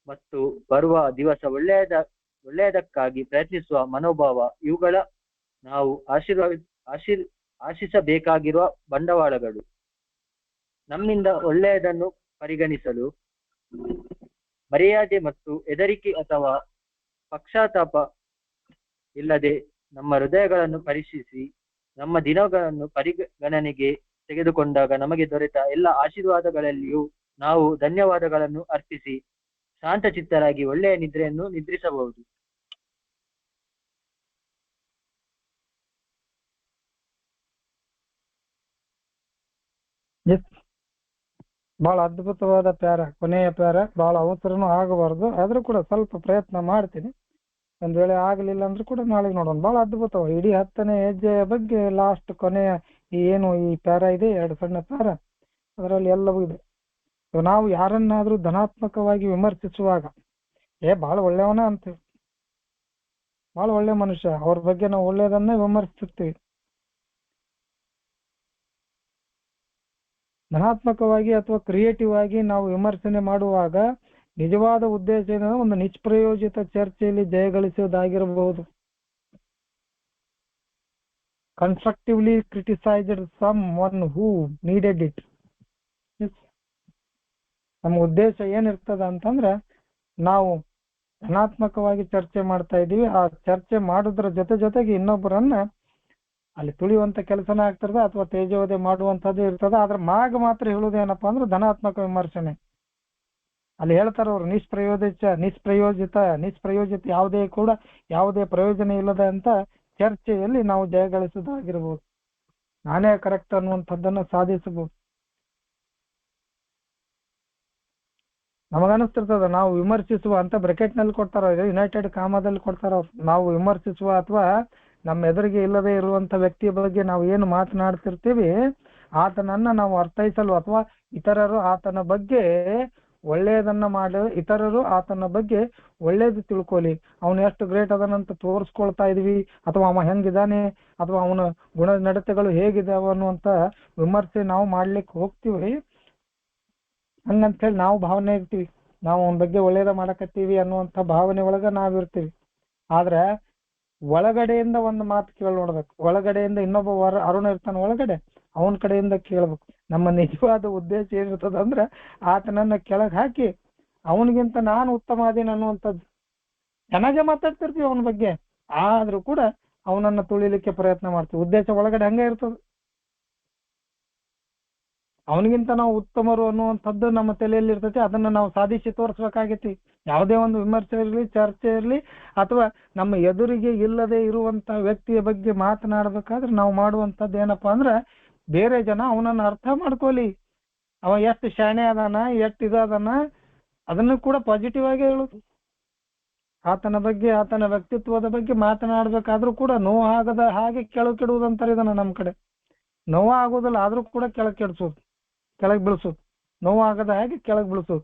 ಮತ್ತು ಬರುವ ದಿವಸ ಒಳ್ಳೆಯದಕ್ಕಾಗಿ ಪ್ರಯತ್ನಿಸುವ ಮನೋಭಾವ ಇವುಗಳ ನಾವು ಆಶಿಸಬೇಕಾಗಿರುವ ಬಂಡವಾಳಗಳು. ನಮ್ಮಿಂದ ಒಳ್ಳೆಯದನ್ನು ಪರಿಗಣಿಸಲು ಮರ್ಯಾದೆ ಮತ್ತು ಹೆದರಿಕೆ ಅಥವಾ ಪಕ್ಷಾತಾಪ ಇಲ್ಲದೆ ನಮ್ಮ ಹೃದಯಗಳನ್ನು ಪರೀಕ್ಷಿಸಿ ನಮ್ಮ ದಿನಗಳನ್ನು ಪರಿಗಣನೆಗೆ ತೆಗೆದುಕೊಂಡಾಗ ನಮಗೆ ದೊರೆತ ಎಲ್ಲ ಆಶೀರ್ವಾದಗಳಲ್ಲಿಯೂ ನಾವು ಧನ್ಯವಾದಗಳನ್ನು ಅರ್ಪಿಸಿ ಶಾಂತಚಿತ್ತರಾಗಿ ಒಳ್ಳೆಯ ನಿದ್ರೆಯನ್ನು ನಿದ್ರಿಸಬಹುದು. ಬಹಳ ಅದ್ಭುತವಾದ ಪ್ಯಾರ, ಕೊನೆಯ ಪ್ಯಾರ. ಬಹಳ ಅವಸರನೂ ಆಗಬಾರ್ದು, ಆದ್ರೂ ಕೂಡ ಸ್ವಲ್ಪ ಪ್ರಯತ್ನ ಮಾಡ್ತೀನಿ. ಒಂದ್ ವೇಳೆ ಆಗಲಿಲ್ಲ ಅಂದ್ರೂ ಕೂಡ ನಾಳೆ ನೋಡೋಣ. ಬಹಳ ಅದ್ಭುತವ. ಇಡೀ 10ನೇ ಹೆಜ್ಜೆಯ ಬಗ್ಗೆ ಲಾಸ್ಟ್ ಕೊನೆಯ ಏನು ಈ ಪ್ಯಾರ ಇದೆ, 2 ಸಣ್ಣ ಪ್ಯಾರ, ಅದರಲ್ಲಿ ಎಲ್ಲವೂ ಇದೆ. ನಾವು ಯಾರನ್ನಾದ್ರೂ ಧನಾತ್ಮಕವಾಗಿ ವಿಮರ್ಶಿಸುವಾಗ ಬಹಳ ಒಳ್ಳೆಯವನ ಅಂತೀವಿ, ಬಹಳ ಒಳ್ಳೆ ಮನುಷ್ಯ, ಅವ್ರ ಬಗ್ಗೆ ನಾವು ಒಳ್ಳೆಯದನ್ನೇ ವಿಮರ್ಶಿಸ್ತೀವಿ. ಧನಾತ್ಮಕವಾಗಿ ಅಥವಾ ಕ್ರಿಯೇಟಿವ್ ಆಗಿ ನಾವು ವಿಮರ್ಶನೆ ಮಾಡುವಾಗ ನಿಜವಾದ ಉದ್ದೇಶ ಏನಂದ್ರೆ ಒಂದು ನಿಷ್ಪ್ರಯೋಜಿತ ಚರ್ಚೆಯಲ್ಲಿ ಜಯಗಳಿಸುವುದಾಗಿರಬಹುದು. Constructively criticised someone who needed it. ನಮ್ಮ ಉದ್ದೇಶ ಏನಿರ್ತದ ಅಂತಂದ್ರೆ ನಾವು ಧನಾತ್ಮಕವಾಗಿ ಚರ್ಚೆ ಮಾಡ್ತಾ ಇದೀವಿ. ಆ ಚರ್ಚೆ ಮಾಡೋದ್ರ ಜೊತೆಗೆ ಇನ್ನೊಬ್ಬರನ್ನ ಅಲ್ಲಿ ತುಳಿಯುವಂತ ಕೆಲಸನೇ ಆಗ್ತಿರ್ತದೆ ಅಥವಾ ತೇಜೋವಧೆ ಮಾಡುವಂತದ್ದು ಇರ್ತದೆ. ಆದ್ರೆ ಮಾತ್ರ ಹೇಳುವುದೇನಪ್ಪಾ ಅಂದ್ರೆ ಧನಾತ್ಮಕ ವಿಮರ್ಶನೆ. ಅಲ್ಲಿ ಹೇಳ್ತಾರ ಅವ್ರು ನಿಷ್ಪ್ರಯೋಜಿತ ಯಾವುದೇ ಪ್ರಯೋಜನ ಇಲ್ಲದ ಅಂತ ಚರ್ಚೆಯಲ್ಲಿ ನಾವು ಜಯಗಳಿಸುವುದಾಗಿರ್ಬೋದು, ನಾನೇ ಕರೆಕ್ಟ್ ಅನ್ನುವಂಥದ್ದನ್ನು ಸಾಧಿಸಬಹುದು. ನಮಗನಿಸ್ತಿರ್ತದ ನಾವು ವಿಮರ್ಶಿಸುವ ಅಂತ ಬ್ರೆಕೆಟ್ ನಲ್ಲಿ ಕೊಡ್ತಾರ, ಯುನೈಟೆಡ್ ಕಾಮಾದಲ್ಲಿ ಕೊಡ್ತಾರ ಅವ್ರು. ನಾವು ವಿಮರ್ಶಿಸುವ ಅಥವಾ ನಮ್ಮ ಎದುರಿಗೆ ಇಲ್ಲದೆ ಇರುವಂತ ವ್ಯಕ್ತಿಯ ಬಗ್ಗೆ ನಾವು ಏನು ಮಾತನಾಡ್ತಿರ್ತೀವಿ ಆತನನ್ನ ನಾವು ಅರ್ಥೈಸಲು ಅಥವಾ ಇತರರು ಆತನ ಬಗ್ಗೆ ಒಳ್ಳೆಯದನ್ನ ಮಾಡಿ ಇತರರು ಆತನ ಬಗ್ಗೆ ಒಳ್ಳೇದು ತಿಳ್ಕೊಲಿ, ಅವನು ಎಷ್ಟು ಗ್ರೇಟ್ ಅದನ್ನಂತ ತೋರಿಸ್ಕೊಳ್ತಾ ಇದೀವಿ ಅಥವಾ ಅವ ಹೆಂಗಿದಾನೆ ಅಥವಾ ಅವನ ಗುಣ ನಡತೆಗಳು ಹೇಗಿದಾವ ಅನ್ನುವಂತ ವಿಮರ್ಶೆ ನಾವು ಮಾಡ್ಲಿಕ್ಕೆ ಹೋಗ್ತೀವಿ. ಹಂಗಂತ ಹೇಳಿ ನಾವು ಭಾವನೆ ಇರ್ತೀವಿ, ನಾವು ಅವನ ಬಗ್ಗೆ ಒಳ್ಳೇದ ಮಾಡಕತ್ತೀವಿ ಅನ್ನುವಂಥ ಭಾವನೆ ಒಳಗ ನಾವಿರ್ತೀವಿ. ಆದ್ರೆ ಒಳಗಡೆಯಿಂದ ಒಂದು ಮಾತು ಕೇಳಿ ನೋಡ್ಬೇಕು. ಒಳಗಡೆಯಿಂದ ಇನ್ನೊಬ್ಬ ಅರುಣ ಇರ್ತಾನೆ ಒಳಗಡೆ, ಅವನ ಕಡೆಯಿಂದ ಕೇಳ್ಬೇಕು. ನಮ್ಮ ನಿಜವಾದ ಉದ್ದೇಶ ಏನಿರ್ತದ ಅಂದ್ರೆ ಆತನನ್ನ ಕೆಳಗೆ ಹಾಕಿ ಅವನಿಗಿಂತ ನಾನು ಉತ್ತಮ ಅದೀನಿ ಅನ್ನುವಂಥದ್ದು. ಚೆನ್ನಾಗೆ ಮಾತಾಡ್ತಿರ್ತೀವಿ ಅವನ ಬಗ್ಗೆ, ಆದ್ರೂ ಕೂಡ ಅವನನ್ನ ತುಳಿಲಿಕ್ಕೆ ಪ್ರಯತ್ನ ಮಾಡ್ತೀವಿ. ಉದ್ದೇಶ ಒಳಗಡೆ ಹಂಗೆ ಇರ್ತದೆ. ಅವನಿಗಿಂತ ನಾವು ಉತ್ತಮರು ಅನ್ನುವಂಥದ್ದು ನಮ್ಮ ತಲೆಯಲ್ಲಿ ಇರ್ತೈತಿ. ಅದನ್ನ ನಾವು ಸಾಧಿಸಿ ತೋರಿಸ್ಬೇಕಾಗೈತಿ. ಯಾವುದೇ ಒಂದು ವಿಮರ್ಶೆ ಇರಲಿ, ಚರ್ಚೆ ಇರಲಿ, ಅಥವಾ ನಮ್ಮ ಎದುರಿಗೆ ಇಲ್ಲದೆ ಇರುವಂತ ವ್ಯಕ್ತಿಯ ಬಗ್ಗೆ ಮಾತನಾಡ್ಬೇಕಾದ್ರೆ ನಾವು ಮಾಡುವಂಥದ್ದು ಏನಪ್ಪಾ ಅಂದ್ರೆ ಬೇರೆ ಜನ ಅವನನ್ನ ಅರ್ಥ ಮಾಡ್ಕೊಲಿ, ಅವ ಎಷ್ಟು ಶಾಣೆ ಅದಾನ, ಎಷ್ಟು ಇದಾನ, ಅದನ್ನು ಕೂಡ ಪಾಸಿಟಿವ್ ಆಗಿ ಹೇಳುದು. ಆತನ ಬಗ್ಗೆ ಆತನ ವ್ಯಕ್ತಿತ್ವದ ಬಗ್ಗೆ ಮಾತನಾಡ್ಬೇಕಾದ್ರೂ ಕೂಡ ನೋವಾಗದ ಹಾಗೆ ಕೆಳಗೆ ಕೆಡುವುದಂತಾರೆ ಇದನ್ನ ನಮ್ಮ ಕಡೆ. ನೋವು ಆಗೋದಿಲ್ಲ ಆದ್ರೂ ಕೂಡ ಕೆಳಗೆ ಬೀಳಿಸೋದು, ನೋವಾಗದ ಹಾಗೆ ಕೆಳಗೆ ಬೀಳಿಸೋದು.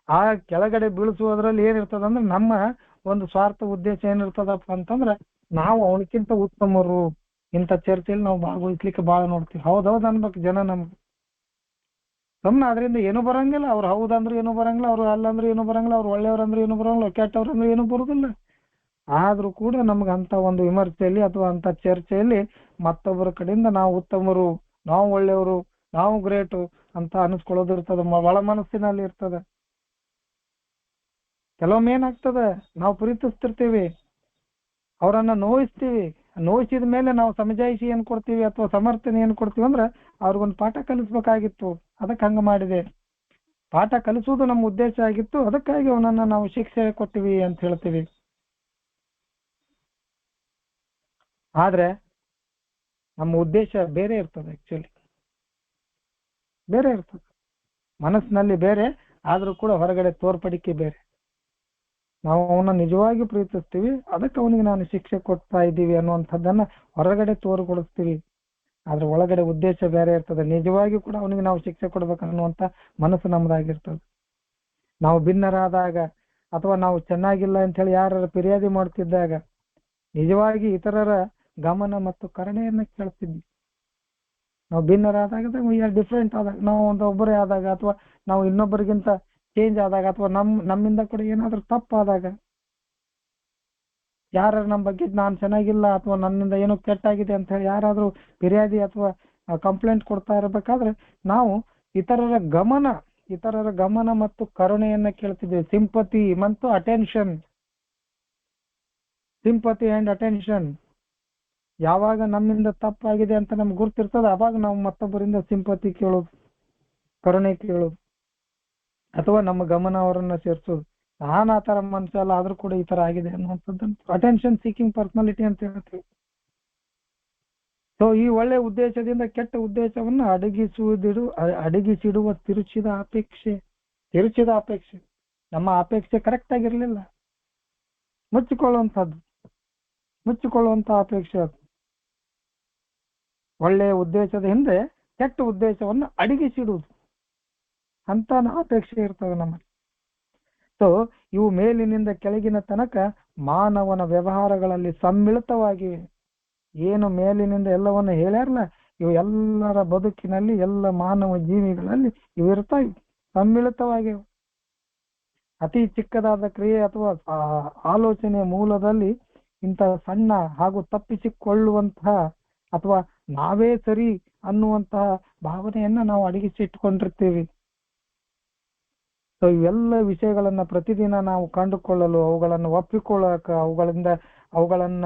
ಆ ಕೆಳಗಡೆ ಬೀಳಿಸುವುದ್ರಲ್ಲಿ ಏನಿರ್ತದಂದ್ರೆ ನಮ್ಮ ಒಂದು ಸ್ವಾರ್ಥ ಉದ್ದೇಶ ಏನಿರ್ತದಪ್ಪ ಅಂತಂದ್ರೆ ನಾವು ಅವನಕ್ಕಿಂತ ಉತ್ತಮರು. ಇಂಥ ಚರ್ಚೆಯಲ್ಲಿ ನಾವು ಭಾಗವಹಿಸ್ಲಿಕ್ಕೆ ಬಹಳ ನೋಡ್ತೀವಿ. ಹೌದೌದು ಅನ್ಬೇಕು ಜನ ನಮ್ಗೆ. ಸುಮ್ಮನೆ ಅದರಿಂದ ಏನು ಬರಂಗಿಲ್ಲ. ಅವ್ರು ಹೌದಂದ್ರೆ ಏನು ಬರಂಗಿಲ್ಲ, ಅವ್ರು ಅಲ್ಲಂದ್ರೆ ಏನು ಬರಂಗಿಲ್ಲ, ಅವ್ರು ಒಳ್ಳೆಯವ್ರಂದ್ರೆ ಏನು ಬರಂಗಿಲ್ಲ, ಕೆಟ್ಟವ್ರಂದ್ರೆ ಏನು ಬರುದಿಲ್ಲ. ಆದ್ರೂ ಕೂಡ ನಮ್ಗೆ ಅಂತ ಒಂದು ವಿಮರ್ಶೆಯಲ್ಲಿ ಅಥವಾ ಅಂತ ಚರ್ಚೆಯಲ್ಲಿ ಮತ್ತೊಬ್ಬರ ಕಡೆಯಿಂದ ನಾವು ಉತ್ತಮರು, ನಾವು ಒಳ್ಳೆಯವರು, ನಾವು ಗ್ರೇಟು ಅಂತ ಅನಿಸ್ಕೊಳ್ಳೋದು ಇರ್ತದ, ಒಳ ಮನಸ್ಸಿನಲ್ಲಿ ಇರ್ತದೆ. ಕೆಲವೊಮ್ಮೆ ಏನಾಗ್ತದೆ, ನಾವು ಪ್ರೀತಿಸ್ತಿರ್ತೀವಿ, ಅವರನ್ನ ನೋಯಿಸ್ತೀವಿ. ನೋಯಿಸಿದ ಮೇಲೆ ನಾವು ಸಮಜಾಯಿಸಿ ಏನ್ ಕೊಡ್ತೀವಿ ಅಥವಾ ಸಮರ್ಥನೆ ಏನ್ ಕೊಡ್ತೀವಿ ಅಂದ್ರೆ ಅವ್ರಿಗೊಂದು ಪಾಠ ಕಲಿಸ್ಬೇಕಾಗಿತ್ತು, ಅದಕ್ಕೆ ಹಂಗ ಮಾಡಿದೆ. ಪಾಠ ಕಲಿಸುವುದು ನಮ್ಮ ಉದ್ದೇಶ ಆಗಿತ್ತು, ಅದಕ್ಕಾಗಿ ಅವನನ್ನ ನಾವು ಶಿಕ್ಷೆ ಕೊಟ್ಟಿವಿ ಅಂತ ಹೇಳ್ತೀವಿ. ಆದ್ರೆ ನಮ್ಮ ಉದ್ದೇಶ ಬೇರೆ ಇರ್ತದೆ, ಆಕ್ಚುಲಿ ಬೇರೆ ಇರ್ತದೆ, ಮನಸ್ಸಿನಲ್ಲಿ ಬೇರೆ, ಆದ್ರೂ ಕೂಡ ಹೊರಗಡೆ ತೋರ್ಪಡಿಕೆ ಬೇರೆ. ನಾವು ಅವನ ನಿಜವಾಗಿ ಪ್ರೀತಿಸ್ತೀವಿ, ಅದಕ್ಕೆ ಅವನಿಗೆ ನಾನು ಶಿಕ್ಷೆ ಕೊಡ್ತಾ ಇದ್ದೀವಿ ಅನ್ನುವಂಥದ್ದನ್ನ ಹೊರಗಡೆ ತೋರ್ಗೊಳಿಸ್ತೀವಿ, ಆದ್ರೆ ಒಳಗಡೆ ಉದ್ದೇಶ ಬೇರೆ ಇರ್ತದೆ. ನಿಜವಾಗಿ ಕೂಡ ಅವನಿಗೆ ನಾವು ಶಿಕ್ಷೆ ಕೊಡ್ಬೇಕನ್ನುವಂತ ಮನಸ್ಸು ನಮ್ದಾಗಿರ್ತದೆ. ನಾವು ಭಿನ್ನರಾದಾಗ ಅಥವಾ ನಾವು ಚೆನ್ನಾಗಿಲ್ಲ ಅಂತ ಹೇಳಿ ಯಾರು ಫಿರ್ಯಾದಿ ಮಾಡ್ತಿದ್ದಾಗ ನಿಜವಾಗಿ ಇತರರ ಗಮನ ಮತ್ತು ಕರುಣೆಯನ್ನ ಕೇಳ್ತಿದ್ವಿ. ನಾವು ಭಿನ್ನರಾದಾಗ, ವಿ ಆರ್ ಡಿಫ್ರೆಂಟ್ ಆದಾಗ, ನಾವು ಒಬ್ಬರೇ ಆದಾಗ, ಅಥವಾ ನಾವು ಇನ್ನೊಬ್ಬರಿಗಿಂತ ಚೇಂಜ್ ಆದಾಗ, ಅಥವಾ ನಮ್ಮಿಂದ ಕೂಡ ಏನಾದ್ರೂ ತಪ್ಪಾದಾಗ, ಯಾರು ನಮ್ಮ ಬಗ್ಗೆ ನಾನು ಚೆನ್ನಾಗಿಲ್ಲ ಅಥವಾ ನನ್ನಿಂದ ಏನೋ ಕೆಟ್ಟಾಗಿದೆ ಅಂತ ಹೇಳಿ ಯಾರಾದ್ರೂ ಫಿರ್ಯಾದಿ ಅಥವಾ ಕಂಪ್ಲೇಂಟ್ ಕೊಡ್ತಾ ಇರಬೇಕಾದ್ರೆ ನಾವು ಇತರರ ಗಮನ ಮತ್ತು ಕರುಣೆಯನ್ನ ಕೇಳ್ತಿದ್ವಿ. ಸಿಂಪತಿ ಮತ್ತು ಅಟೆನ್ಷನ್, ಸಿಂಪತಿ ಅಂಡ್ ಅಟೆನ್ಷನ್. ಯಾವಾಗ ನಮ್ಮಿಂದ ತಪ್ಪಾಗಿದೆ ಅಂತ ನಮ್ಗೆ ಗುರ್ತಿರ್ತದೆ, ಅವಾಗ ನಾವು ಮತ್ತೊಬ್ಬರಿಂದ ಸಿಂಪತಿ ಕೇಳೋದು, ಕರುಣೆ ಕೇಳೋದು, ಅಥವಾ ನಮ್ಮ ಗಮನ ಅವರನ್ನ ಸೇರಿಸೋದು. ನಾನು ಆ ತರ ಮನುಷ್ಯ ಅಲ್ಲ, ಆದ್ರೂ ಕೂಡ ಈ ತರ ಆಗಿದೆ ಅನ್ನುವಂಥದ್ದನ್ನು ಅಟೆನ್ಷನ್ ಸೀಕಿಂಗ್ ಪರ್ಸನಾಲಿಟಿ ಅಂತ ಹೇಳ್ತೀವಿ. ಸೊ ಈ ಒಳ್ಳೆ ಉದ್ದೇಶದಿಂದ ಕೆಟ್ಟ ಉದ್ದೇಶವನ್ನು ಅಡಗಿಸಿಡುವ ತಿರುಚಿದ ಅಪೇಕ್ಷೆ. ನಮ್ಮ ಅಪೇಕ್ಷೆ ಕರೆಕ್ಟ್ ಆಗಿರ್ಲಿಲ್ಲ, ಮುಚ್ಚಿಕೊಳ್ಳುವಂತ ಅಪೇಕ್ಷೆ ಅದು. ಒಳ್ಳೆಯ ಉದ್ದೇಶದ ಹಿಂದೆ ಕೆಟ್ಟ ಉದ್ದೇಶವನ್ನು ಅಡಗಿಸಿಡುವುದು ಅಂತ ಅಪೇಕ್ಷೆ ಇರ್ತದೆ ನಮ್ಮಲ್ಲಿ. ಸೊ ಇವು ಮೇಲಿನಿಂದ ಕೆಳಗಿನ ತನಕ ಮಾನವನ ವ್ಯವಹಾರಗಳಲ್ಲಿ ಸಮ್ಮಿಳಿತವಾಗಿವೆ. ಏನು ಮೇಲಿನಿಂದ ಎಲ್ಲವನ್ನು ಹೇಳ್ಯಾರಲ್ಲ, ಇವು ಎಲ್ಲರ ಬದುಕಿನಲ್ಲಿ, ಎಲ್ಲ ಮಾನವ ಜೀವಿಗಳಲ್ಲಿ ಇವು ಇರ್ತಾವೆ, ಸಮ್ಮಿಳಿತವಾಗಿವೆ. ಅತಿ ಚಿಕ್ಕದಾದ ಕ್ರಿಯೆ ಅಥವಾ ಆಲೋಚನೆಯ ಮೂಲದಲ್ಲಿ ಇಂತಹ ಸಣ್ಣ ಹಾಗೂ ತಪ್ಪಿಸಿಕೊಳ್ಳುವಂತಹ ಅಥವಾ ನಾವೇ ಸರಿ ಅನ್ನುವಂತಹ ಭಾವನೆಯನ್ನ ನಾವು ಅಡಗಿಸಿಟ್ಕೊಂಡಿರ್ತೀವಿ. ಸೊ ಇವೆಲ್ಲ ವಿಷಯಗಳನ್ನ ಪ್ರತಿದಿನ ನಾವು ಕಂಡುಕೊಳ್ಳಲು, ಅವುಗಳನ್ನು ಒಪ್ಪಿಕೊಳ್ಳಕ, ಅವುಗಳನ್ನ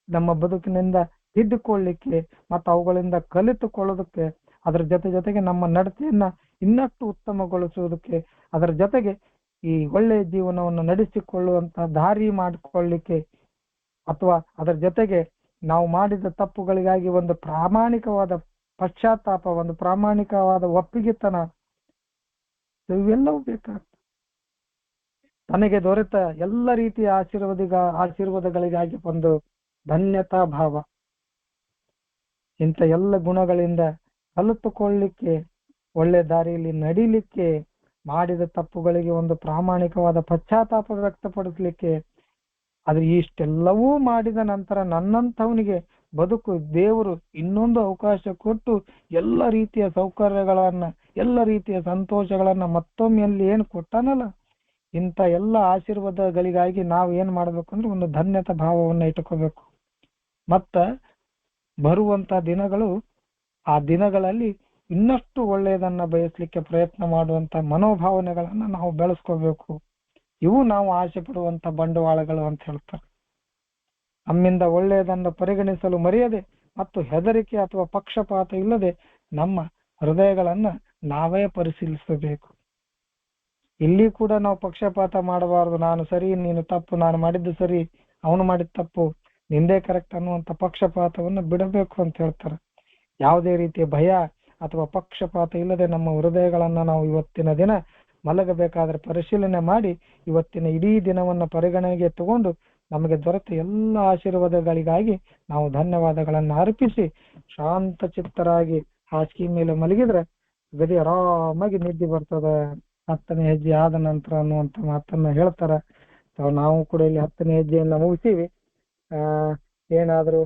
ನಮ್ಮ ಬದುಕಿನಿಂದ ತಿದ್ದುಕೊಳ್ಳಿಕ್ಕೆ ಮತ್ತು ಅವುಗಳಿಂದ ಕಲಿತುಕೊಳ್ಳೋದಕ್ಕೆ, ಅದರ ಜೊತೆಗೆ ನಮ್ಮ ನಡತೆಯನ್ನ ಇನ್ನಷ್ಟು ಉತ್ತಮಗೊಳಿಸುವುದಕ್ಕೆ, ಅದರ ಜೊತೆಗೆ ಈ ಒಳ್ಳೆಯ ಜೀವನವನ್ನು ನಡೆಸಿಕೊಳ್ಳುವಂತ ದಾರಿ ಮಾಡಿಕೊಳ್ಳಿಕ್ಕೆ, ಅಥವಾ ಅದರ ಜೊತೆಗೆ ನಾವು ಮಾಡಿದ ತಪ್ಪುಗಳಿಗಾಗಿ ಒಂದು ಪ್ರಾಮಾಣಿಕವಾದ ಪಶ್ಚಾತ್ತಾಪ, ಒಂದು ಪ್ರಾಮಾಣಿಕವಾದ ಒಪ್ಪಿಗೆತನ, ಇವೆಲ್ಲವೂ ಬೇಕಾಗ್ತದೆ. ತನಗೆ ದೊರೆತ ಎಲ್ಲ ರೀತಿಯ ಆಶೀರ್ವಾದಗಳಿಗಾಗಿ ಒಂದು ಧನ್ಯತಾ ಭಾವ, ಇಂಥ ಎಲ್ಲ ಗುಣಗಳಿಂದ ಕಲಿತುಕೊಳ್ಳಿಕ್ಕೆ, ಒಳ್ಳೆ ದಾರಿಯಲ್ಲಿ ನಡಿಲಿಕ್ಕೆ, ಮಾಡಿದ ತಪ್ಪುಗಳಿಗೆ ಒಂದು ಪ್ರಾಮಾಣಿಕವಾದ ಪಶ್ಚಾತ್ತಾಪ ವ್ಯಕ್ತಪಡಿಸ್ಲಿಕ್ಕೆ, ಆದ್ರೆ ಇಷ್ಟೆಲ್ಲವೂ ಮಾಡಿದ ನಂತರ ನನ್ನಂಥವನಿಗೆ ಬದುಕು ದೇವರು ಇನ್ನೊಂದು ಅವಕಾಶ ಕೊಟ್ಟು ಎಲ್ಲ ರೀತಿಯ ಸೌಕರ್ಯಗಳನ್ನ, ಎಲ್ಲ ರೀತಿಯ ಸಂತೋಷಗಳನ್ನ ಮತ್ತೊಮ್ಮೆಯಲ್ಲಿ ಏನು ಕೊಟ್ಟಾನಲ್ಲ, ಇಂಥ ಎಲ್ಲ ಆಶೀರ್ವಾದಗಳಿಗಾಗಿ ನಾವು ಏನ್ ಮಾಡ್ಬೇಕಂದ್ರೆ ಒಂದು ಧನ್ಯತಾ ಭಾವವನ್ನ ಇಟ್ಕೋಬೇಕು. ಮತ್ತ ಬರುವಂತ ದಿನಗಳು, ಆ ದಿನಗಳಲ್ಲಿ ಇನ್ನಷ್ಟು ಒಳ್ಳೆಯದನ್ನ ಬಯಸ್ಲಿಕ್ಕೆ ಪ್ರಯತ್ನ ಮಾಡುವಂತ ಮನೋಭಾವನೆಗಳನ್ನ ನಾವು ಬೆಳೆಸ್ಕೋಬೇಕು. ಇವು ನಾವು ಆಸೆ ಪಡುವಂತ ಬಂಡವಾಳಗಳು ಅಂತ ಹೇಳ್ತಾರೆ. ನಮ್ಮಿಂದ ಒಳ್ಳೆಯದನ್ನು ಪರಿಗಣಿಸಲು ಮರೆಯದೆ ಮತ್ತು ಹೆದರಿಕೆ ಅಥವಾ ಪಕ್ಷಪಾತ ಇಲ್ಲದೆ ನಮ್ಮ ಹೃದಯಗಳನ್ನ ನಾವೇ ಪರಿಶೀಲಿಸಬೇಕು. ಇಲ್ಲಿ ಕೂಡ ನಾವು ಪಕ್ಷಪಾತ ಮಾಡಬಾರದು. ನಾನು ಸರಿ, ನೀನು ತಪ್ಪು, ನಾನು ಮಾಡಿದ್ದು ಸರಿ, ಅವನು ಮಾಡಿದ ತಪ್ಪು, ನಿಂದೇ ಕರೆಕ್ಟ್ ಅನ್ನುವಂತ ಪಕ್ಷಪಾತವನ್ನು ಬಿಡಬೇಕು ಅಂತ ಹೇಳ್ತಾರೆ. ಯಾವುದೇ ರೀತಿಯ ಭಯ ಅಥವಾ ಪಕ್ಷಪಾತ ಇಲ್ಲದೆ ನಮ್ಮ ಹೃದಯಗಳನ್ನ ನಾವು ಇವತ್ತಿನ ದಿನ ಮಲಗಬೇಕಾದ್ರೆ ಪರಿಶೀಲನೆ ಮಾಡಿ, ಇವತ್ತಿನ ಇಡೀ ದಿನವನ್ನ ಪರಿಗಣನೆಗೆ ತಗೊಂಡು ನಮಗೆ ದೊರೆತ ಎಲ್ಲ ಆಶೀರ್ವಾದಗಳಿಗಾಗಿ ನಾವು ಧನ್ಯವಾದಗಳನ್ನು ಅರ್ಪಿಸಿ ಶಾಂತ ಚಿತ್ತರಾಗಿ ಹಾಸಿಗೆ ಮೇಲೆ ಮಲಗಿದ್ರೆ ಗದಿ ಆರಾಮಾಗಿ ನಿದ್ದೆ ಬರ್ತದ. 10ನೇ ಹೆಜ್ಜೆ ಆದ ನಂತರ ಅನ್ನುವಂತ ಮಾತನ್ನ ಹೇಳ್ತಾರ. ನಾವು ಕೂಡ ಇಲ್ಲಿ 10ನೇ ಹೆಜ್ಜೆಯನ್ನ ಮುಗಿಸಿವಿ. ಏನಾದ್ರು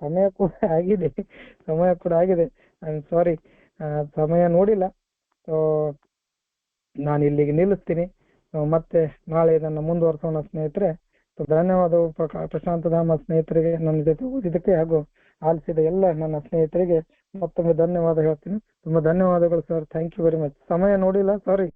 ಸಮಯ ಕೂಡ ಆಗಿದೆ. ಸಾರಿ, ಸಮಯ ನೋಡಿಲ್ಲ. ನಾನು ಇಲ್ಲಿಗೆ ನಿಲ್ಲಿಸ್ತೀನಿ. ಮತ್ತೆ ನಾಳೆ ಇದನ್ನ ಮುಂದುವರ್ಸೋಣ ಸ್ನೇಹಿತರೆ. ಧನ್ಯವಾದಗಳು ಪ್ರಶಾಂತ ಧಾಮ ಸ್ನೇಹಿತರಿಗೆ, ನನ್ನ ಜೊತೆ ಓದಿದಕ್ಕೆ ಹಾಗೂ ಆಲಿಸಿದ ಎಲ್ಲ ನನ್ನ ಸ್ನೇಹಿತರಿಗೆ ಮತ್ತೊಮ್ಮೆ ಧನ್ಯವಾದ ಹೇಳ್ತೀನಿ. ತುಂಬಾ ಧನ್ಯವಾದಗಳು sir. Thank you very much. ಸಮಯ ನೋಡಿಲ್ಲ, ಸಾರಿ.